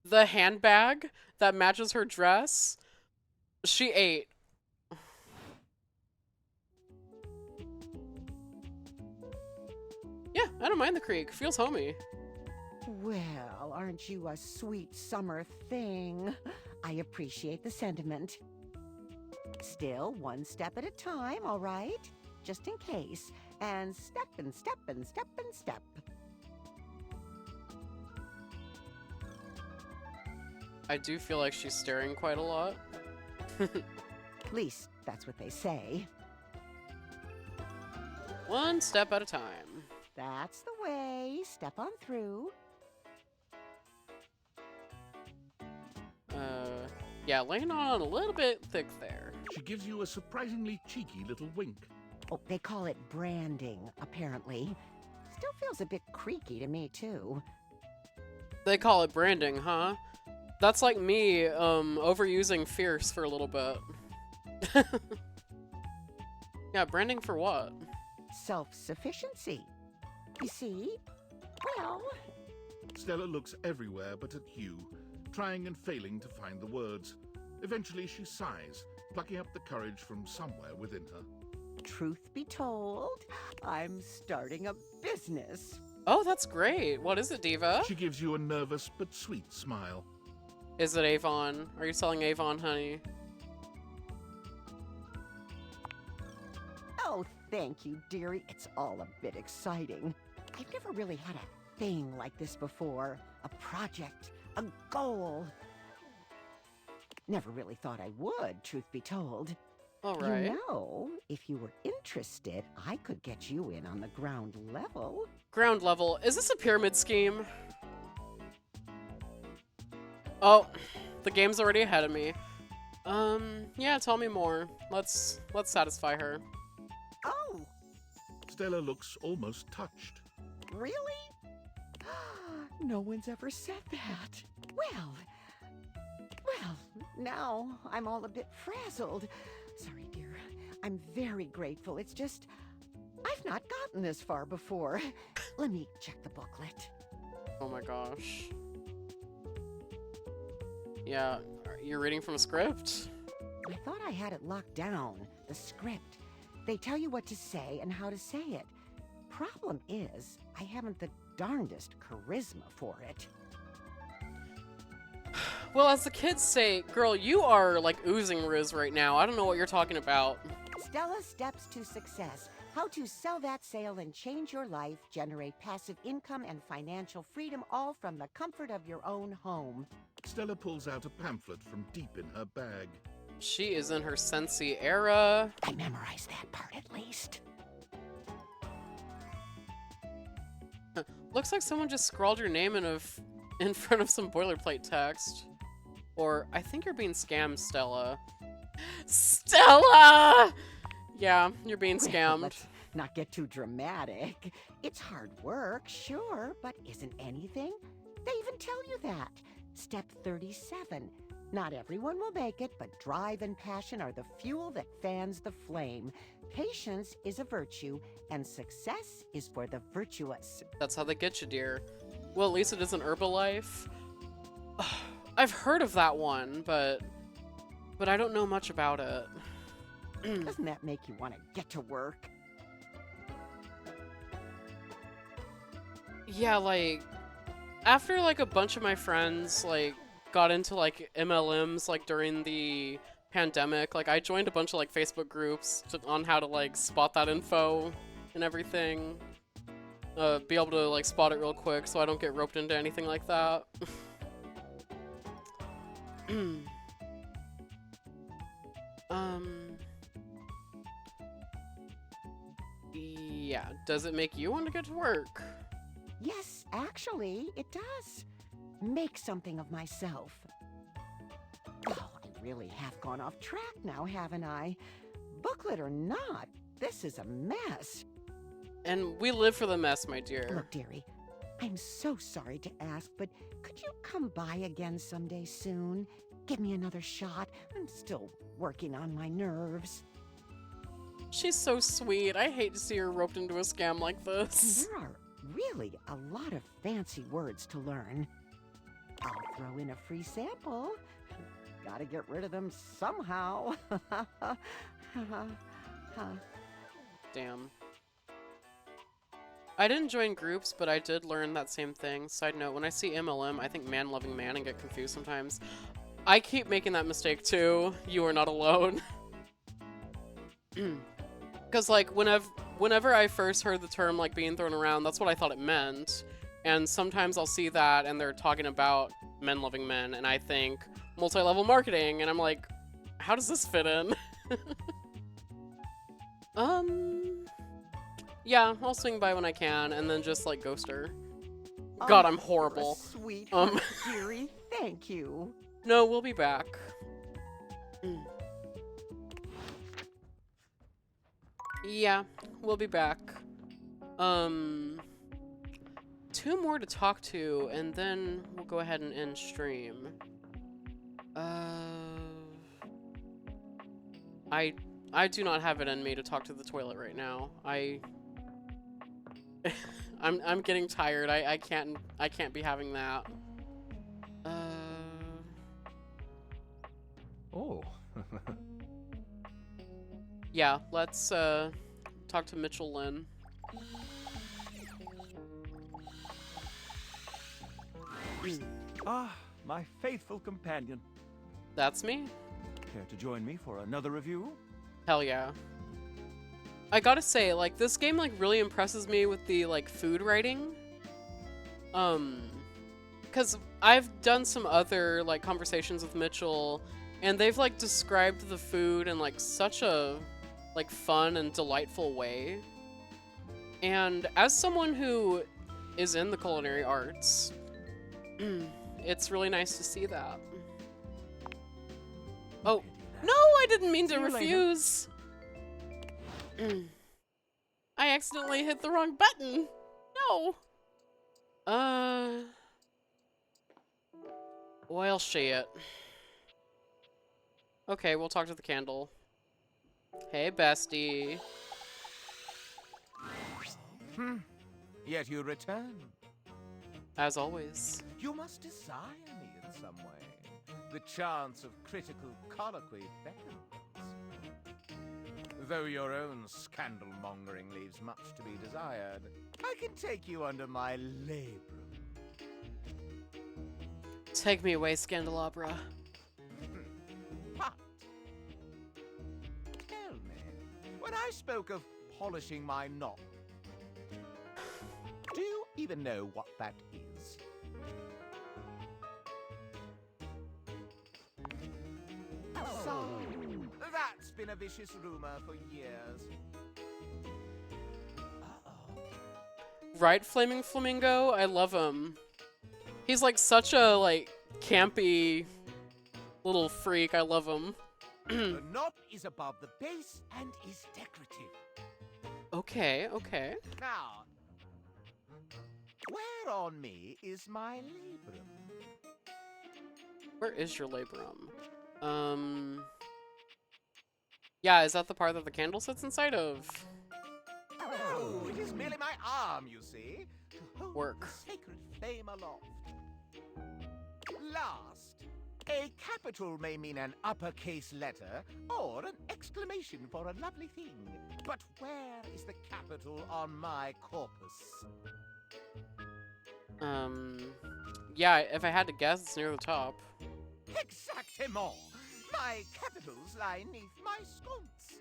The handbag that matches her dress, she ate. Yeah, I don't mind the creek. Feels homey. Well, aren't you a sweet summer thing? I appreciate the sentiment. Still, one step at a time, all right? Just in case. And step and step and step and step. I do feel like she's staring quite a lot. At least that's what they say. One step at a time. That's the way. Step on through. Yeah, laying on a little bit thick there. She gives you a surprisingly cheeky little wink. Oh, they call it branding, apparently. Still feels a bit creaky to me, too. They call it branding, huh? That's like me, overusing fierce for a little bit. Yeah, branding for what? Self-sufficiency. You see? Well... Stella looks everywhere but at you, trying and failing to find the words. Eventually she sighs, plucking up the courage from somewhere within her. Truth be told, I'm starting a business. Oh, that's great. What is it, Diva? She gives you a nervous but sweet smile. Is it Avon? Are you selling Avon, honey? Oh, thank you, dearie. It's all a bit exciting. I've never really had a thing like this before. A project, a goal. Never really thought I would, truth be told. All right. You know, if you were interested, I could get you in on the ground level. Ground level. Is this a pyramid scheme? Oh, the game's already ahead of me. Yeah, tell me more. Let's satisfy her. Oh! Stella looks almost touched. Really? No one's ever said that. Well, now I'm all a bit frazzled. Sorry, dear. I'm very grateful. It's just, I've not gotten this far before. Let me check the booklet. Oh my gosh. Yeah, you're reading from a script? I thought I had it locked down. The script. They tell you what to say and how to say it. Problem is, I haven't the darndest charisma for it. Well, as the kids say, girl, you are like oozing Riz right now. I don't know what you're talking about. Stella Steps to Success. How to sell that sale and change your life, generate passive income and financial freedom, all from the comfort of your own home. Stella pulls out a pamphlet from deep in her bag. She is in her Sensi era. I memorized that part at least. Looks like someone just scrawled your name in front of some boilerplate text. Or, I think you're being scammed, Stella. Stella! Yeah, you're being scammed. Let's not get too dramatic. It's hard work, sure, but isn't anything? They even tell you that. Step 37. Not everyone will make it, but drive and passion are the fuel that fans the flame. Patience is a virtue, and success is for the virtuous. That's how they get you, dear. Well, at least it isn't Herbalife. I've heard of that one, but I don't know much about it. Doesn't that make you want to get to work? Yeah, like, after, like, a bunch of my friends, like, got into, like, MLMs, like, during the pandemic, like, I joined a bunch of, like, Facebook groups on how to, like, spot that info and everything. Be able to, like, spot it real quick so I don't get roped into anything like that. Yeah, does it make you want to get to work? Yes, actually, it does. Make something of myself. Oh, I really have gone off track now, haven't I? Booklet or not, this is a mess. And we live for the mess, my dear. Look, dearie, I'm so sorry to ask, but could you come by again someday soon? Give me another shot. I'm still working on my nerves. She's so sweet. I hate to see her roped into a scam like this. There are really a lot of fancy words to learn. I'll throw in a free sample. Gotta get rid of them somehow. Damn. I didn't join groups, but I did learn that same thing. Side note, when I see MLM, I think man-loving man and get confused sometimes. I keep making that mistake too. You are not alone. Because, like, whenever I first heard the term, like, being thrown around, that's what I thought it meant. And sometimes I'll see that and they're talking about Men Loving Men, and I think multi-level marketing, and I'm like, how does this fit in? Yeah, I'll swing by when I can, and then just like ghost her. God, I'm horrible. Sweetheart, dearie. Thank you. No, we'll be back. Yeah, we'll be back. 2 more to talk to, and then we'll go ahead and end stream. I do not have it in me to talk to the toilet right now. I'm getting tired. I can't be having that. Oh. Yeah, let's talk to Mitchell Lynn. Ah, my faithful companion. That's me. Care to join me for another review? Hell yeah. I gotta say, like, this game, like, really impresses me with the, like, food writing. Because I've done some other, like, conversations with Mitchell, and they've, like, described the food in, like, such a, like, fun and delightful way. And as someone who is in the culinary arts, it's really nice to see that. Oh, no, I didn't mean to refuse. I accidentally hit the wrong button. No. Well, shit. Okay, we'll talk to the candle. Hey, bestie. Yet you return. As always. You must desire me in some way. The chance of critical colloquy beckons. Though your own scandal-mongering leaves much to be desired, I can take you under my labrum. Take me away, Scandelabra. But, tell me, when I spoke of polishing my knot, do you even know what that is? So, that's been a vicious rumor for years. Right, Flaming Flamingo? I love him. He's like such a, like, campy little freak. I love him. The knot is above the base and is decorative. Okay, okay. Now, where on me is my labrum? Where is your labrum? Yeah, is that the part that the candle sits inside of? Oh, it is merely my arm, you see, to hold Work. the sacred flame aloft. Last, a capital may mean an uppercase letter or an exclamation for a lovely thing. But where is the capital on my corpus? Yeah, if I had to guess, it's near the top. Exactement! My capitals lie neath my sconce.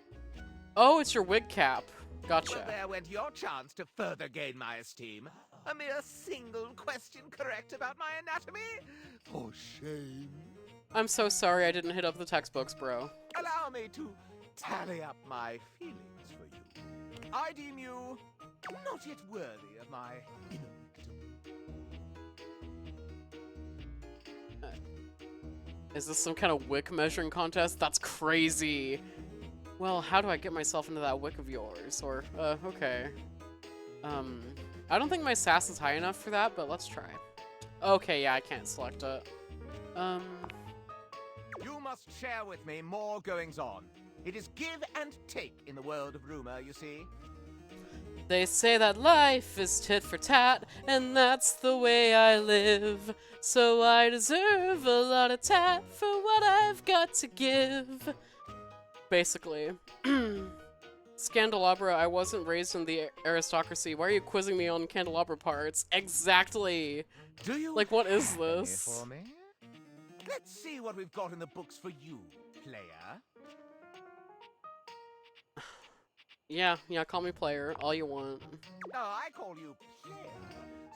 Oh, it's your wig cap. Gotcha. Well, there went your chance to further gain my esteem. A mere single question correct about my anatomy? For shame. I'm so sorry I didn't hit up the textbooks, bro. Allow me to tally up my feelings for you. I deem you not yet worthy of my inner Is this some kind of wick measuring contest? That's crazy. Well, how do I get myself into that wick of yours? Or, okay. I don't think my sass is high enough for that, but let's try. Okay, yeah, I can't select it. You must share with me more goings-on. It is give and take in the world of rumor, you see. They say that life is tit for tat, and that's the way I live. So I deserve a lot of tat for what I've got to give. Basically. Scandelabra, I wasn't raised in the aristocracy. Why are you quizzing me on candelabra parts? Exactly. Do you like, what is have this? any for me? Let's see what we've got in the books for you, player. Yeah, call me player, all you want. No, I call you player,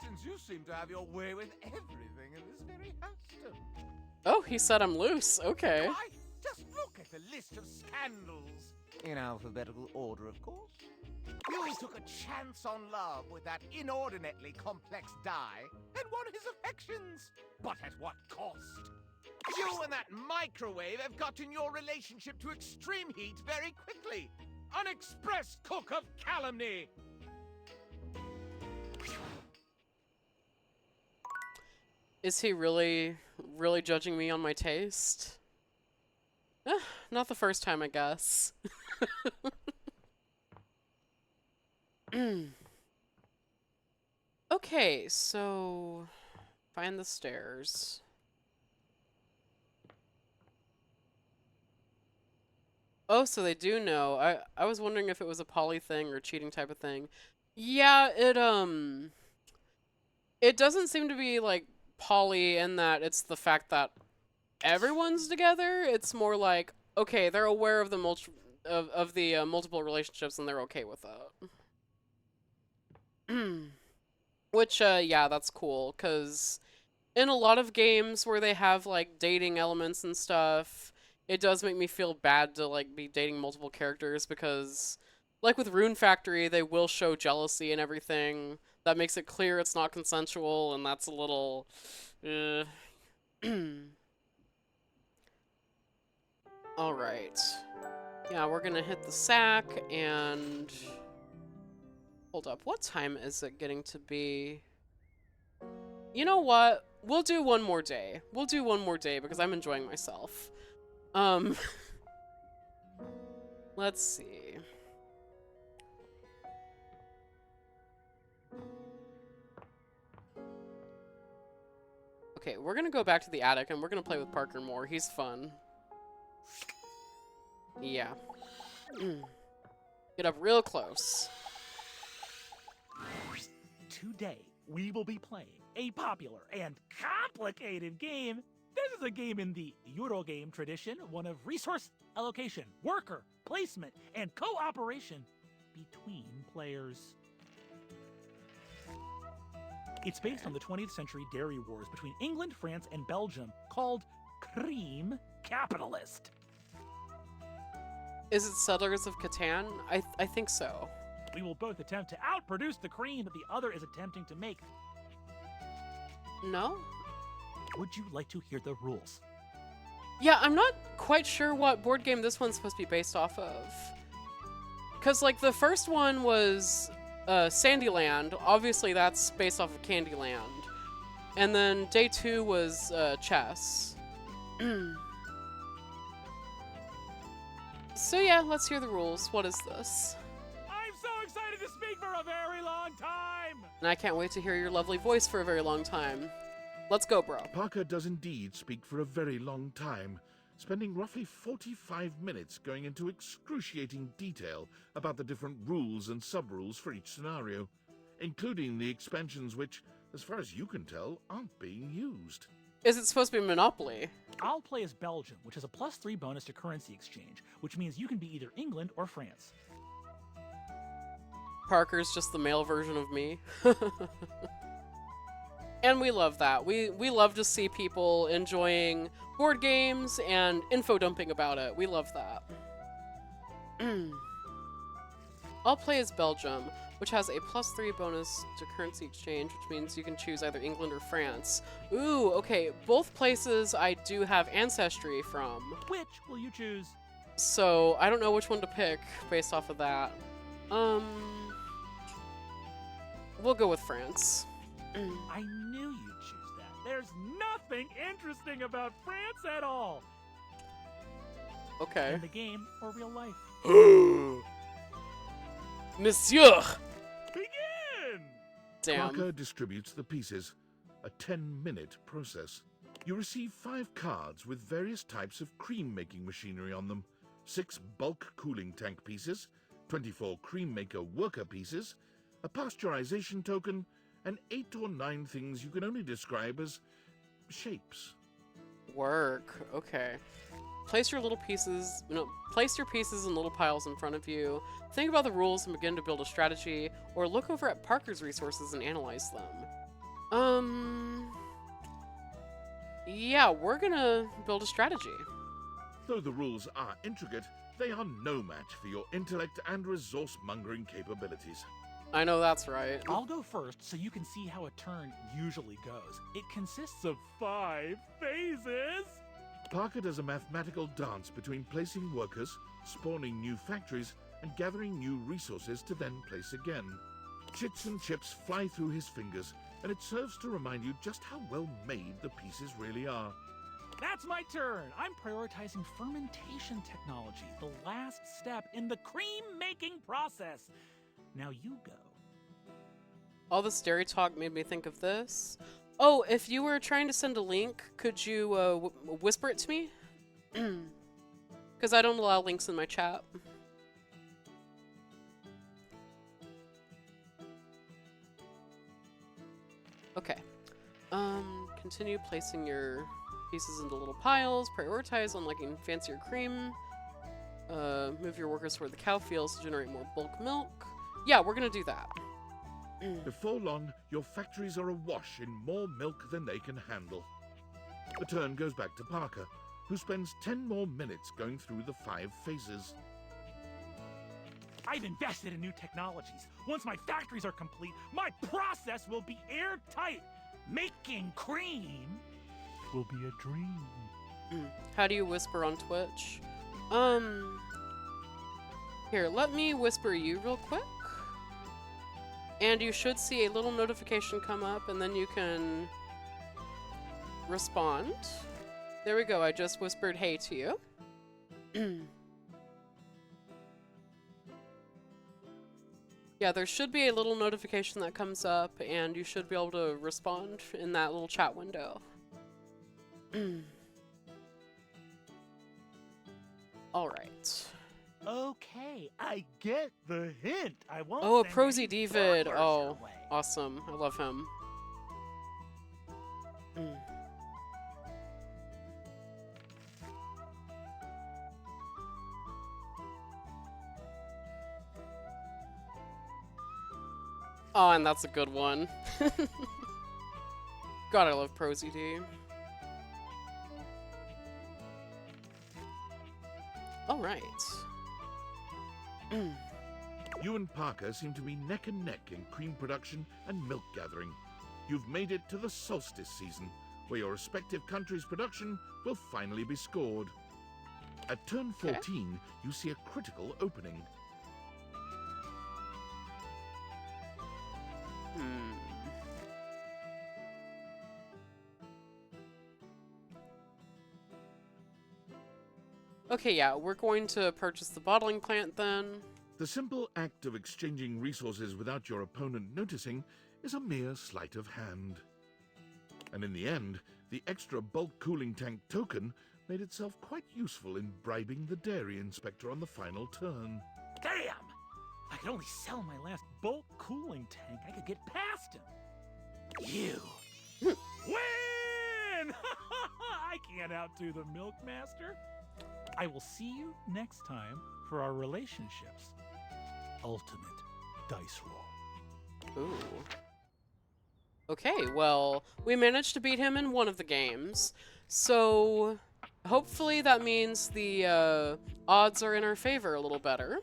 since Seems you seem to have your way with everything in this very house. Oh, he said I'm loose. Okay. Why, just look at the list of scandals. In alphabetical order, of course. You took a chance on love with that inordinately complex Di and won his affections. But at what cost? You and that microwave have gotten your relationship to extreme heat very quickly. An express cook of calumny. Is he really judging me on my taste? Not the first time, I guess. Okay, so find the stairs. Oh, so they do know. I was wondering if it was a poly thing or cheating type of thing. Yeah, it doesn't seem to be like poly in that it's the fact that everyone's together. It's more like, okay, they're aware of the multiple relationships and they're okay with that. Which yeah, that's cool, cuz in a lot of games where they have like dating elements and stuff, it does make me feel bad to like be dating multiple characters because like with Rune Factory, they will show jealousy and everything. That makes it clear it's not consensual, and that's a little All right. Yeah, we're going to hit the sack and hold up. What time is it getting to be? You know what? We'll do one more day. We'll do one more day because I'm enjoying myself. Let's see. Okay, we're gonna go back to the attic and we're gonna play with Parker more. He's fun. Yeah. Get up real close. Today, we will be playing a popular and complicated game. This is a game in the Eurogame tradition, one of resource allocation, worker, placement, and cooperation between players. It's based on the 20th century dairy wars between England, France, and Belgium, called Cream Capitalist. Is it Settlers of Catan? I think so. We will both attempt to outproduce the cream that the other is attempting to make. No? Would you like to hear the rules? Yeah, I'm not quite sure what board game this one's supposed to be based off of. Because, like, the first one was Sandyland. Obviously, that's based off of Candyland. And then day 2 was chess. So yeah, let's hear the rules. What is this? I'm so excited to speak for a very long time! And I can't wait to hear your lovely voice for a very long time. Let's go, bro. Parker does indeed speak for a very long time, spending roughly 45 minutes going into excruciating detail about the different rules and sub-rules for each scenario, including the expansions which, as far as you can tell, aren't being used. Is it supposed to be Monopoly? I'll play as Belgium, which has a +3 bonus to currency exchange, which means you can be either England or France. Parker's just the male version of me. And we love that. We love to see people enjoying board games and info dumping about it. We love that. I'll play as Belgium, which has a +3 bonus to currency exchange, which means you can choose either England or France. Ooh, okay. Both places I do have ancestry from. Which will you choose? So I don't know which one to pick based off of that. We'll go with France. I knew you'd choose that. There's nothing interesting about France at all. Okay. In the game or real life. Monsieur! Begin! Damn. Parker distributes the pieces, a 10-minute process. You receive 5 cards with various types of cream-making machinery on them, 6 bulk cooling tank pieces, 24 cream maker worker pieces, a pasteurization token, and 8 or 9 things you can only describe as shapes. Work. Okay. Place your pieces in little piles in front of you. Think about the rules and begin to build a strategy, or look over at Parker's resources and analyze them. Yeah, we're gonna build a strategy. Though the rules are intricate, they are no match for your intellect and resource-mongering capabilities. I know that's right. I'll go first so you can see how a turn usually goes. It consists of 5 phases. Parker does a mathematical dance between placing workers, spawning new factories, and gathering new resources to then place again. Chits and chips fly through his fingers, and it serves to remind you just how well made the pieces really are. That's my turn. I'm prioritizing fermentation technology, the last step in the cream-making process. Now you go. All this dairy talk made me think of this. Oh, if you were trying to send a link, could you whisper it to me? Because I don't allow links in my chat. Okay. Continue placing your pieces into little piles. Prioritize unlocking fancier cream. Move your workers toward the cow fields to generate more bulk milk. Yeah, we're gonna do that. Before long, your factories are awash in more milk than they can handle. The turn goes back to Parker, who spends 10 more minutes going through the 5 phases. I've invested in new technologies. Once my factories are complete, my process will be airtight. Making cream will be a dream. How do you whisper on Twitch? Here, let me whisper you real quick. And you should see a little notification come up, and then you can respond. There we go, I just whispered hey to you. Yeah, there should be a little notification that comes up, and you should be able to respond in that little chat window. Alright. Okay, I get the hint. I won't. Oh, send Prosy any David. workers Oh, your way. awesome. I love him. Oh, and that's a good one. God, I love Prosy D. All right. You and Parker seem to be neck and neck in cream production and milk gathering. You've made it to the solstice season, where your respective countries' production will finally be scored. At turn 14, you see a critical opening. Okay, yeah, we're going to purchase the bottling plant then. The simple act of exchanging resources without your opponent noticing is a mere sleight of hand. And in the end, the extra bulk cooling tank token made itself quite useful in bribing the dairy inspector on the final turn. Damn! If I could only sell my last bulk cooling tank, I could get past him. You win! I can't outdo the Milkmaster. I will see you next time for our relationships. Ultimate dice roll. Ooh. Okay, well, we managed to beat him in one of the games, so hopefully that means the odds are in our favor a little better.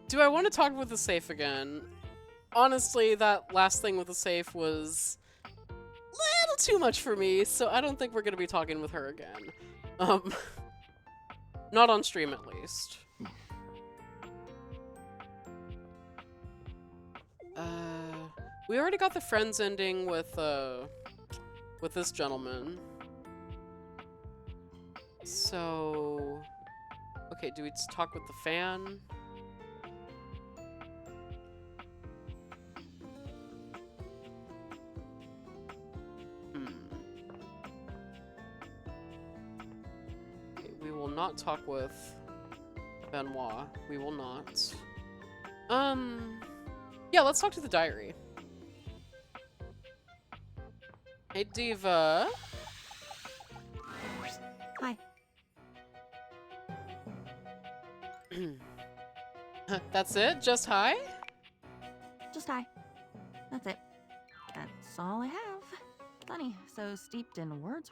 Do I want to talk with the safe again? Honestly, that last thing with the safe was a little too much for me, so I don't think we're going to be talking with her again. Not on stream, at least. We already got the friends ending with this gentleman. So, okay, do we just talk with the fan? Okay, we will not talk with Benoit. We will not. Yeah, let's talk to the diary. Hey, Diva. Hi. That's it? Just hi? Just hi. That's it. That's all I have. Funny, so steeped in words,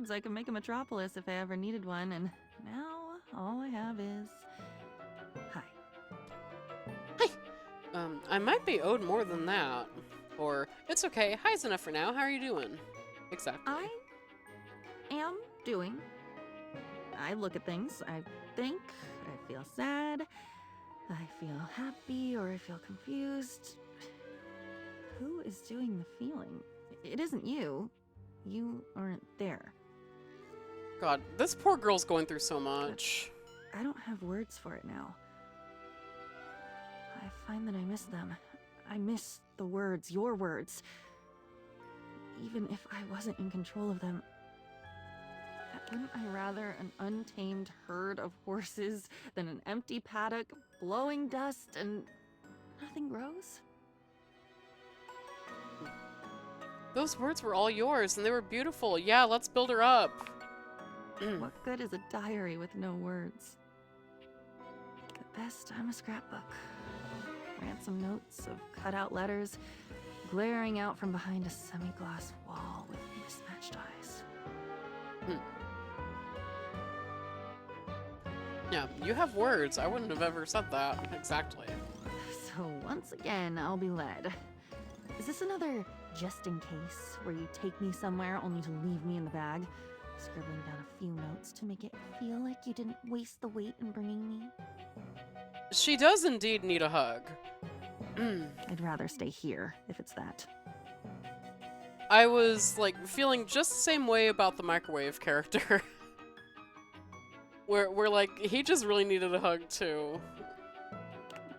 I could make a metropolis if I ever needed one, and now all I have is hi. I might be owed more than that. Or, it's okay, hi's enough for now, how are you doing? Exactly. I am doing. I look at things, I think, I feel sad, I feel happy, or I feel confused. Who is doing the feeling? It isn't you. You aren't there. God, this poor girl's going through so much. But I don't have words for it now. I find that I miss them. I miss the words, your words. Even if I wasn't in control of them, wouldn't I rather an untamed herd of horses than an empty paddock, blowing dust, and nothing grows? Those words were all yours, and they were beautiful. Yeah, let's build her up. What good is a diary with no words? At best, I'm a scrapbook. Ransom notes of cut-out letters, glaring out from behind a semi-glass wall with mismatched eyes. Yeah, you have words. I wouldn't have ever said that. Exactly. So once again, I'll be led. Is this another just in case, where you take me somewhere only to leave me in the bag, scribbling down a few notes to make it feel like you didn't waste the weight in bringing me? She does indeed need a hug. I'd rather stay here, if it's that. I was, like, feeling just the same way about the microwave character. where, like, he just really needed a hug, too.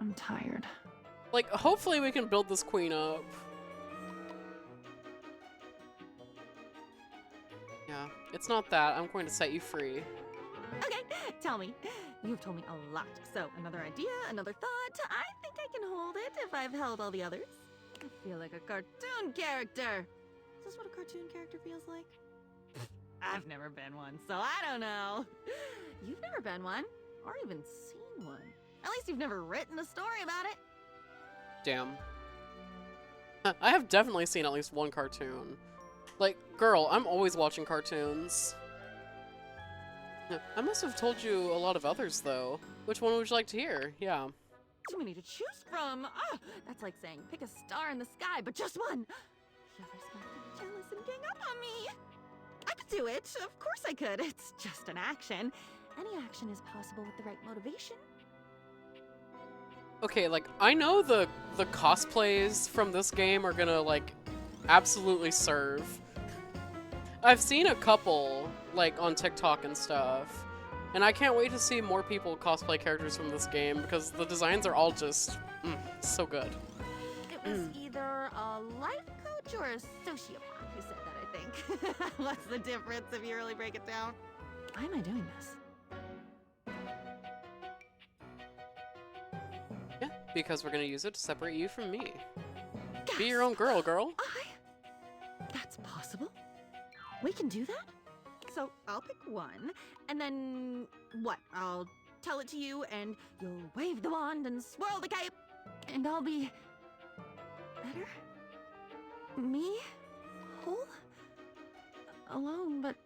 I'm tired. Like, hopefully we can build this queen up. Yeah, it's not that. I'm going to set you free. Okay, tell me. You've told me a lot, so another idea, another thought. I think I can hold it if I've held all the others. I feel like a cartoon character. Is this what a cartoon character feels like? I've never been one, so I don't know. You've never been one, or even seen one. At least you've never written a story about it. Damn. I have definitely seen at least one cartoon. Like, girl, I'm always watching cartoons. I must have told you a lot of others, though. Which one would you like to hear? Yeah. Too many to choose from. Ah, that's like saying pick a star in the sky, but just one. The others might be jealous and gang up on me. I could do it. Of course I could. It's just an action. Any action is possible with the right motivation. Okay, like, I know the cosplays from this game are gonna, like, absolutely serve. I've seen a couple, like, on TikTok and stuff, and I can't wait to see more people cosplay characters from this game because the designs are all just so good. It was either a life coach or a sociopath who said that, I think. What's the difference if you really break it down? Why am I doing this? Yeah, because we're gonna use it to separate you from me. Yes. Be your own girl, girl. That's possible. We can do that? So I'll pick one, and then what? I'll tell it to you, and you'll wave the wand and swirl the cape, and I'll be better? Me? Whole? Alone, but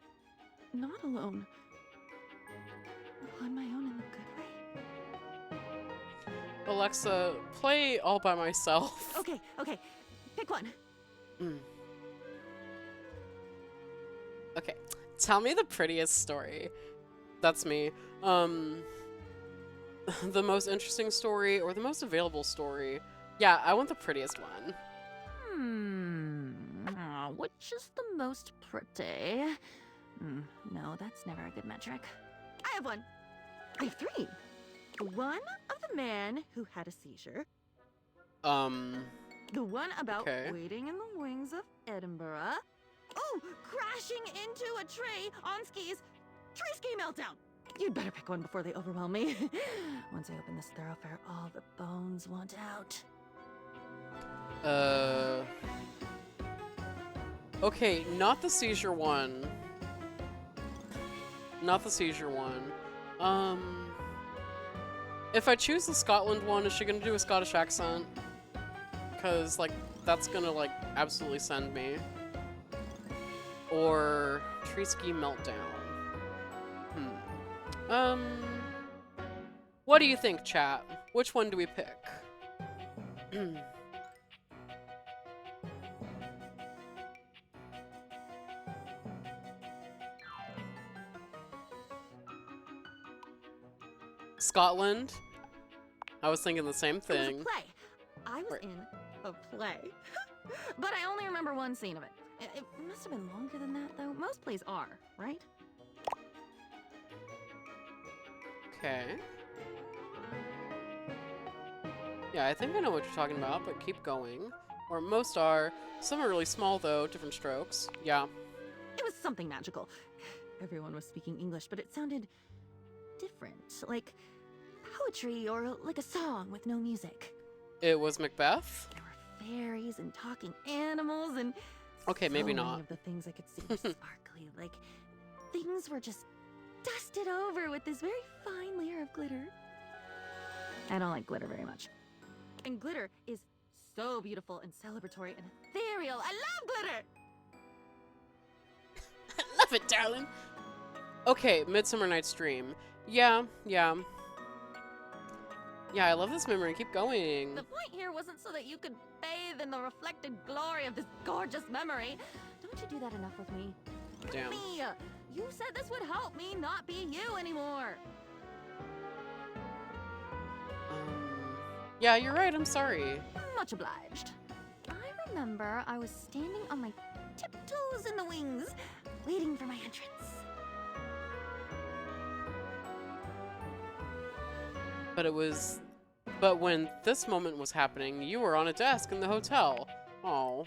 not alone. On my own in the good way. Alexa, play All By Myself. Okay, pick one. Okay, tell me the prettiest story. That's me. The most interesting story or the most available story. Yeah, I want the prettiest one. Which is the most pretty? No, that's never a good metric. I have one. I have three. One of the man who had a seizure. The one about waiting in the wings of Edinburgh. Oh, crashing into a tree on skis. Tree ski meltdown. You'd better pick one before they overwhelm me. Once I open this thoroughfare, all the bones want out. Okay, not the seizure one. Not the seizure one. If I choose the Scotland one, is she gonna do a Scottish accent? because, like, that's gonna, like, absolutely send me. Or Tree Ski Meltdown. What do you think, chat? Which one do we pick? Scotland? I was thinking the same thing. It was a play. I was in a play. But I only remember one scene of it. It must have been longer than that, though. Most plays are, right? Okay. Yeah, I think I know what you're talking about, but keep going. Or most are. Some are really small, though. Different strokes. Yeah. It was something magical. Everyone was speaking English, but it sounded different. Like poetry or like a song with no music. It was Macbeth? There were fairies and talking animals and okay, maybe so not. many of the things I could see were sparkly. Like things were just dusted over with this very fine layer of glitter. I don't like glitter very much. And glitter is so beautiful and celebratory and ethereal. I love glitter! I love it, darling. Okay, Midsummer Night's Dream. Yeah. Yeah, I love this memory. Keep going. The point here wasn't so that you could bathe in the reflected glory of this gorgeous memory. Don't you do that enough with me? Damn. Me! You said this would help me not be you anymore. Yeah, you're right. I'm sorry. Much obliged. I remember I was standing on my tiptoes in the wings, waiting for my entrance. But when this moment was happening, you were on a desk in the hotel. Oh.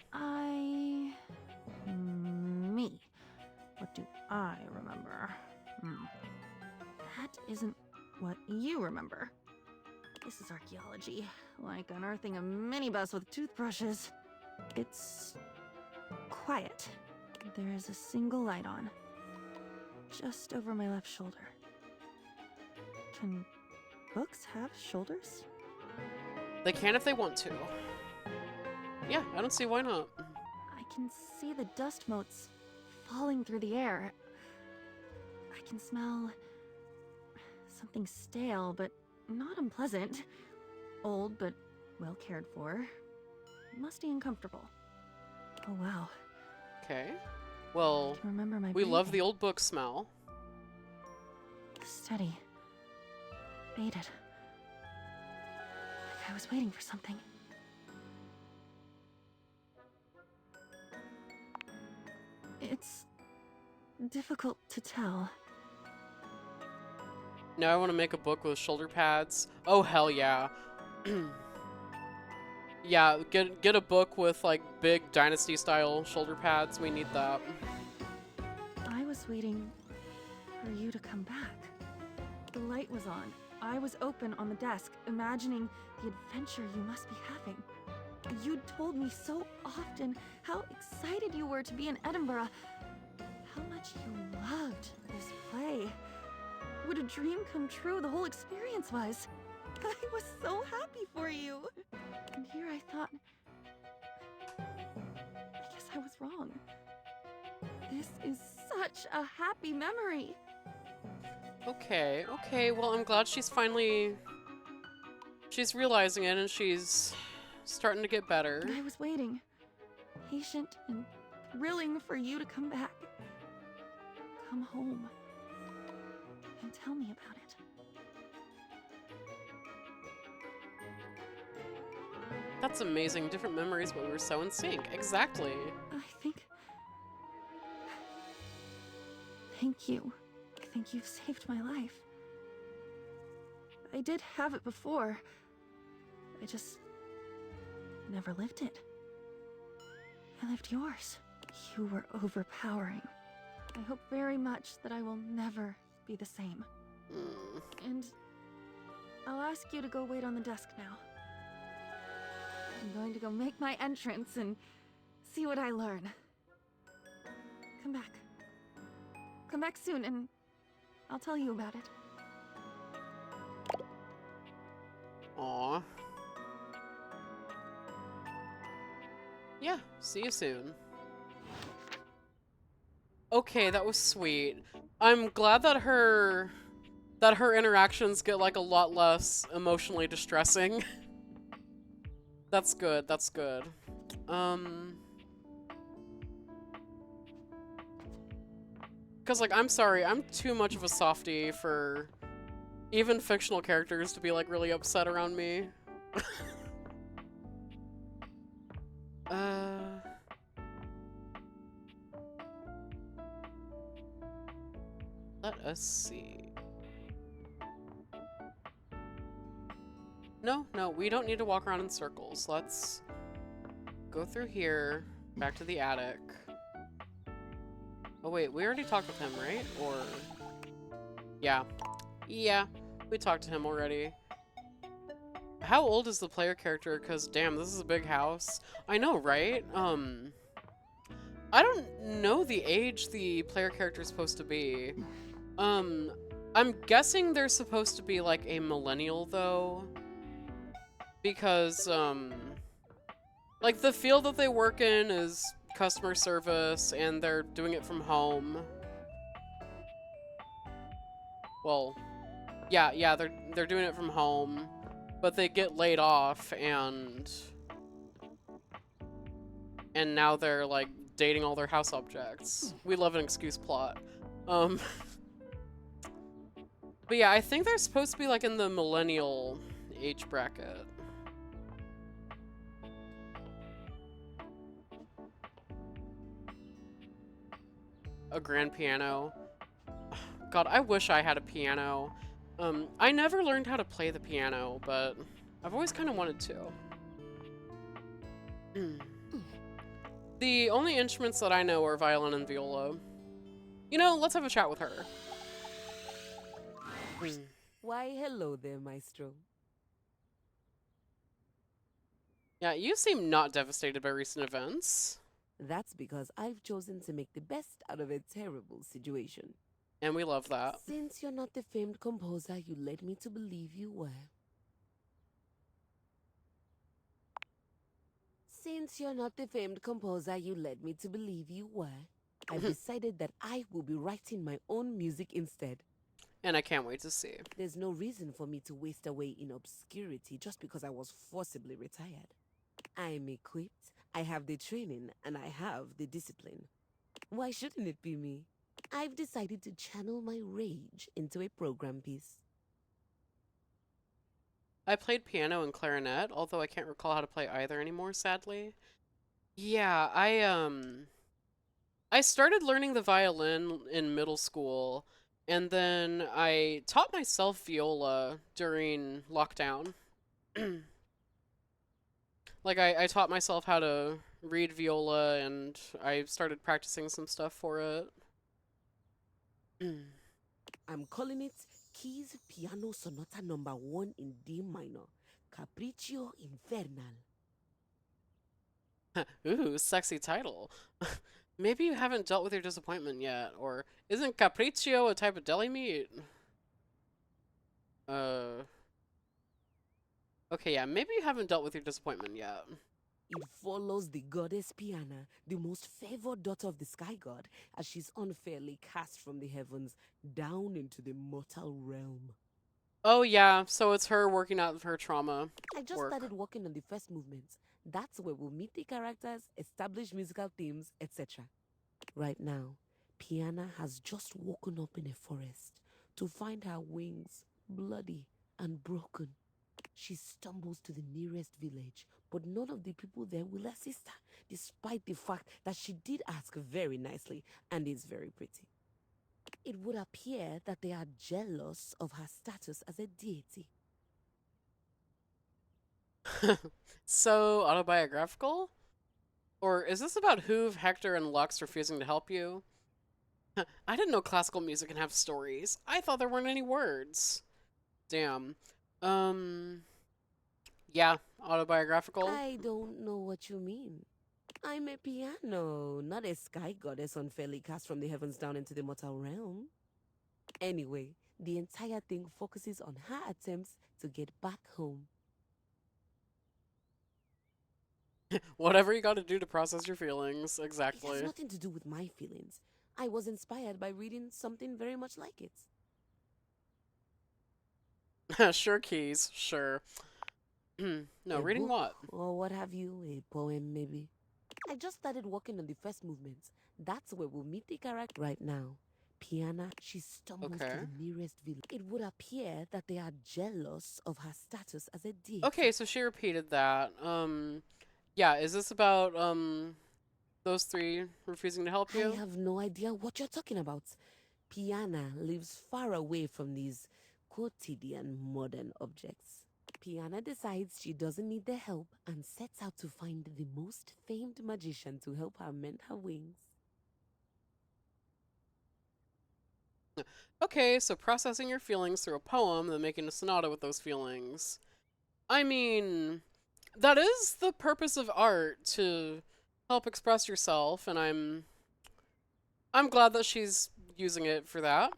Me. What do I remember? That isn't what you remember. This is archaeology, like unearthing a minibus with toothbrushes. It's quiet. There is a single light on, just over my left shoulder. Can books have shoulders? They can if they want to. Yeah, I don't see why not. I can see the dust motes falling through the air. I can smell something stale, but not unpleasant. Old, but well cared for. Musty and comfortable. Oh, wow. Okay. Well, I can remember my we love breathing. the old book smell. Steady. Bated. Like I was waiting for something. It's difficult to tell. Now I want to make a book with shoulder pads. Oh, hell yeah. Yeah, get a book with, like, big Dynasty-style shoulder pads. We need that. I was waiting for you to come back. The light was on. I was open on the desk, imagining the adventure you must be having. You'd told me so often how excited you were to be in Edinburgh, how much you loved this play. What a dream come true the whole experience was. I was so happy for you. And here I thought, I guess I was wrong. This is such a happy memory. Okay, well, I'm glad she's finally... She's realizing it and she's starting to get better. I was waiting, patient and thrilling for you to come back. Come home and tell me about it. That's amazing. Different memories, but we were so in sync. Exactly. I think... Thank you. I think you've saved my life. I did have it before. I just... never lived it. I lived yours. You were overpowering. I hope very much that I will never be the same. And I'll ask you to go wait on the desk now. I'm going to go make my entrance and see what I learn. Come back. Come back soon and I'll tell you about it. Aww. yeah, see you soon. Okay, that was sweet. I'm glad that her interactions get like a lot less emotionally distressing. That's good, that's good. Cause like, I'm sorry, I'm too much of a softie for even fictional characters to be like really upset around me. Let us see. No, we don't need to walk around in circles. Let's go through here, back to the attic. Oh wait, we already talked with him, right? Or... yeah. Yeah, we talked to him already. How old is the player character? Because, damn, this is a big house. I know, right? I don't know the age the player character is supposed to be. I'm guessing they're supposed to be, like, a millennial, though. Because, like, the field that they work in is customer service, and they're doing it from home. Well, yeah, they're doing it from home, but they get laid off, and now they're, like, dating all their house objects. We love an excuse plot. But yeah, I think they're supposed to be, like, in the millennial age bracket. A grand piano. God, I wish I had a piano. I never learned how to play the piano, but I've always kind of wanted to. The only instruments that I know are violin and viola. You know, let's have a chat with her. Why, hello there, Maestro. Yeah, you seem not devastated by recent events. That's because I've chosen to make the best out of a terrible situation. And we love that. Since you're not the famed composer you led me to believe you were. I've decided that I will be writing my own music instead. And I can't wait to see. There's no reason for me to waste away in obscurity just because I was forcibly retired. I'm equipped, I have the training, and I have the discipline. Why shouldn't it be me? I've decided to channel my rage into a program piece. I played piano and clarinet, although I can't recall how to play either anymore, sadly. Yeah, I started learning the violin in middle school, and then I taught myself viola during lockdown. Like, I taught myself how to read viola, and I started practicing some stuff for it. I'm calling it Keys Piano Sonata No. 1 in D minor, Capriccio Infernal. Ooh, sexy title. Maybe you haven't dealt with your disappointment yet, or isn't capriccio a type of deli meat? Okay, yeah, maybe you haven't dealt with your disappointment yet. It follows the goddess Piana, the most favored daughter of the sky god, as she's unfairly cast from the heavens down into the mortal realm. Oh yeah, so it's her working out of her trauma. I just started working on the first movement. That's where we'll meet the characters, establish musical themes, etc. Right now, Piana has just woken up in a forest to find her wings bloody and broken. She stumbles to the nearest village, but none of the people there will assist her, despite the fact that she did ask very nicely and is very pretty. It would appear that they are jealous of her status as a deity. So, autobiographical? Or is this about Hoove, Hector, and Lux refusing to help you? I didn't know classical music can have stories. I thought there weren't any words. Damn. Yeah, autobiographical. I don't know what you mean. I'm a piano, not a sky goddess unfairly cast from the heavens down into the mortal realm. Anyway, the entire thing focuses on her attempts to get back home. Whatever you gotta do to process your feelings, It exactly. has nothing to do with my feelings. I was inspired by reading something very much like it. Sure, Keys, sure. No, A reading book, what? or what have you, a poem maybe. I just started working on the first movement. That's where we'll meet the character right now. Piana, she stumbles Okay. to the nearest village. It would appear that they are jealous of her status as a deity. Okay, so she repeated that. Yeah, is this about, those three refusing to help you? I have no idea what you're talking about. Piana lives far away from these quotidian modern objects. Piana decides she doesn't need their help and sets out to find the most famed magician to help her mend her wings. Okay, so processing your feelings through a poem, then making a sonata with those feelings. I mean, that is the purpose of art, to help express yourself, and I'm glad that she's using it for that.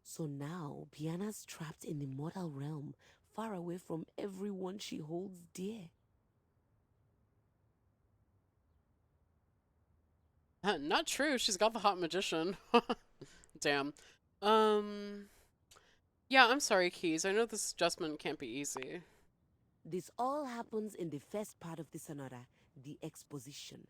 So now, Piana's trapped in the mortal realm, far away from everyone she holds dear. Not true, she's got the hot magician. Damn. Yeah, I'm sorry, Keys. I know this adjustment can't be easy. This all happens in the first part of the sonata, the exposition.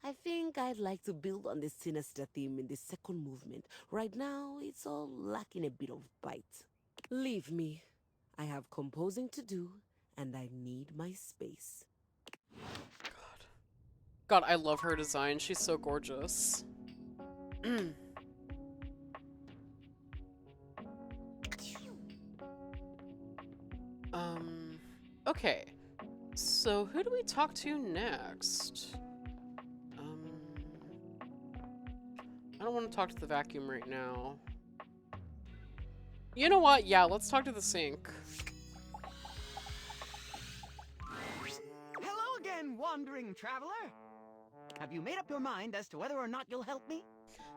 I think I'd like to build on the sinister theme in the second movement. Right now, it's all lacking a bit of bite. Leave me. I have composing to do, and I need my space. God, I love her design. She's so gorgeous. Okay. So who do we talk to next? I don't want to talk to the vacuum right now. You know what? Yeah, let's talk to the sink. Hello again, wandering traveler. Have you made up your mind as to whether or not you'll help me?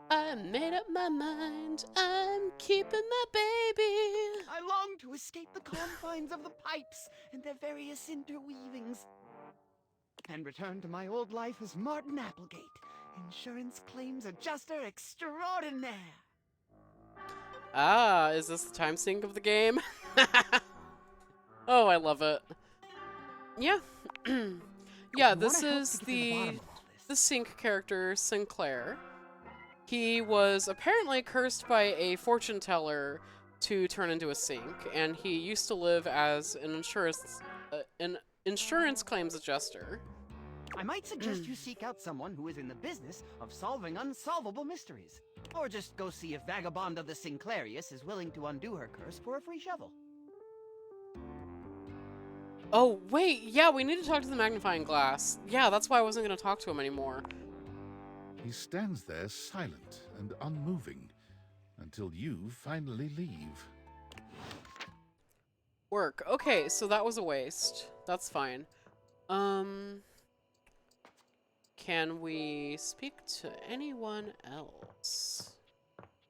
I made up my mind. I'm keeping my baby. I long to escape the confines of the pipes and their various interweavings, and return to my old life as Martin Applegate, insurance claims adjuster extraordinaire. Ah, is this the time sync of the game? Oh, I love it. Yeah. Yeah, this is the sync character, Sinclair. He was apparently cursed by a fortune teller to turn into a sink, and he used to live as an insurance claims adjuster. I might suggest you seek out someone who is in the business of solving unsolvable mysteries. Or just go see if Vagabonda the Sinclairius is willing to undo her curse for a free shovel. Oh, wait, yeah, we need to talk to the magnifying glass. Yeah, that's why I wasn't going to talk to him anymore. He stands there silent and unmoving until you finally leave. Work. Okay, so that was a waste. That's fine. Can we speak to anyone else?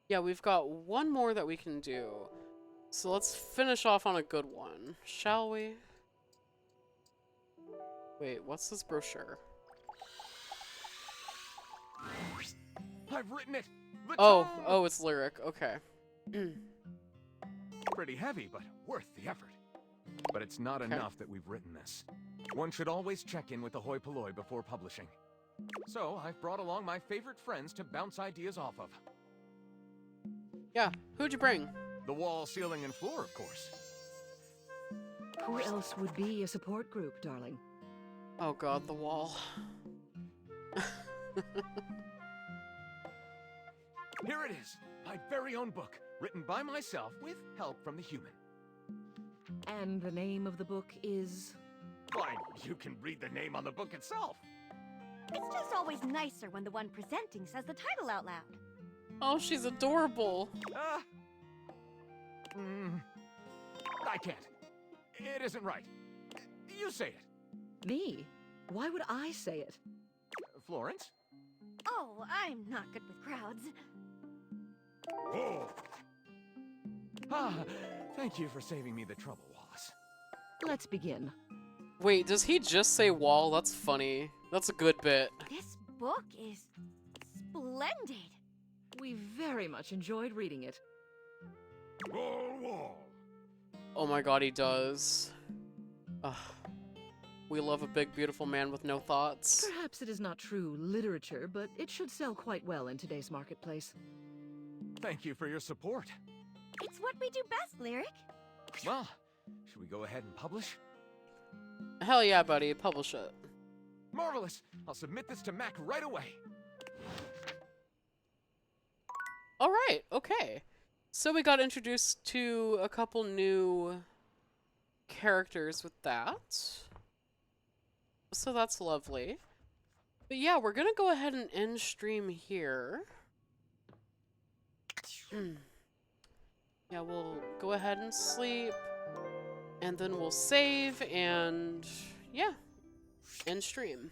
Yeah, we've got one more that we can do. So let's finish off on a good one, shall we? Wait, what's this brochure? I've written it! Oh, it's lyric. Okay. Pretty heavy, but worth the effort. But it's not enough that we've written this. One should always check in with the hoi polloi before publishing. So I've brought along my favorite friends to bounce ideas off of. Yeah, who'd you bring? The wall, ceiling, and floor, of course. Who else would be a support group, darling? Oh god, the wall. Here it is, my very own book, written by myself with help from the human. And the name of the book is? Why, you can read the name on the book itself. It's just always nicer when the one presenting says the title out loud. Oh, she's adorable. I can't. It isn't right. You say it. Me? Why would I say it? Florence? Oh, I'm not good with crowds. Oh. Ah, thank you for saving me the trouble, Wallace. Let's begin. Wait, does he just say wall? That's funny. That's a good bit. This book is splendid. We very much enjoyed reading it. Wall. Oh my god, he does. Ugh. We love a big, beautiful man with no thoughts. Perhaps it is not true literature, but it should sell quite well in today's marketplace. Thank you for your support. It's what we do best, Lyric. Well, should we go ahead and publish? Hell yeah, buddy. Publish it. Marvelous! I'll submit this to Mac right away. Alright, okay. So we got introduced to a couple new characters with that. So that's lovely. But yeah, we're gonna go ahead and end stream here. Yeah, we'll go ahead and sleep. And then we'll save and yeah, end stream.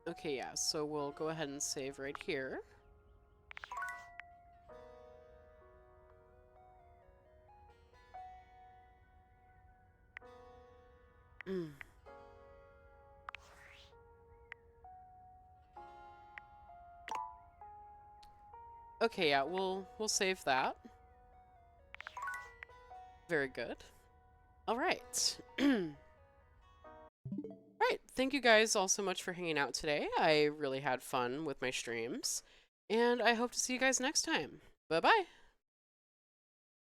Okay, yeah, so we'll go ahead and save right here. Okay, yeah, we'll save that. Very good. All right. Right, thank you guys all so much for hanging out today. I really had fun with my streams, and I hope to see you guys next time. Bye-bye.